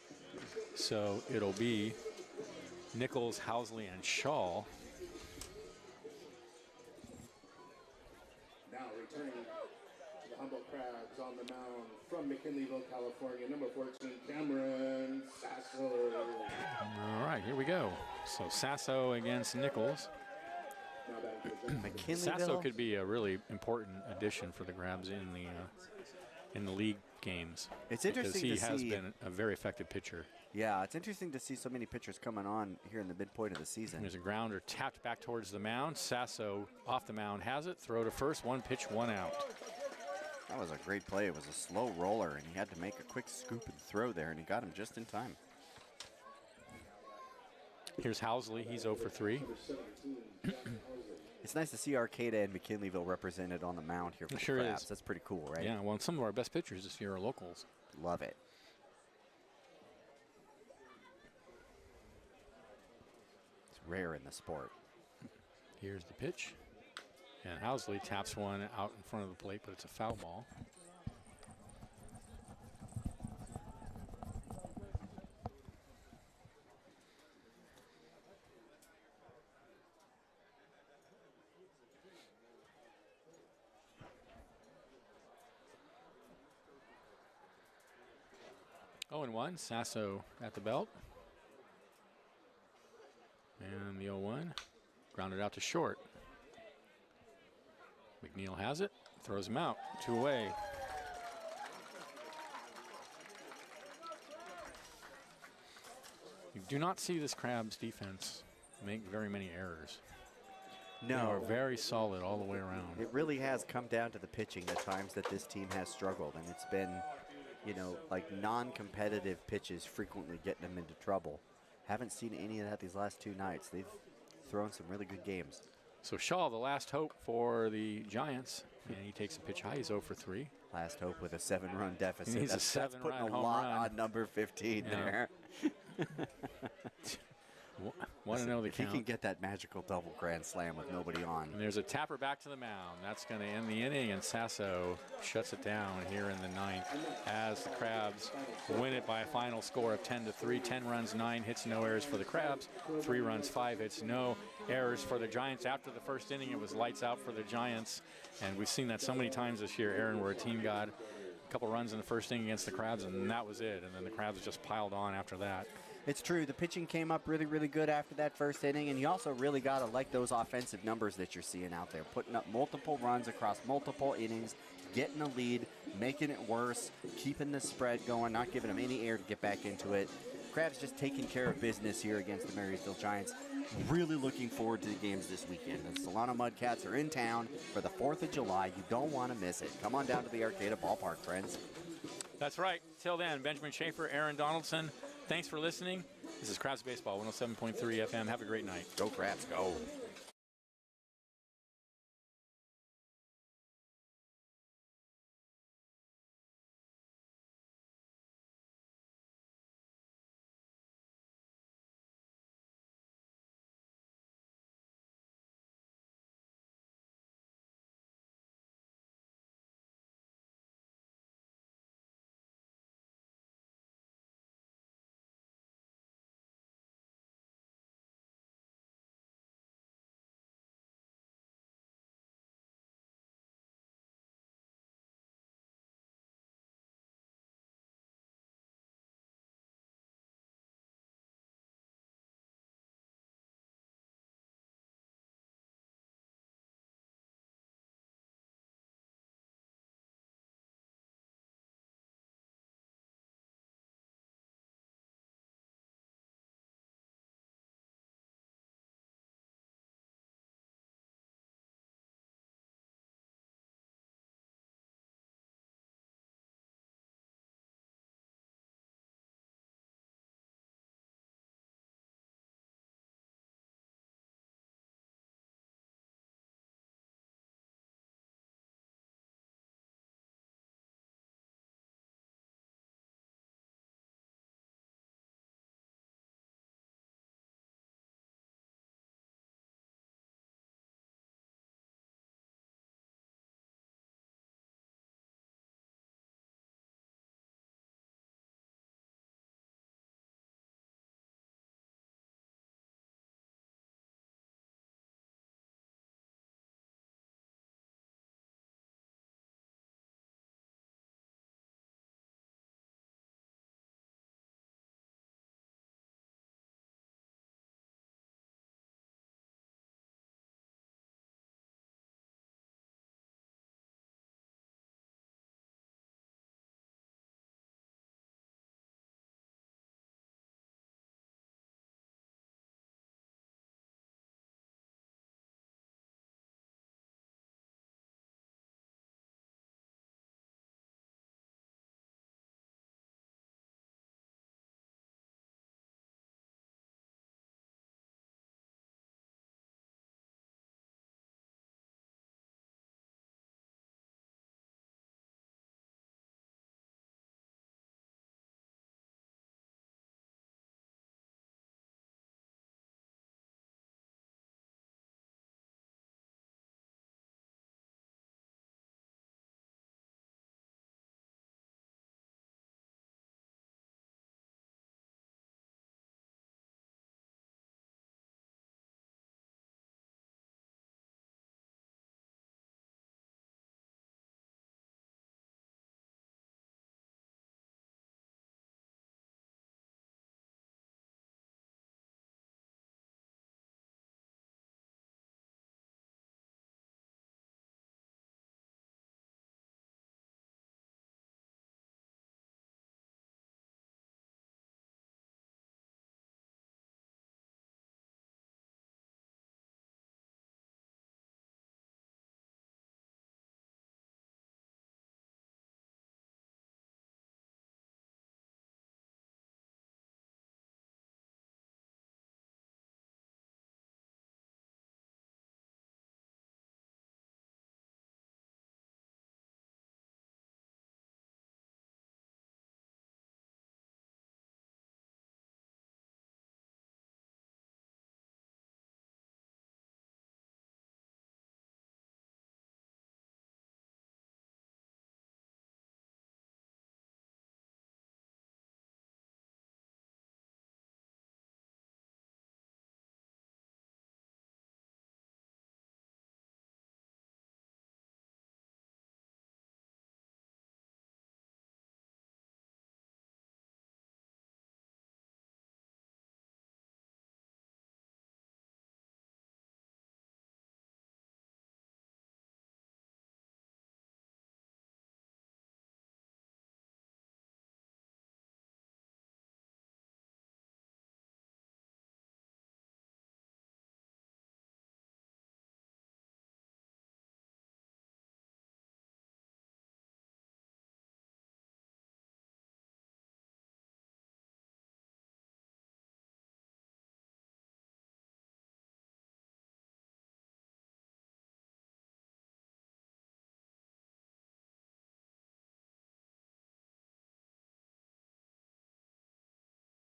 So it'll be Nichols, Housley, and Shaw. Now returning to the Humboldt Crabs on the mound from McKinleyville, California, number 14, Cameron Sasso. All right, here we go. So Sasso against Nichols. Now batting for the Giants. Sasso McKinleyville. could be a really important addition for the Crabs in the league games. It's interesting because he to has see. been a very effective pitcher. Yeah, it's interesting to see so many pitchers coming on here in the midpoint of the season. There's a grounder tapped back towards the mound. Sasso off the mound has it. Throw to first. 1 pitch, 1 out. That was a great play. It was a slow roller, and he had to make a quick scoop and throw there, and he got him just in time. Here's Housley. He's 0 for 3. It's nice to see Arcata and McKinleyville represented on the mound here for It the sure Crabs. is. That's pretty cool, right? Yeah, well, some of our best pitchers this year are locals. Love it. It's rare in the sport. Here's the pitch. And Housley taps one out in front of the plate, but it's a foul ball. Oh, and 1. Sasso at the belt. And the 0-1. Grounded out to short. McNeil has it. Throws him out. 2 away. You do not see this Crabs defense make very many errors. They are No, very solid all the way around. it really has come down to the pitching the times that this team has struggled, and it's been, you know, like non-competitive pitches frequently getting them into trouble. Haven't seen any of that these last 2 nights. They've thrown some really good games. So Shaw, the last hope for the Giants, and he takes a pitch high. He's 0 for 3. Last hope with a 7-run deficit. He needs a That's 7-run putting a home lot run. on number 15 Yeah. there. Want to know the If he count. can get that magical double grand slam with nobody on. And there's a tapper back to the mound. That's going to end the inning, and Sasso shuts it down here in the 9th as the Crabs win it by a final score of 10-3. 10 runs, 9 hits, no errors for the Crabs. 3 runs, 5 hits, no errors for the Giants. After the first inning, it was lights out for the Giants, and we've seen that so many times this year, Aaron, where a team got a couple runs in the first inning against the Crabs, and that was it. And then the Crabs just piled on after that. It's true. The pitching came up really, really good after that first inning, and you also really got to like those offensive numbers that you're seeing out there, putting up multiple runs across multiple innings, getting a lead, making it worse, keeping the spread going, not giving them any air to get back into it. Crabs just taking care of business here against the Marysville Giants. Really looking forward to the games this weekend. The Solano Mudcats are in town for the 4th of July. You don't want to miss it. Come on down to the Arcata Ballpark, friends. That's right. Till then, Benjamin Schaefer, Aaron Donaldson, thanks for listening. This is Crabs Baseball, 107.3 FM. Have a great night. Go Crabs, go.